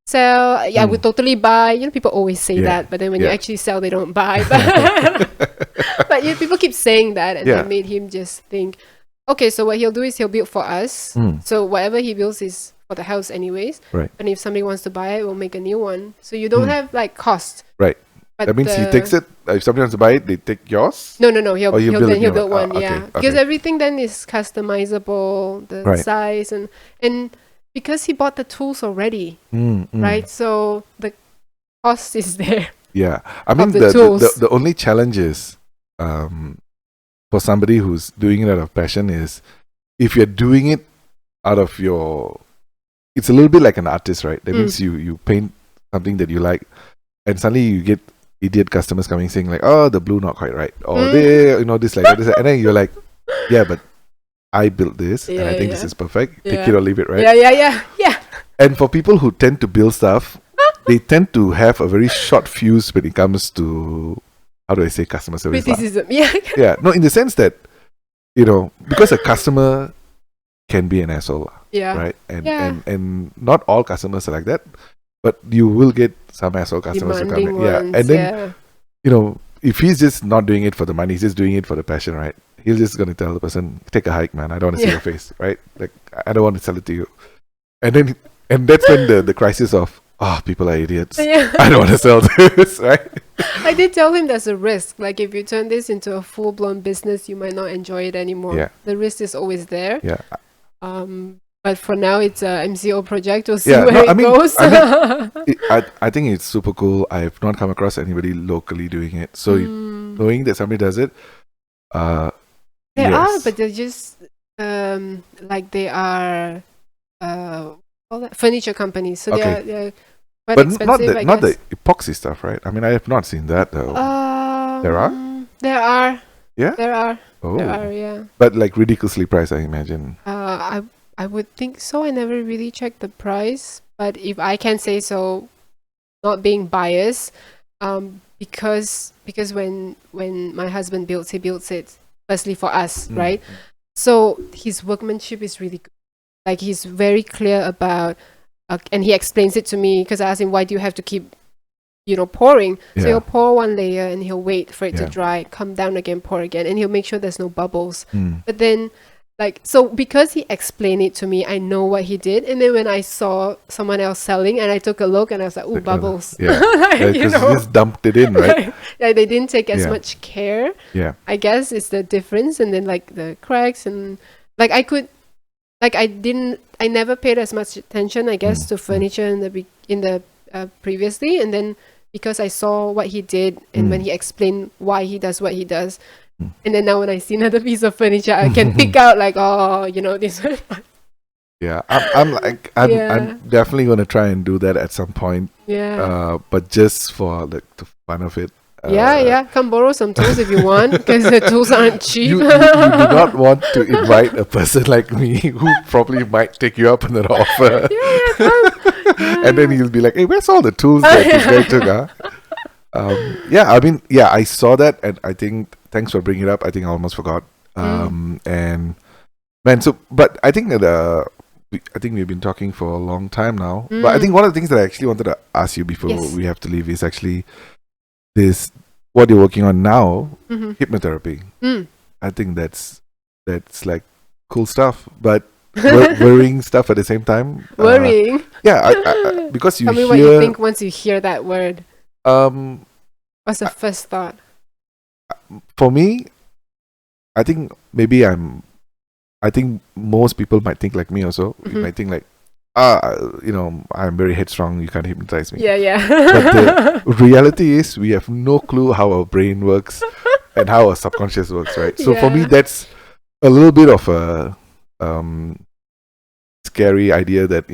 Speaker 2: sell. I would totally buy. People always say that, but then when you actually sell, they don't buy. But people keep saying that, and that made him just think, okay, so what he'll do is he'll build for us. So whatever he builds is for the house anyways.
Speaker 1: Right.
Speaker 2: And if somebody wants to buy it, we'll make a new one. So you don't have like cost.
Speaker 1: Right.
Speaker 2: But
Speaker 1: that means he takes it. If somebody wants to buy it, they take yours?
Speaker 2: No. He'll build one.
Speaker 1: Okay.
Speaker 2: Because everything then is customizable, the size, and because he bought the tools already, right? So the cost is there.
Speaker 1: Yeah. I mean, the only challenge is for somebody who's doing it out of passion is if you're doing it out of it's a little bit like an artist, right? That means you paint something that you like, and suddenly you get idiot customers coming saying like, oh, the blue not quite right, or this like this, and then you're like, yeah, but I built this and I think this is perfect. Take it or leave it, right?
Speaker 2: Yeah.
Speaker 1: And for people who tend to build stuff, they tend to have a very short fuse when it comes to, how do I say, customer service.
Speaker 2: Criticism.
Speaker 1: Yeah. No, in the sense that because a customer can be an asshole.
Speaker 2: Yeah.
Speaker 1: Right. And not all customers are like that. But you will get some asshole customers who come in. And then, if he's just not doing it for the money, he's just doing it for the passion, right? He's just going to tell the person, take a hike, man. I don't want to see your face, right? Like, I don't want to sell it to you. And that's when the crisis of, oh, people are idiots.
Speaker 2: Yeah.
Speaker 1: I don't want to sell this, right?
Speaker 2: I did tell him there's a risk. Like if you turn this into a full-blown business, you might not enjoy it anymore.
Speaker 1: Yeah.
Speaker 2: The risk is always there.
Speaker 1: Yeah.
Speaker 2: But for now, it's a MCO project. We'll see
Speaker 1: Yeah,
Speaker 2: where
Speaker 1: no,
Speaker 2: it goes.
Speaker 1: I think it's super cool. I have not come across anybody locally doing it. So knowing that somebody does it,
Speaker 2: There
Speaker 1: yes.
Speaker 2: are, but they're just like they are all that furniture companies. So
Speaker 1: Okay.
Speaker 2: they're quite
Speaker 1: But
Speaker 2: expensive.
Speaker 1: not the epoxy stuff, right? I mean, I have not seen that though. There are?
Speaker 2: There are.
Speaker 1: Yeah?
Speaker 2: There are.
Speaker 1: Oh.
Speaker 2: There are. Yeah.
Speaker 1: But like ridiculously priced, I imagine.
Speaker 2: I would think so. I never really checked the price, but if I can say so, not being biased, because when my husband builds, he builds it firstly for us, right? So his workmanship is really good. Like he's very clear about, and he explains it to me because I asked him, why do you have to keep, pouring? So
Speaker 1: Yeah.
Speaker 2: he'll pour one layer and he'll wait for it to
Speaker 1: Yeah.
Speaker 2: dry, come down again, pour again, and he'll make sure there's no bubbles.
Speaker 1: Mm.
Speaker 2: But then, so because he explained it to me, I know what he did. And then when I saw someone else selling and I took a look and I was like, ooh, bubbles.
Speaker 1: Yeah.
Speaker 2: Like,
Speaker 1: Because you just dumped it in, right?
Speaker 2: Yeah, they didn't take as
Speaker 1: Yeah.
Speaker 2: much care.
Speaker 1: Yeah.
Speaker 2: I guess it's the difference. And then like the cracks and like I never paid as much attention, I guess, to furniture in the previously. And then because I saw what he did and when he explained why he does what he does, and then now when I see another piece of furniture, I can pick out like, this one.
Speaker 1: Yeah. I'm
Speaker 2: Yeah.
Speaker 1: definitely gonna try and do that at some point.
Speaker 2: Yeah.
Speaker 1: But just for like the fun of it.
Speaker 2: Yeah. Come borrow some tools if you want, because the tools aren't cheap.
Speaker 1: You do not want to invite a person like me who probably might take you up on that offer.
Speaker 2: Come.
Speaker 1: And then he'll be like, hey, where's all the tools that this guy took? I saw that, and I think, thanks for bringing it up. I think I almost forgot. And man, but I think that I think we've been talking for a long time now. But I think one of the things that I actually wanted to ask you before we have to leave is actually this: what you're working on now, hypnotherapy. I think that's like cool stuff, but worrying stuff at the same time.
Speaker 2: Worrying.
Speaker 1: I because you
Speaker 2: Tell me
Speaker 1: hear.
Speaker 2: what you think once you hear that word. What's the first thought?
Speaker 1: For me, I think I think most people might think like me also. You might think like, I'm very headstrong, you can't hypnotize me.
Speaker 2: Yeah.
Speaker 1: But the reality is we have no clue how our brain works and how our subconscious works, right? So for me, that's a little bit of a scary idea that,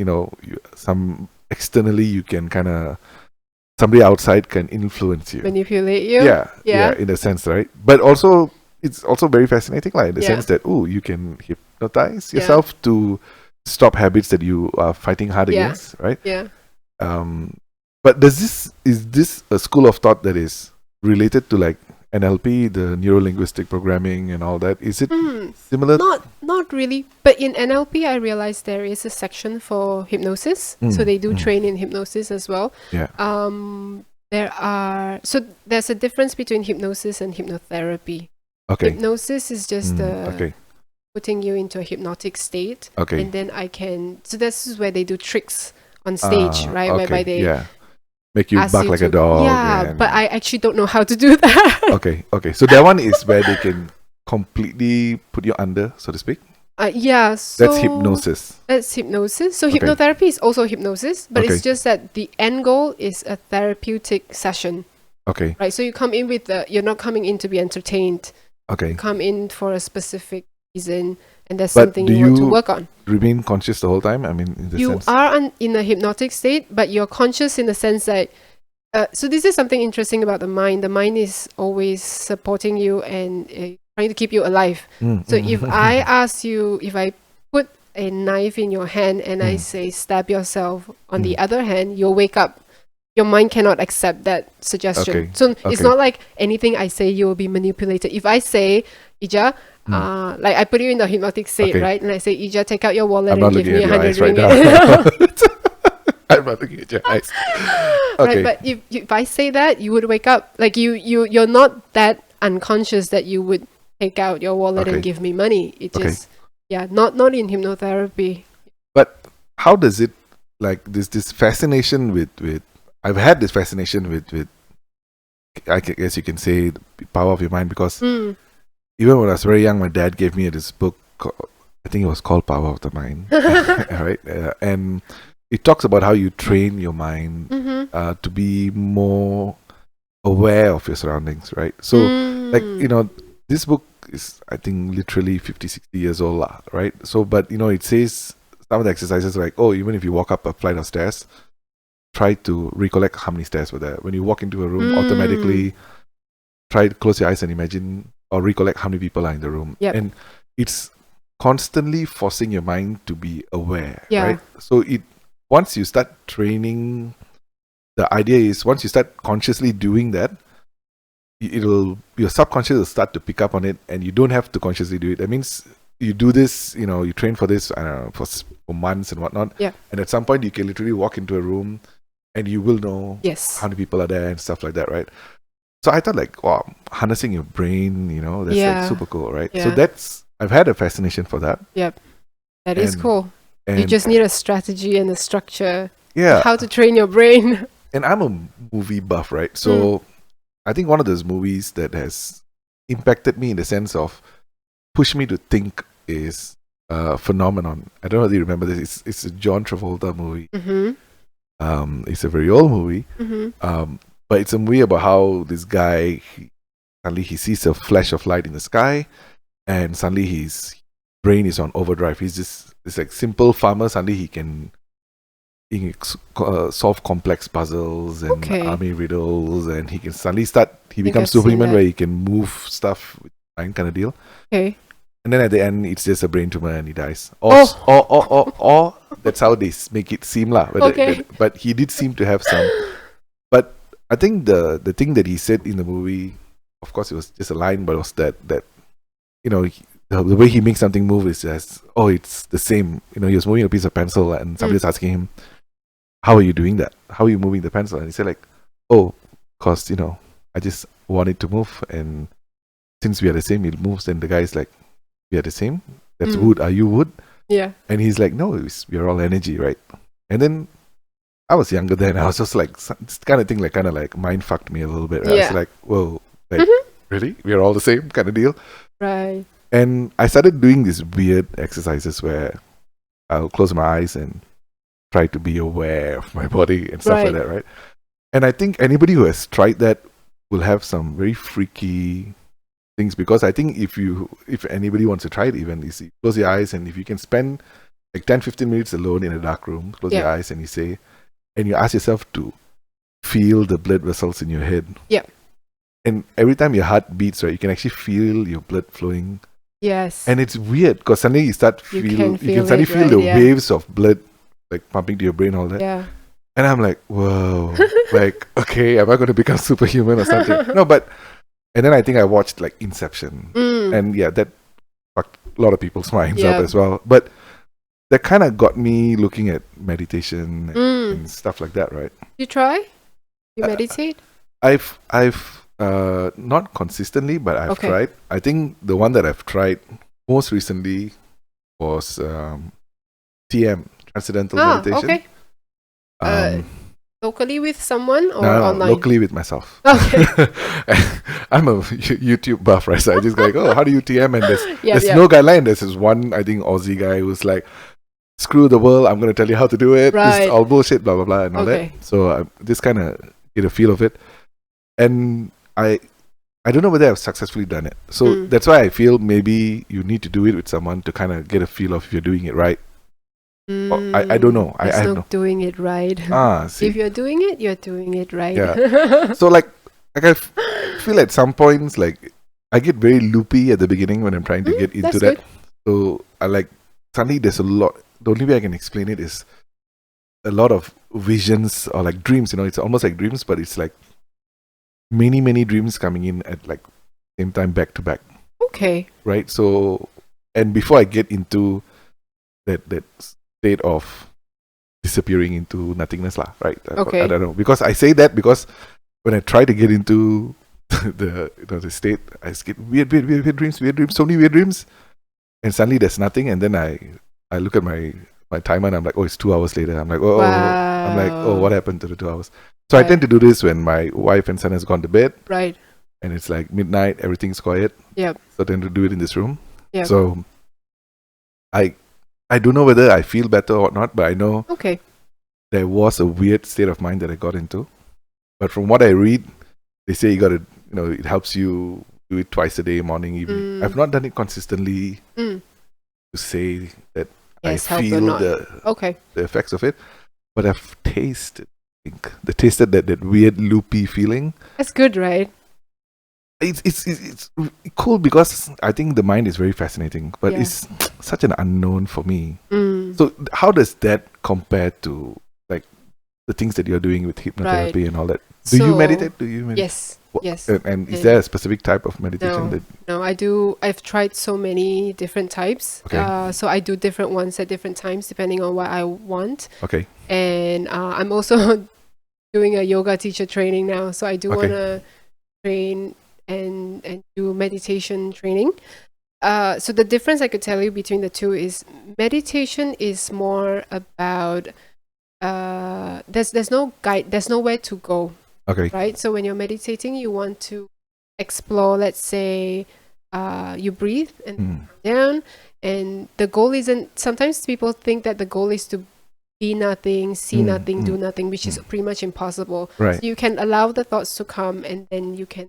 Speaker 1: some externally you can kind of, somebody outside can influence you.
Speaker 2: Manipulate you?
Speaker 1: Yeah, in a sense, right? But also, it's also very fascinating, like in the sense that, you can hypnotize yourself to stop habits that you are fighting hard against, right?
Speaker 2: Yeah.
Speaker 1: But is this a school of thought that is related to like NLP, the neuro-linguistic programming and all that? Is it similar?
Speaker 2: Not really. But in NLP, I realized there is a section for hypnosis. So they do train in hypnosis as well.
Speaker 1: Yeah.
Speaker 2: There's a difference between hypnosis and hypnotherapy.
Speaker 1: Okay.
Speaker 2: Hypnosis is just putting you into a hypnotic state.
Speaker 1: Okay.
Speaker 2: And then so this is where they do tricks on stage, right?
Speaker 1: Okay.
Speaker 2: Whereby they
Speaker 1: make you bark like a dog.
Speaker 2: Yeah, but I actually don't know how to do that.
Speaker 1: Okay. So that one is where they can completely put you under, so to speak.
Speaker 2: So
Speaker 1: that's hypnosis.
Speaker 2: So hypnotherapy is also hypnosis, but it's just that the end goal is a therapeutic session.
Speaker 1: Okay.
Speaker 2: Right. So you come in you're not coming in to be entertained.
Speaker 1: Okay.
Speaker 2: You come in for a specific reason, and there's something you want to work on.
Speaker 1: Remain conscious the whole time? I mean, in the
Speaker 2: you
Speaker 1: sense.
Speaker 2: are in a hypnotic state, but you're conscious in the sense that. So this is something interesting about the mind. The mind is always supporting you and trying to keep you alive. So if I put a knife in your hand and I say stab yourself, on the other hand, you'll wake up. Your mind cannot accept that suggestion.
Speaker 1: Okay.
Speaker 2: So it's not like anything I say you will be manipulated. If I say, Ija, like I put you in the hypnotic state, right? And I say, Ija, take out your wallet and give me 100 ringgit.
Speaker 1: I'm not looking at your eyes. Okay.
Speaker 2: Right, but if I say that, you would wake up. Like you're not that unconscious that you would take out your wallet and give me money. It just, not in hypnotherapy.
Speaker 1: But how does it like this fascination with I've had this fascination with I guess you can say the power of your mind, because even when I was very young, my dad gave me this book. I think it was called Power of the Mind, right? And it talks about how you train your mind to be more aware of your surroundings, right? So, like, this book is, I think, literally 50, 60 years old, right? So, but, it says some of the exercises like, oh, even if you walk up a flight of stairs, try to recollect how many stairs were there. When you walk into a room, automatically try to close your eyes and imagine or recollect how many people are in the room.
Speaker 2: Yep.
Speaker 1: And it's constantly forcing your mind to be aware, right? So once you start training, the idea is once you start consciously doing that, your subconscious will start to pick up on it, and you don't have to consciously do it. That means you do this, you train for this, I don't know, for months and whatnot.
Speaker 2: Yeah.
Speaker 1: And at some point, you can literally walk into a room, and you will know how many people are there and stuff like that, right? So I thought, like, wow, harnessing your brain, that's like super cool, right?
Speaker 2: Yeah.
Speaker 1: So I've had a fascination for that.
Speaker 2: Yep. That is cool. You just need a strategy and a structure.
Speaker 1: Yeah.
Speaker 2: How to train your brain.
Speaker 1: And I'm a movie buff, right? So I think one of those movies that has impacted me in the sense of pushed me to think is Phenomenon. I don't know if you remember this. It's a John Travolta movie. It's a very old movie. But it's a movie about how this guy, suddenly he sees a flash of light in the sky, and suddenly his brain is on overdrive. He's just this like simple farmer. Suddenly he can solve complex puzzles and army riddles, and he can suddenly he becomes superhuman where he can move stuff with mind kind of deal. Okay. And then at the end, it's just a brain tumor and he dies. Or that's how they make it seem lah. But he did seem to have some. But I think the thing that he said in the movie, of course, it was just a line, but it was that the way he makes something move is just, it's the same. He was moving a piece of pencil, and somebody's asking him, how are you doing that? How are you moving the pencil? And he said like, because, I just want it to move, and since we are the same, it moves. And the guy's like, we are the same? That's wood. Are you wood? Yeah. And he's like, no, we are all energy, right? And then I was younger then. I was just like, this kind of like mind fucked me a little bit. Right? Yeah. I was like, whoa, like, really? We are all the same kind of deal? Right. And I started doing these weird exercises where I'll close my eyes and try to be aware of my body and stuff like that, right? And I think anybody who has tried that will have some very freaky things, because I think if anybody wants to try it, even you see, close your eyes, and if you can spend like 10-15 minutes alone in a dark room, close your eyes, and you ask yourself to feel the blood vessels in your head. Yeah. And every time your heart beats, right, you can actually feel your blood flowing. Yes. And it's weird because suddenly you can suddenly feel the waves of blood like pumping to your brain, all that. Yeah. And I'm like, whoa, like, okay, am I going to become superhuman or something? And then I think I watched like Inception, and that fucked a lot of people's minds up as well. But that kind of got me looking at meditation and stuff like that, right?
Speaker 2: You try? You meditate?
Speaker 1: I've not consistently, but I've tried. I think the one that I've tried most recently was TM, Transcendental Meditation.
Speaker 2: Okay. Locally with someone or
Speaker 1: no,
Speaker 2: online?
Speaker 1: Locally with myself. Okay. I'm a YouTube buff, right? So I just go like, how do you TM? And there's no guideline. There's this one, I think, Aussie guy who's like, screw the world, I'm going to tell you how to do it. Right. It's all bullshit, blah, blah, blah, and all that. So I just kind of get a feel of it. And I don't know whether I've successfully done it. So that's why I feel maybe you need to do it with someone to kind of get a feel of if you're doing it right. I don't know.
Speaker 2: It's
Speaker 1: not
Speaker 2: know. Doing it right.
Speaker 1: See.
Speaker 2: If you're doing it, you're doing it right.
Speaker 1: Yeah. So like I feel at some points like I get very loopy at the beginning when I'm trying to get into that. Good. So I like suddenly there's a lot. The only way I can explain it is a lot of visions or like dreams. It's almost like dreams, but it's like many dreams coming in at like same time back to back. Okay. Right. So and before I get into that state of disappearing into nothingness lah, right? Okay. I don't know, because I say that because when I try to get into the state, I get weird dreams, so many weird dreams, and suddenly there's nothing, and then I look at my my timer, and I'm like, oh, it's 2 hours later. I'm like, oh, I'm like, oh,
Speaker 2: Wow.
Speaker 1: what happened to the 2 hours? So I tend to do this when my wife and son has gone to bed,
Speaker 2: Right.
Speaker 1: and it's like midnight, everything's quiet.
Speaker 2: Yep.
Speaker 1: So I tend to do it in this room.
Speaker 2: Yep.
Speaker 1: So I don't know whether I feel better or not, but I know
Speaker 2: Okay.
Speaker 1: there was a weird state of mind that I got into. But from what I read, they say you got to, it helps you do it twice a day, morning, evening. I've not done it consistently to say that
Speaker 2: Yes,
Speaker 1: I
Speaker 2: help or
Speaker 1: feel
Speaker 2: not.
Speaker 1: the
Speaker 2: Okay.
Speaker 1: effects of it, but I've tasted that weird loopy feeling.
Speaker 2: That's good, right?
Speaker 1: It's cool because I think the mind is very fascinating, but
Speaker 2: Yeah.
Speaker 1: it's such an unknown for me.
Speaker 2: Mm.
Speaker 1: So how does that compare to like the things that you're doing with hypnotherapy
Speaker 2: Right.
Speaker 1: and all that? Do you meditate? Do you meditate?
Speaker 2: Yes.
Speaker 1: What-
Speaker 2: Yes.
Speaker 1: And is there a specific type of meditation
Speaker 2: No.
Speaker 1: that
Speaker 2: No, I do. I've tried so many different types.
Speaker 1: Okay.
Speaker 2: So I do different ones at different times depending on what I want.
Speaker 1: okay?
Speaker 2: And I'm also doing a yoga teacher training now. So I do
Speaker 1: Okay.
Speaker 2: want to train and do meditation training. So the difference I could tell you between the two is meditation is more about there's no guide, there's nowhere to go,
Speaker 1: Okay.
Speaker 2: right? So when you're meditating, you want to explore, let's say, you breathe and
Speaker 1: Mm.
Speaker 2: down, and the goal isn't. Sometimes people think that the goal is to be nothing, see nothing, do nothing, which is pretty much impossible.
Speaker 1: Right.
Speaker 2: So you can allow the thoughts to come, and then you can,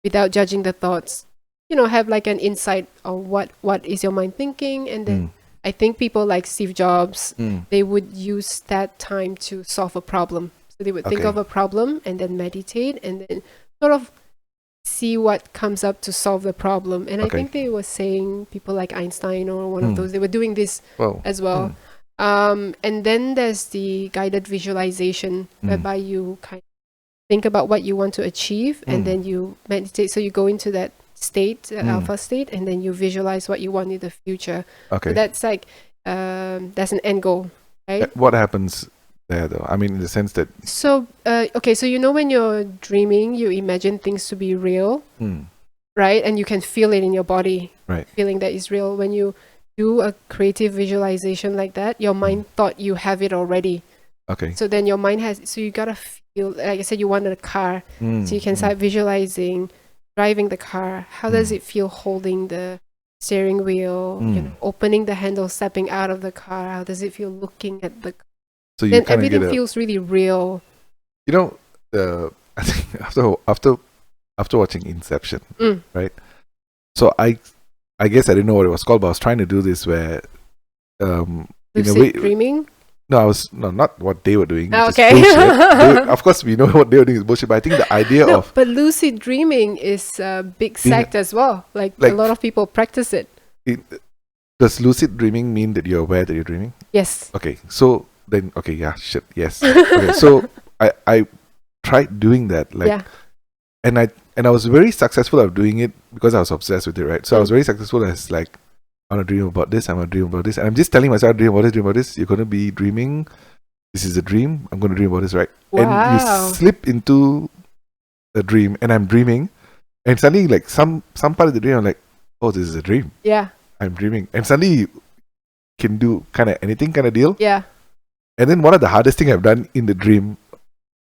Speaker 2: without judging the thoughts, have like an insight on what is your mind thinking, and then I think people like Steve Jobs, they would use that time to solve a problem. So they would think
Speaker 1: Okay.
Speaker 2: of a problem and then meditate and then sort of see what comes up to solve the problem. And I
Speaker 1: Okay.
Speaker 2: think they were saying people like Einstein or one of those, they were doing this
Speaker 1: Well.
Speaker 2: as well. And then there's the guided visualization whereby you kind of think about what you want to achieve and then you meditate. So you go into that state, that alpha state, and then you visualize what you want in the future.
Speaker 1: Okay.
Speaker 2: So that's like that's an end goal, right?
Speaker 1: What happens there, though? I mean, in the sense that.
Speaker 2: So okay, so when you're dreaming, you imagine things to be real, right? And you can feel it in your body,
Speaker 1: Right.
Speaker 2: feeling that is real. When you do a creative visualization like that, your mind thought you have it already.
Speaker 1: Okay.
Speaker 2: So then your mind has. So you gotta feel. Like I said, you wanted a car, so you can start visualizing driving the car. How does it feel holding the steering wheel? Opening the handle, stepping out of the car. How does it feel looking at the car?
Speaker 1: So you
Speaker 2: Then
Speaker 1: kind of
Speaker 2: everything
Speaker 1: get a.
Speaker 2: feels really real.
Speaker 1: I think after watching Inception, right? So I guess I didn't know what it was called, but I was trying to do this where, in a
Speaker 2: Lucid
Speaker 1: way,
Speaker 2: dreaming.
Speaker 1: no, not what they were doing. Which
Speaker 2: Okay.
Speaker 1: is bullshit. Of course, we know what they were doing is bullshit, but I think the idea
Speaker 2: No,
Speaker 1: of
Speaker 2: but lucid dreaming is a big
Speaker 1: Being-
Speaker 2: sect as well. Like a
Speaker 1: like-
Speaker 2: lot of people practice it.
Speaker 1: does lucid dreaming mean that you're aware that you're dreaming?
Speaker 2: Yes.
Speaker 1: Okay, so then yes. Okay, so I tried doing that, like,
Speaker 2: Yeah.
Speaker 1: and I was very successful at doing it because I was obsessed with it, right? So I was very successful as like, I'm gonna dream about this, I'm gonna dream about this, and I'm just telling myself, dream about this. You're gonna be dreaming. This is a dream. I'm gonna dream about this, right?
Speaker 2: Wow.
Speaker 1: And you slip into a dream, and I'm dreaming, and suddenly, like some part of the dream, I'm like, oh, this is a dream.
Speaker 2: Yeah.
Speaker 1: I'm dreaming, and suddenly you can do kind of anything, kind of deal.
Speaker 2: Yeah.
Speaker 1: And then one of the hardest thing I've done in the dream,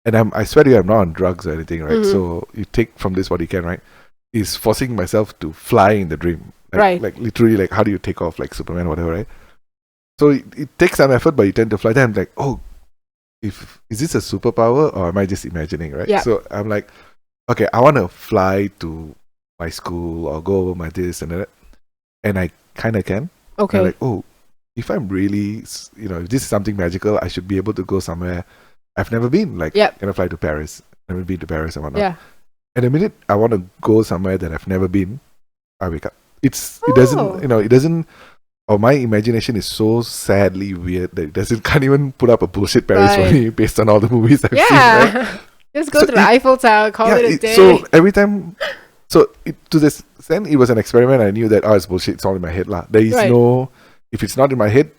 Speaker 1: and I swear to you, I'm not on drugs or anything, right? So you take from this what you can, right? Is forcing myself to fly in the dream. Like,
Speaker 2: Right.
Speaker 1: Like literally, like how do you take off like Superman or whatever, right? So it takes some effort, but you tend to fly. Then I'm like, oh, is this a superpower or am I just imagining, right?
Speaker 2: Yeah.
Speaker 1: So I'm like, okay, I want to fly to my school or go over my this and that. And I kind of can.
Speaker 2: Okay.
Speaker 1: I'm like, oh, if I'm really, if this is something magical, I should be able to go somewhere I've never been. Like, can I fly to Paris? Never been to Paris and whatnot.
Speaker 2: Yeah.
Speaker 1: And the minute I want to go somewhere that I've never been, I wake up. It doesn't, or my imagination is so sadly weird that can't even put up a bullshit Paris for
Speaker 2: Right.
Speaker 1: me based on all the movies I've seen.
Speaker 2: Yeah.
Speaker 1: Right?
Speaker 2: Just go
Speaker 1: So
Speaker 2: to the Eiffel Tower, call it a day.
Speaker 1: So every time, to this extent, it was an experiment. I knew that it's bullshit. It's all in my head, lah. There is
Speaker 2: Right.
Speaker 1: no, if it's not in my head,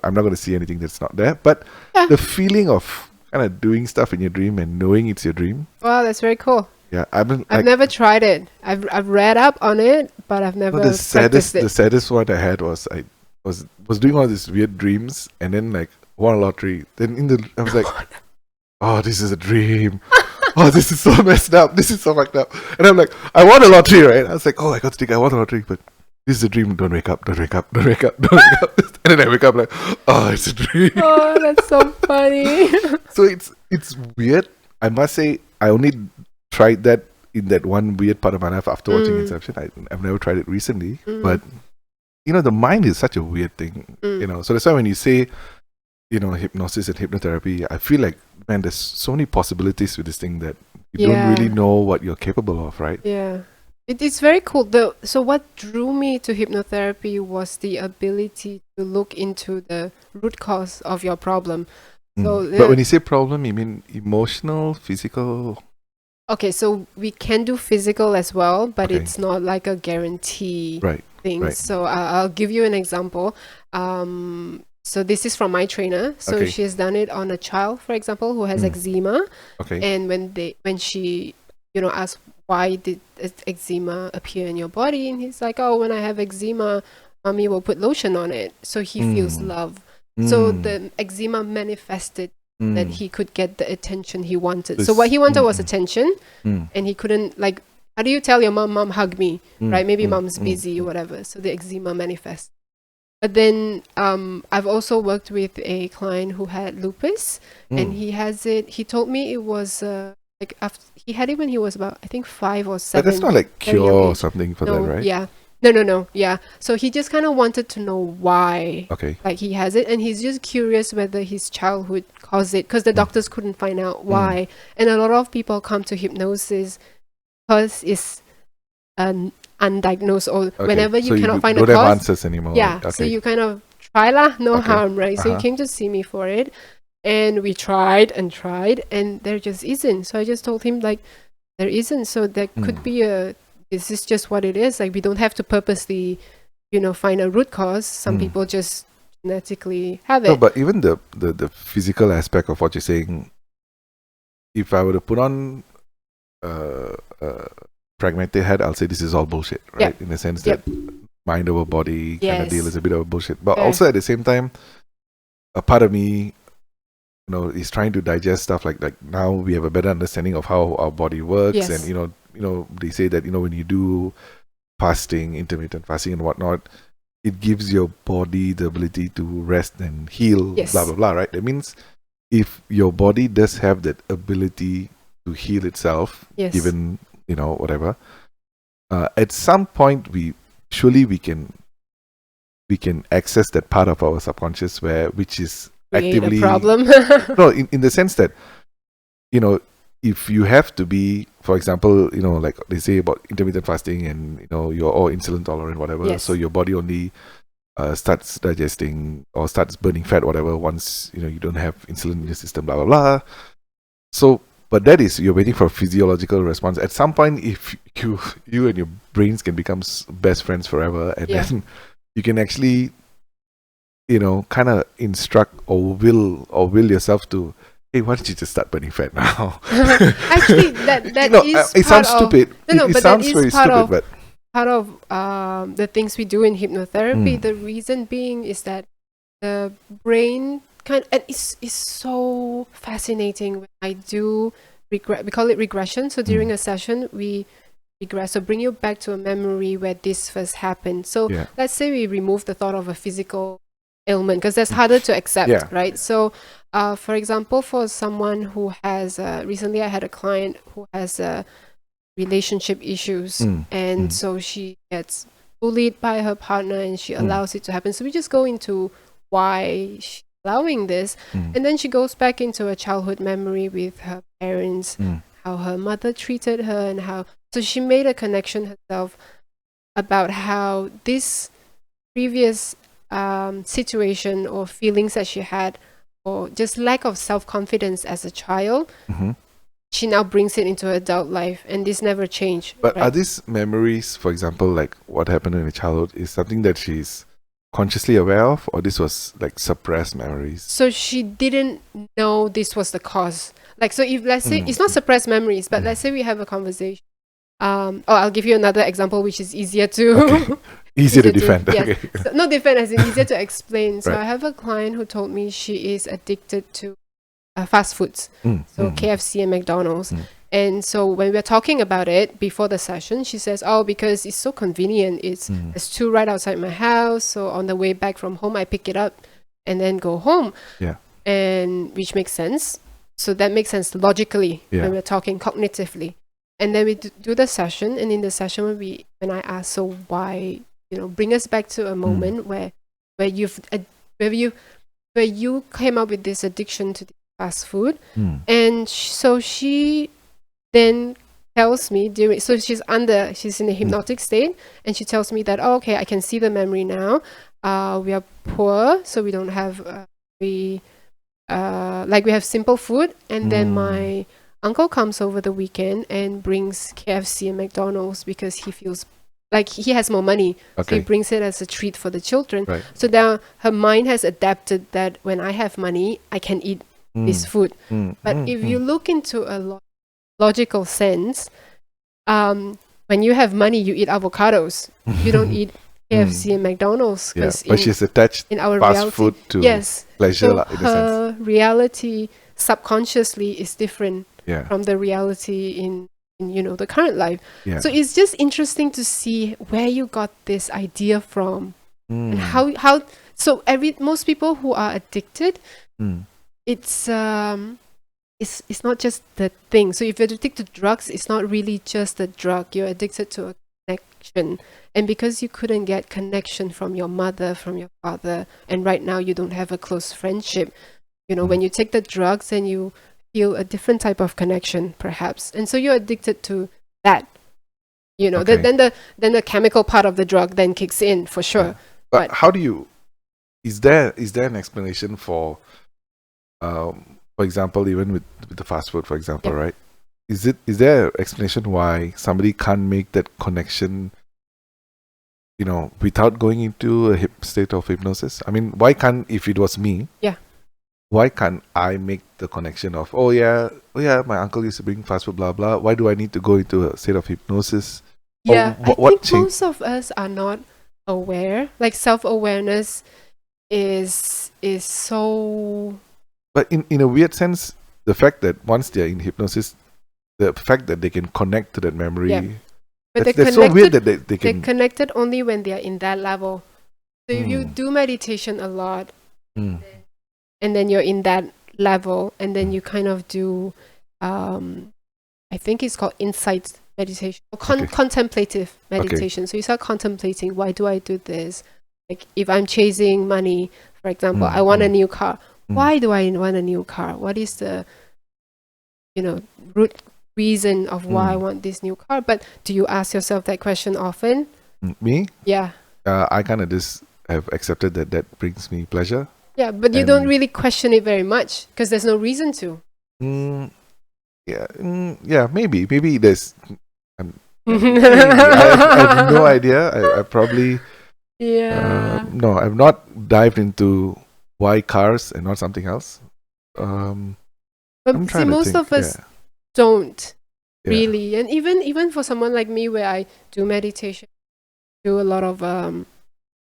Speaker 1: I'm not gonna see anything that's not there. But
Speaker 2: Yeah.
Speaker 1: the feeling of kind of doing stuff in your dream and knowing it's your dream,
Speaker 2: Wow, that's very cool.
Speaker 1: yeah.
Speaker 2: I've never tried it. I've read up on it, but I've never
Speaker 1: the
Speaker 2: practiced it.
Speaker 1: saddest one I had was was doing all these weird dreams, and then like won a lottery. Then I was like, oh, this is a dream. Oh, this is so messed up. This is so fucked up. And I'm like, I won a lottery, right? I was like, oh, I got to think I won a lottery, but this is a dream. Don't wake up. Don't wake up. Don't wake up. Don't wake up. And then I wake up like, oh, it's a dream.
Speaker 2: Oh, that's so funny.
Speaker 1: So it's weird. I must say, I only tried that in that one weird part of my life after watching Inception. I've never tried it recently, but the mind is such a weird thing. So that's why when you say, hypnosis and hypnotherapy, I feel like, man, there's so many possibilities with this thing that you don't really know what you're capable of, right?
Speaker 2: Yeah. It's very cool. So what drew me to hypnotherapy was the ability to look into the root cause of your problem. So,
Speaker 1: but when you say problem, you mean emotional, physical?
Speaker 2: Okay, so we can do physical as well, but it's not like a guarantee thing. Right. So I'll give you an example. So this is from my trainer. So she has done it on a child, for example, who has eczema. And when she, asked, why did eczema appear in your body? And he's like, oh, when I have eczema, mommy will put lotion on it. So he feels love. So the eczema manifested that he could get the attention he wanted. So what he wanted was attention, and he couldn't, like, how do you tell your mom, hug me, right? Maybe mom's busy or whatever. So the eczema manifests. But then I've also worked with a client who had lupus, and he has it. He told me it was like after he had it when he was about, I think, 5 or 7.
Speaker 1: But that's not like cure or something for that, right?
Speaker 2: Yeah. No. Yeah. So he just kind of wanted to know why, like, he has it, and he's just curious whether his childhood caused it, because the doctors couldn't find out why. And a lot of people come to hypnosis because it's undiagnosed, or whenever you cannot find a cause.
Speaker 1: You don't have answers anymore.
Speaker 2: Yeah. So you kind of try lah, no harm, right? So he came to see me for it, and we tried, and there just isn't. So I just told him, like, there isn't. So there could be this is just what it is. Like, we don't have to purposely, find a root cause. Some people just genetically have it.
Speaker 1: No, but even the physical aspect of what you're saying, if I were to put on pragmatic head, I'll say this is all bullshit, right? In the sense that mind over body kind of deal is a bit of a bullshit. But also at the same time, a part of me, is trying to digest stuff like now we have a better understanding of how our body works, and they say that when you do fasting, intermittent fasting and whatnot, it gives your body the ability to rest and heal, blah blah blah, right? That means if your body does have that ability to heal itself, given whatever, at some point we can access that part of our subconscious which is actively
Speaker 2: a problem.
Speaker 1: No, in the sense that if you have to be, for example, like they say about intermittent fasting, and you're all insulin tolerant, whatever, so your body only starts digesting or starts burning fat, whatever, once you don't have insulin in your system, blah blah blah. So but that is, you're waiting for a physiological response. At some point, if you and your brains can become best friends forever, and then you can actually kind of instruct or will yourself to, hey, why don't you just start burning fat now?
Speaker 2: Actually, that is
Speaker 1: it sounds stupid. It sounds very stupid, but
Speaker 2: part of the things we do in hypnotherapy. The reason being is that the brain it's so fascinating. When I do we call it regression. So during a session, we regress, so bring you back to a memory where this first happened. So let's say we remove the thought of a physical ailment, because that's harder to accept, right? So for example, for someone who has recently I had a client who has relationship issues, and so she gets bullied by her partner, and she allows it to happen. So we just go into why she's allowing this, and then she goes back into a childhood memory with her parents, how her mother treated her, and how, so she made a connection herself about how this previous situation or feelings that she had, or just lack of self-confidence as a child, she now brings it into adult life, and this never changed.
Speaker 1: But are these memories, for example, like what happened in her childhood, is something that she's consciously aware of, or this was like suppressed memories?
Speaker 2: So she didn't know this was the cause. Like, so if, let's say, it's not suppressed memories, but let's say we have a conversation. I'll give you another example which is easier to
Speaker 1: Easier to defend.
Speaker 2: Yes.
Speaker 1: Okay.
Speaker 2: So, not defend as in easier to explain. So
Speaker 1: Right.
Speaker 2: I have a client who told me she is addicted to fast foods, so KFC and McDonald's. And so when we're talking about it before the session, she says, "Oh, because it's so convenient. There's two right outside my house. So on the way back from home, I pick it up and then go home."
Speaker 1: Yeah.
Speaker 2: And which makes sense. So that makes sense logically when we're talking cognitively. And then we do the session, and in the session when I ask, so why, bring us back to a moment where you came up with this addiction to fast food, and so she then tells me so she's in a hypnotic state, and she tells me that, "Oh, okay, I can see the memory now. We are poor, so we don't have we have simple food, and then my uncle comes over the weekend and brings KFC and McDonald's because he feels like he has more money. So he brings it as a treat for the children."
Speaker 1: Right.
Speaker 2: So now her mind has adapted that when I have money, I can eat this food. But if you look into a logical sense, when you have money, you eat avocados. You don't eat KFC and McDonald's.
Speaker 1: Yeah, but she's attached
Speaker 2: in our
Speaker 1: fast
Speaker 2: reality,
Speaker 1: food to pleasure,
Speaker 2: so
Speaker 1: in a sense.
Speaker 2: her reality subconsciously is different
Speaker 1: Yeah.
Speaker 2: from the reality in the current life.
Speaker 1: Yeah.
Speaker 2: So it's just interesting to see where you got this idea from, and how so most people who are addicted, it's not just the thing. So if you're addicted to drugs, it's not really just the drug. You're addicted to a connection, and because you couldn't get connection from your mother, from your father, and right now you don't have a close friendship, when you take the drugs, then you feel a different type of connection, perhaps, and so you're addicted to that. Then the chemical part of the drug then kicks in for sure.
Speaker 1: Yeah. But how do you? Is there an explanation for example, even with the fast food, for example, right? Is there an explanation why somebody can't make that connection, without going into a state of hypnosis? I mean, why can't, if it was me, why can't I make the connection of, oh yeah, my uncle used to bring fast food, blah blah. Why do I need to go into a state of hypnosis?
Speaker 2: Yeah, I think most of us are not aware. Like self-awareness is so.
Speaker 1: But in a weird sense, the fact that once they're in hypnosis, the fact that they can connect to that memory,
Speaker 2: but
Speaker 1: that's so weird that they can.
Speaker 2: They're connected only when they're in that level. So if you do meditation a lot, and then you're in that level, and then you kind of do, I think it's called insight meditation or contemplative meditation. So you start contemplating, why do I do this? Like if I'm chasing money, for example, I want a new car. Why do I want a new car? What is the root reason of why I want this new car? But do you ask yourself that question often?
Speaker 1: Me?
Speaker 2: Yeah.
Speaker 1: I kind of just have accepted that brings me pleasure.
Speaker 2: Yeah, but you don't really question it very much because there's no reason to.
Speaker 1: Yeah, maybe there's. I have no idea. I probably.
Speaker 2: Yeah.
Speaker 1: No, I've not dived into why cars and not something else.
Speaker 2: But see, most of us don't really, and even for someone like me, where I do meditation, do a lot of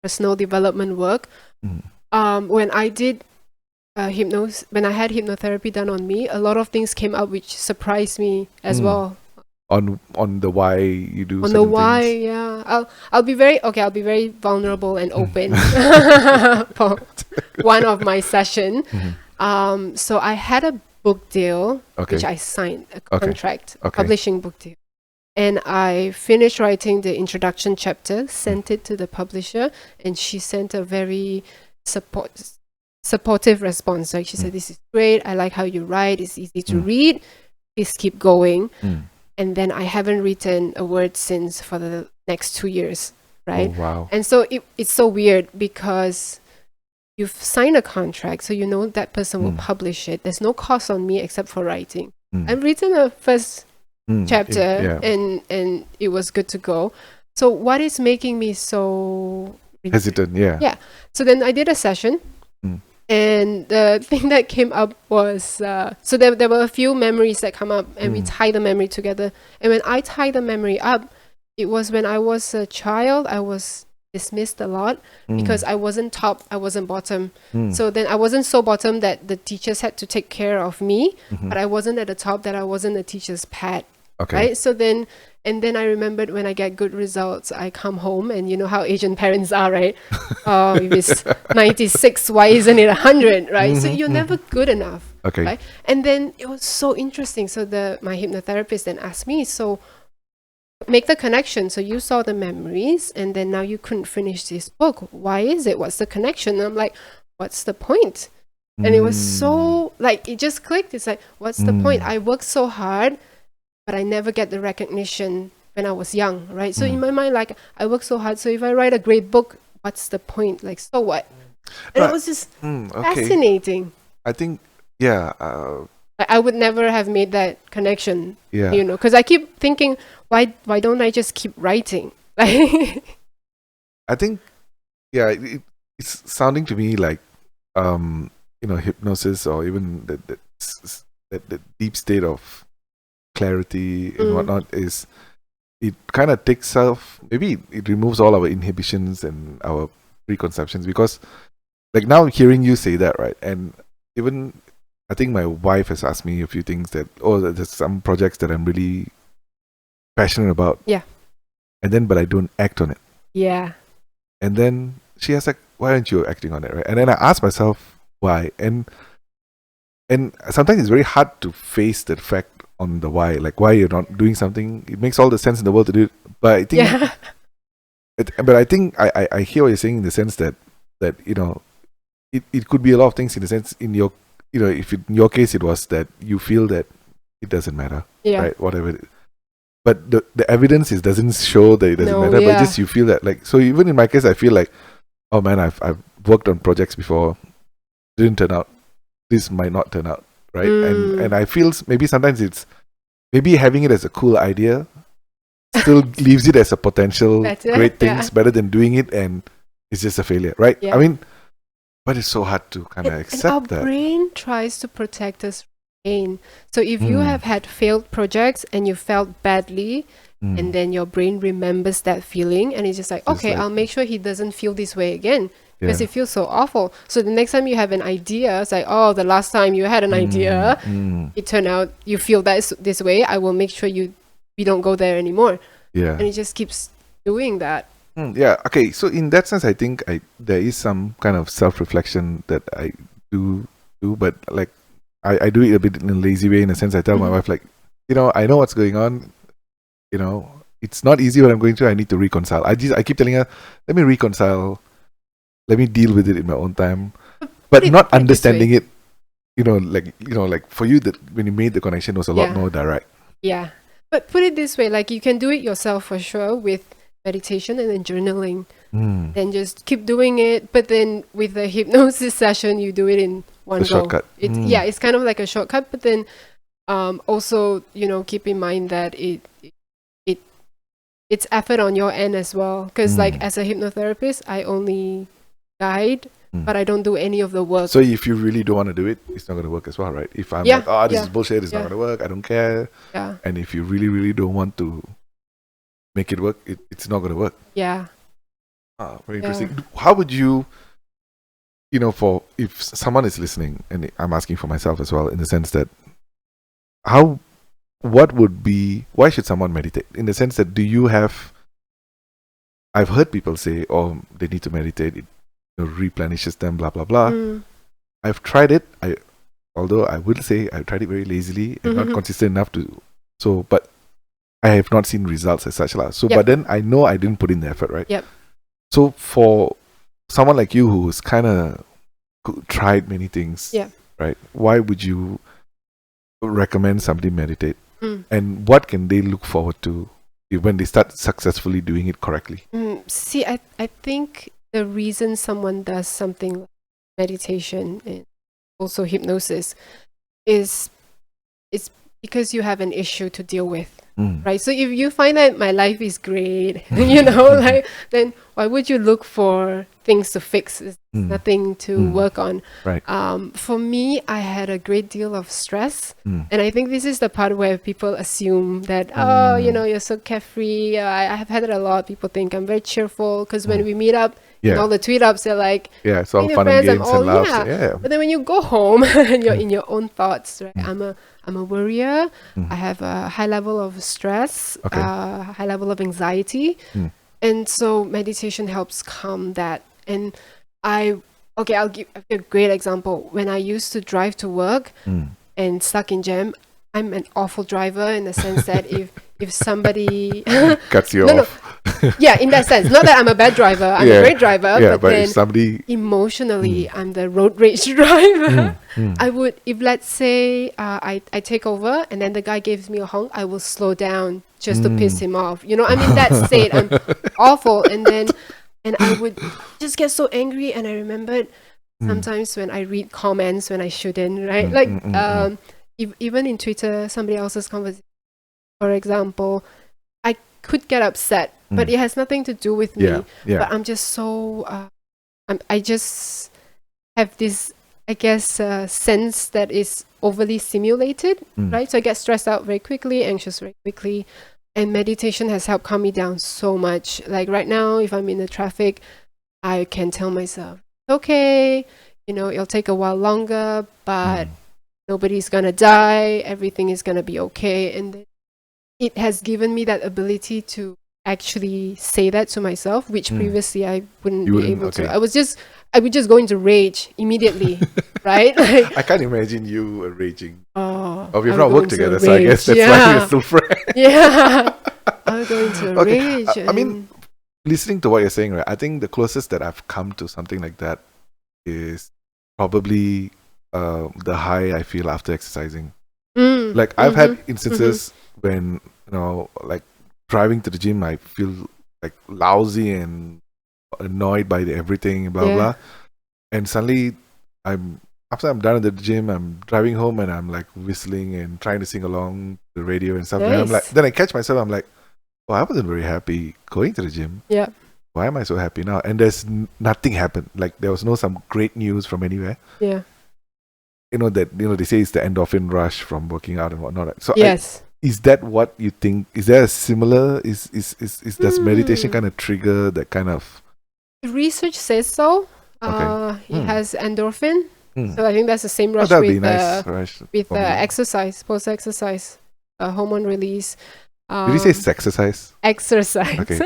Speaker 2: personal development work. When I did when I had hypnotherapy done on me, a lot of things came up which surprised me as well.
Speaker 1: On the why you do.
Speaker 2: On the why, things. Yeah. I'll be very vulnerable and open for one of my session. So I had a book deal, which I signed a contract, publishing book deal. And I finished writing the introduction chapter, sent it to the publisher, and she sent a very supportive response. Like she said, "This is great. I like how you write. It's easy to read. Please keep going." And then I haven't written a word since for the next 2 years, right?
Speaker 1: Oh, wow.
Speaker 2: And so it's so weird because you've signed a contract, so that person will publish it. There's no cost on me except for writing. I've written a first chapter, and it was good to go. So what is making me so
Speaker 1: hesitant? Yeah.
Speaker 2: So then I did a session, and the thing that came up was so there were a few memories that come up, and we tie the memory together. And when I tie the memory up, it was when I was a child. I was dismissed a lot because I wasn't top, I wasn't bottom.
Speaker 1: Mm.
Speaker 2: So then I wasn't so bottom that the teachers had to take care of me, but I wasn't at the top that I wasn't the teacher's pet.
Speaker 1: Okay.
Speaker 2: Right? So then, and then I remembered when I get good results, I come home and you know how Asian parents are, right? Oh, if it's 96, why isn't it 100, right? So you're never good enough.
Speaker 1: Okay.
Speaker 2: Right? And then it was so interesting. So my hypnotherapist then asked me, so make the connection. So you saw the memories and then now you couldn't finish this book. Why is it? What's the connection? And I'm like, what's the point? And it was so, like, it just clicked. It's like, what's the point? I worked so hard, but I never get the recognition when I was young, right? So in my mind, like, I work so hard. So if I write a great book, what's the point? Like, so what? And it was just fascinating.
Speaker 1: I think, yeah.
Speaker 2: I would never have made that connection,
Speaker 1: Yeah.
Speaker 2: you know, because I keep thinking, why don't I just keep writing? Like,
Speaker 1: I think, yeah, it's sounding to me like, you know, hypnosis or even that deep state of clarity and whatnot is, it kind of takes off, maybe it removes all our inhibitions and our preconceptions, because like now hearing you say that, right, and even I think my wife has asked me a few things that, there's some projects that I'm really passionate about, and then but I don't act on it, and then she has like, why aren't you acting on it, right? And then I ask myself why, and sometimes it's very hard to face the fact on the why, like why you're not doing something. It makes all the sense in the world to do it, but I think but I think I hear what you're saying in the sense that you know, it could be a lot of things in the sense, in your, you know, if in your case it was that you feel that it doesn't matter, right, whatever but the evidence doesn't show that it doesn't matter, but just you feel that, like, so even in my case I feel like, oh man, I've worked on projects before, didn't turn out, this might not turn out, right? And I feel maybe sometimes it's maybe having it as a cool idea still leaves it as a potential great things, better than doing it and it's just a failure, right? I mean, but it's so hard to kind of accept that.
Speaker 2: Our brain tries to protect us from pain. So if you have had failed projects and you felt badly, and then your brain remembers that feeling and it's just like, okay, I'll make sure he doesn't feel this way again, because it feels so awful. So the next time you have an idea, it's like, oh, the last time you had an idea, it turned out you feel this way, I will make sure we don't go there anymore. And it just keeps doing that.
Speaker 1: Yeah, okay, so in that sense I think there is some kind of self-reflection that I do, but like I do it a bit in a lazy way, in a sense I tell my wife, like, you know, I know what's going on, you know, it's not easy what I'm going through, I need to reconcile. I keep telling her, let me reconcile, let me deal with it in my own time, but not understanding it, you know, like for you, that when you made the connection was a lot more direct.
Speaker 2: But put it this way, like, you can do it yourself for sure with meditation and then journaling, then just keep doing it, but then with the hypnosis session you do it in one go.
Speaker 1: Shortcut.
Speaker 2: It's kind of like a shortcut, but then also, you know, keep in mind that it's effort on your end as well, because like as a hypnotherapist I only guide, but I don't do any of the work.
Speaker 1: So if you really don't want to do it, it's not going to work as well, right? If I'm like, oh, this is bullshit, it's not going to work, I don't care, and if you really, really don't want to make it work, it's not going to work. Very interesting. How would you, you know, for if someone is listening, and I'm asking for myself as well, in the sense that why should someone meditate? In the sense that, do you have, I've heard people say, oh, they need to meditate, it replenishes them, blah blah blah. I've tried it, although I will say I've tried it very lazily and not consistent enough to, so, but I have not seen results as such. So but then I know I didn't put in the effort, right? So for someone like you who's kind of tried many things, right, why would you recommend somebody meditate? And what can they look forward to when they start successfully doing it correctly?
Speaker 2: See, I think the reason someone does something like meditation and also hypnosis is it's because you have an issue to deal with, right? So if you find that my life is great, you know, like, then why would you look for things to fix. It's nothing to work on.
Speaker 1: Right.
Speaker 2: For me, I had a great deal of stress.
Speaker 1: Mm.
Speaker 2: And I think this is the part where people assume that, oh, you know, you're so carefree. I have had it a lot. People think I'm very cheerful because when we meet up, in all the tweet ups, they're like,
Speaker 1: yeah, it's all
Speaker 2: "Hey,
Speaker 1: fun and
Speaker 2: friends, I'm
Speaker 1: games
Speaker 2: all
Speaker 1: and laughs.
Speaker 2: yeah."
Speaker 1: Yeah.
Speaker 2: But then when you go home and you're in your own thoughts, right? I'm a worrier. I have a high level of stress,
Speaker 1: Okay.
Speaker 2: high level of anxiety, and so meditation helps calm that. And I'll give a great example. When I used to drive to work and stuck in jam, I'm an awful driver in the sense that if somebody
Speaker 1: cuts you
Speaker 2: No,
Speaker 1: off.
Speaker 2: yeah, in that sense, not that I'm a bad driver, I'm a great driver,
Speaker 1: Yeah,
Speaker 2: but then
Speaker 1: if somebody
Speaker 2: emotionally I'm the road rage driver. I would, if let's say I take over and then the guy gives me a honk, I will slow down just to piss him off. You know, I'm in that state. I'm awful. And I would just get so angry. And I remembered sometimes when I read comments when I shouldn't, right? Even in Twitter, somebody else's conversation, for example, I could get upset, but it has nothing to do with me. But I'm just so, I just have this, I guess, sense that is overly stimulated, right? So I get stressed out very quickly, anxious very quickly. And meditation has helped calm me down so much. Like right now, if I'm in the traffic, I can tell myself, okay, you know, it'll take a while longer, but nobody's gonna die, everything is gonna be okay. And it has given me that ability to actually say that to myself, which previously I wouldn't be able to. I would just go into rage immediately, right? Like,
Speaker 1: I can't imagine you raging.
Speaker 2: oh,
Speaker 1: We've not worked together, so I guess that's why we're still friends.
Speaker 2: Yeah, I'm going to rage.
Speaker 1: I mean, listening to what you're saying, right? I think the closest that I've come to something like that is probably the high I feel after exercising. Like I've had instances when, you know, like driving to the gym, I feel like lousy and annoyed by everything, blah blah. And suddenly, after I'm done at the gym, I'm driving home and I'm like whistling and trying to sing along the radio and stuff. And I'm like, then I catch myself. I'm like, oh, I wasn't very happy going to the gym.
Speaker 2: Yeah.
Speaker 1: Why am I so happy now? And there's nothing happened. Like there was no some great news from anywhere.
Speaker 2: Yeah.
Speaker 1: You know that they say it's the endorphin rush from working out and whatnot. So
Speaker 2: yes.
Speaker 1: Is that what you think? Is there a similar? Is does meditation kind of trigger that kind of?
Speaker 2: The research says so. It has endorphin. So I think that's the same rush with exercise, post-exercise, hormone release.
Speaker 1: Did you say sexercise?
Speaker 2: Exercise.
Speaker 1: Okay.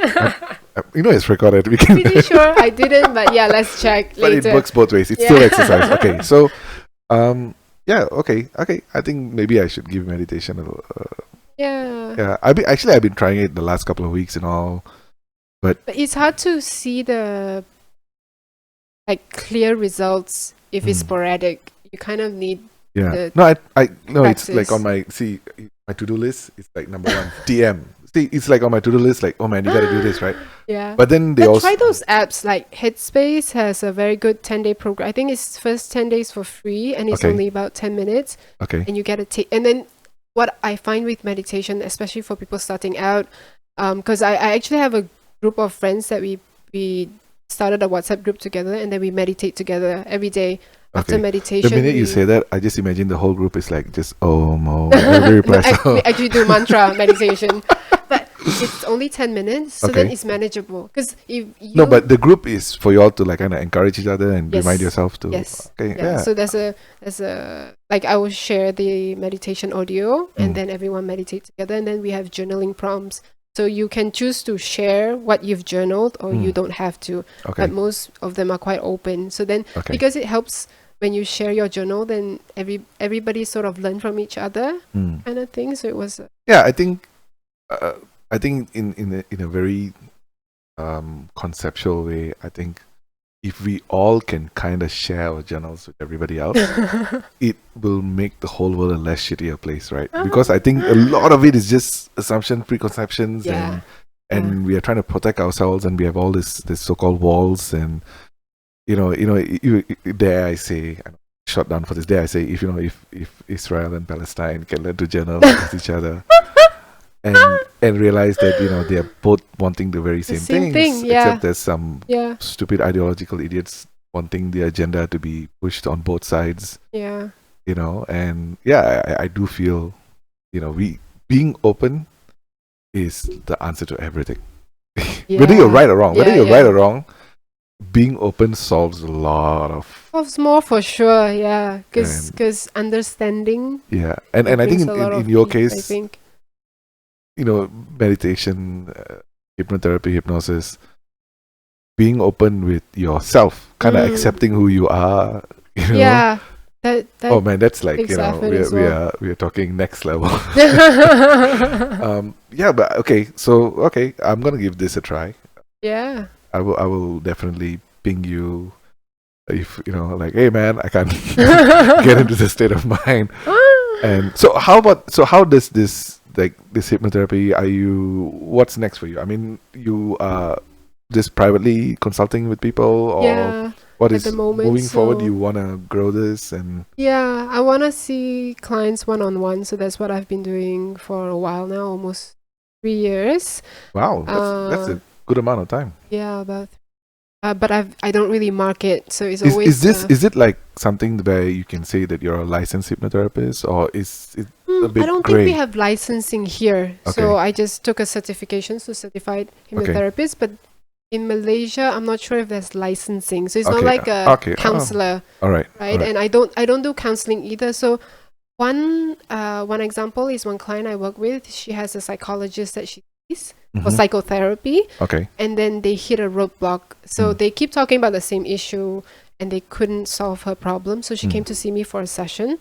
Speaker 1: You know it's recorded. We can
Speaker 2: pretty sure I didn't, but yeah, let's check
Speaker 1: but
Speaker 2: later.
Speaker 1: It works both ways. It's still exercise. Okay, so okay. I think maybe I should give meditation a little. Yeah. I've been trying it the last couple of weeks and all, but
Speaker 2: it's hard to see the clear results if it's sporadic. You kind of need.
Speaker 1: Yeah.
Speaker 2: Practice.
Speaker 1: It's like on my to-do list. It's like number 1 TM. See, it's like on my to-do list. Like, oh man, you gotta do this, right?
Speaker 2: Yeah.
Speaker 1: But then they also
Speaker 2: try those apps. Like Headspace has a very good 10-day program. I think it's first 10 days for free, and it's only about 10 minutes.
Speaker 1: Okay.
Speaker 2: And you get a take. And then what I find with meditation, especially for people starting out, because I actually have a group of friends that we started a WhatsApp group together, and then we meditate together every day. After meditation,
Speaker 1: the minute you say that, I just imagine the whole group is like just every
Speaker 2: we actually do mantra meditation, but it's only 10 minutes, so then it's manageable. Because
Speaker 1: but the group is for you all to like kind of encourage each other and remind yourself to.
Speaker 2: Yes. Okay. Yeah. So there's a like I will share the meditation audio, and then everyone meditate together, and then we have journaling prompts. So you can choose to share what you've journaled, or you don't have to. Okay. But most of them are quite open. So then, because it helps when you share your journal, then everybody sort of learn from each other, kind of thing. So it was.
Speaker 1: I think in a very conceptual way, I think if we all can kind of share our journals with everybody else, it will make the whole world a less shittier place, right? Because I think a lot of it is just assumption, preconceptions, and we are trying to protect ourselves, and we have all this so-called walls, and dare I say, shot down for this. Dare I say, if Israel and Palestine can learn to journal with each other, and and realize that they are both wanting the very
Speaker 2: The
Speaker 1: same
Speaker 2: same
Speaker 1: things,
Speaker 2: thing, yeah.
Speaker 1: except there's some
Speaker 2: Yeah.
Speaker 1: stupid ideological idiots wanting the agenda to be pushed on both sides.
Speaker 2: Yeah.
Speaker 1: And yeah, I do feel we being open is the answer to everything. Whether you're right or wrong, being open solves a lot of.
Speaker 2: Solves more for sure, yeah.
Speaker 1: And-
Speaker 2: Because understanding.
Speaker 1: Yeah, and I think
Speaker 2: brings a lot
Speaker 1: in
Speaker 2: of
Speaker 1: your
Speaker 2: peace, I
Speaker 1: case,
Speaker 2: think.
Speaker 1: meditation, hypnotherapy, hypnosis, being open with yourself, kind of accepting who you are.
Speaker 2: Yeah. That
Speaker 1: Oh man, that's like
Speaker 2: takes effort as
Speaker 1: we
Speaker 2: well.
Speaker 1: are talking next level. Yeah, but okay, I'm gonna give this a try.
Speaker 2: Yeah.
Speaker 1: I will definitely ping you if like, hey man, I can't get into the state of mind. And so how does this hypnotherapy, what's next for you? I mean, you are just privately consulting with people, or
Speaker 2: Yeah.
Speaker 1: what
Speaker 2: at
Speaker 1: is
Speaker 2: the moment,
Speaker 1: moving forward?
Speaker 2: so-
Speaker 1: You want to grow this and
Speaker 2: Yeah, I want to see clients one-on-one, so that's what I've been doing for a while now, almost 3 years.
Speaker 1: wow, that's a good amount of time.
Speaker 2: Yeah, about. But I don't really market, so it's
Speaker 1: Is
Speaker 2: always.
Speaker 1: is it like something where you can say that you're a licensed hypnotherapist, or is it a bit
Speaker 2: I don't
Speaker 1: gray?
Speaker 2: think we have licensing here,
Speaker 1: Okay.
Speaker 2: so I just took a certification, so certified hypnotherapist. But in Malaysia, I'm not sure if there's licensing, so it's not
Speaker 1: Okay,
Speaker 2: like a
Speaker 1: okay,
Speaker 2: counselor,
Speaker 1: all right,
Speaker 2: right? And I don't do counseling either. So one example is one client I work with. She has a psychologist that she sees for psychotherapy,
Speaker 1: Okay.
Speaker 2: and then they hit a roadblock. So they keep talking about the same issue, and they couldn't solve her problem. So she came to see me for a session,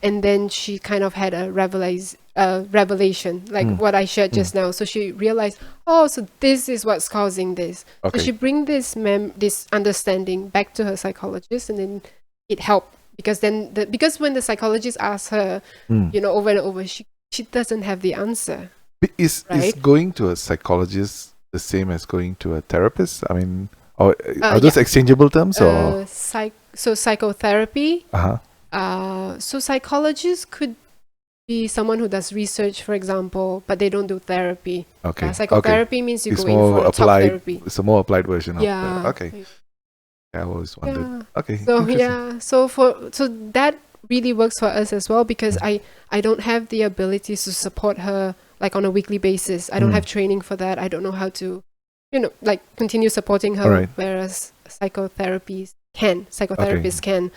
Speaker 2: and then she kind of had a revelation, like what I shared just now. So she realized, oh, so this is what's causing this.
Speaker 1: Okay.
Speaker 2: So she bring this understanding back to her psychologist, and then it helped, because then because when the psychologist asks her, over and over, she doesn't have the answer.
Speaker 1: Is
Speaker 2: Right?
Speaker 1: going to a psychologist the same as going to a therapist? I mean, or are those exchangeable terms, or
Speaker 2: So psychotherapy.
Speaker 1: uh-huh.
Speaker 2: So psychologists could be someone who does research, for example, but they don't do therapy.
Speaker 1: Okay.
Speaker 2: Psychotherapy means you
Speaker 1: It's
Speaker 2: go in
Speaker 1: more
Speaker 2: for a talk
Speaker 1: applied.
Speaker 2: therapy.
Speaker 1: It's a more applied version of
Speaker 2: Yeah.
Speaker 1: okay. I always wondered.
Speaker 2: Yeah.
Speaker 1: Okay.
Speaker 2: So
Speaker 1: interesting.
Speaker 2: yeah, so that really works for us as well, because I don't have the ability to support her like on a weekly basis. I don't have training for that. I don't know how to, like continue supporting her,
Speaker 1: Alright.
Speaker 2: whereas psychotherapists can.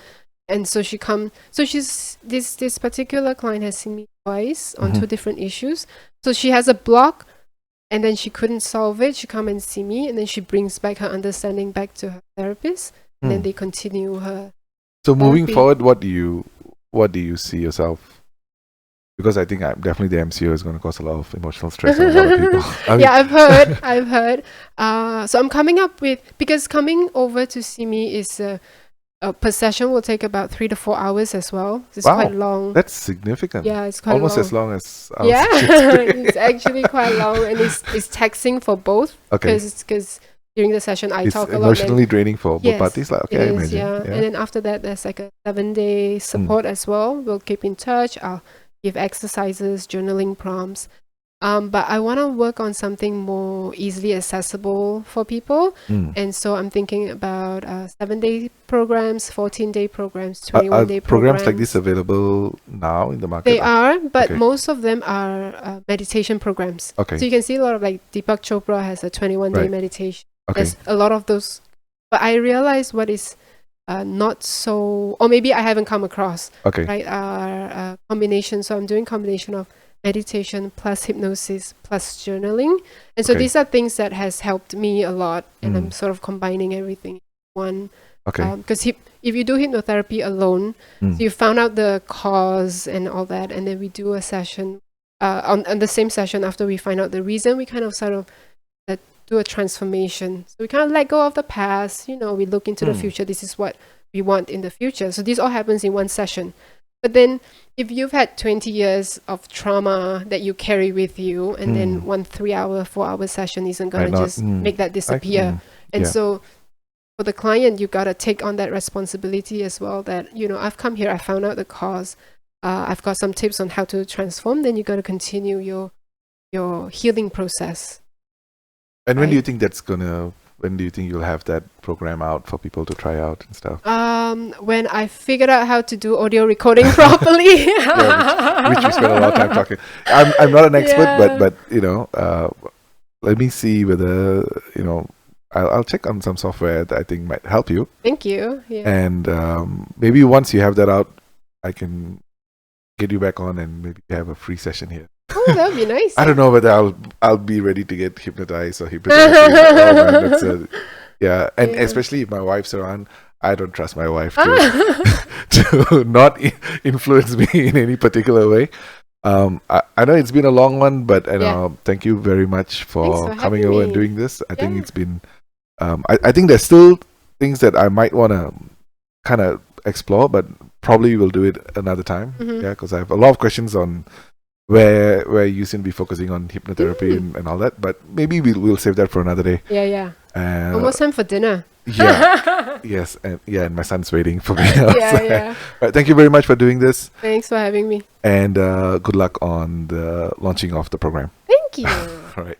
Speaker 2: And so she's this particular client has seen me twice on two different issues. So she has a block, and then she couldn't solve it. She come and see me, and then she brings back her understanding back to her therapist, and then they continue her.
Speaker 1: So moving
Speaker 2: therapy.
Speaker 1: forward, what do you see yourself? Because I think definitely the MCO is going to cause a lot of emotional stress on a lot of people. I mean,
Speaker 2: Yeah, I've heard. So I'm coming up with, because coming over to see me is per session will take about 3 to 4 hours as well. It's
Speaker 1: Wow,
Speaker 2: quite long.
Speaker 1: that's significant.
Speaker 2: Yeah, it's quite
Speaker 1: almost
Speaker 2: long.
Speaker 1: as long as our
Speaker 2: Yeah,
Speaker 1: sessions.
Speaker 2: it's actually quite long, and it's taxing for both.
Speaker 1: Okay.
Speaker 2: Because during the session I
Speaker 1: It's
Speaker 2: talk a lot.
Speaker 1: emotionally draining for both
Speaker 2: Yes,
Speaker 1: parties. Like, okay,
Speaker 2: it
Speaker 1: I
Speaker 2: is,
Speaker 1: imagine.
Speaker 2: yeah. And then after that, there's like a 7-day support as well. We'll keep in touch. I'll give exercises, journaling prompts. But I want to work on something more easily accessible for people. And so I'm thinking about 7-day programs, 14-day programs, 21-day
Speaker 1: programs like this available now in the market?
Speaker 2: They are, but
Speaker 1: Okay.
Speaker 2: most of them are meditation programs.
Speaker 1: Okay.
Speaker 2: So you can see a lot of, like, Deepak Chopra has a 21-day
Speaker 1: Right.
Speaker 2: meditation.
Speaker 1: Okay.
Speaker 2: There's a lot of those. But I realize what is not so, or maybe I haven't come across,
Speaker 1: Okay.
Speaker 2: right, are combination. So I'm doing combination of meditation plus hypnosis plus journaling. And so
Speaker 1: Okay.
Speaker 2: these are things that has helped me a lot. And I'm sort of combining everything in one.
Speaker 1: Okay.
Speaker 2: Because if you do hypnotherapy alone, so you found out the cause and all that, and then we do a session, on the same session after we find out the reason, we kind of sort of do a transformation. So we kind of let go of the past, we look into the future. This is what we want in the future. So this all happens in one session. But then if you've had 20 years of trauma that you carry with you, and then one 3-hour, 4-hour session isn't going to just make that disappear. And so for the client, you got to take on that responsibility as well, that, I've come here, I found out the cause. I've got some tips on how to transform. Then you got to continue your your healing process.
Speaker 1: And when do
Speaker 2: Right.
Speaker 1: you think when do you think you'll have that program out for people to try out and stuff?
Speaker 2: When I figured out how to do audio recording properly.
Speaker 1: Which we spent a lot of time talking. I'm not an expert,
Speaker 2: Yeah.
Speaker 1: but let me see whether I'll check on some software that I think might help you.
Speaker 2: Thank you. Yeah.
Speaker 1: And maybe once you have that out, I can get you back on and maybe have a free session here.
Speaker 2: Oh, that would be nice.
Speaker 1: I don't know whether I'll be ready to get hypnotized or hypnotized. Oh, man, yeah, and
Speaker 2: Yeah.
Speaker 1: especially if my wife's around, I don't trust my wife to not influence me in any particular way. I know it's been a long one, but thank you very much for
Speaker 2: Thanks for
Speaker 1: coming
Speaker 2: having
Speaker 1: over and
Speaker 2: me.
Speaker 1: doing this. I think
Speaker 2: Yeah.
Speaker 1: it's been. I think there's still things that I might want to kind of explore, but probably we'll do it another time.
Speaker 2: Mhm.
Speaker 1: Yeah, because I have a lot of questions on where you seem to be focusing on hypnotherapy and all that. But maybe we'll save that for another day.
Speaker 2: Yeah. Almost time for dinner.
Speaker 1: Yeah. Yes, and my son's waiting for me outside.
Speaker 2: Yeah.
Speaker 1: All right, thank you very much for doing this,
Speaker 2: Thanks for having me.
Speaker 1: and good luck on the launching of the program.
Speaker 2: Thank you.
Speaker 1: All right.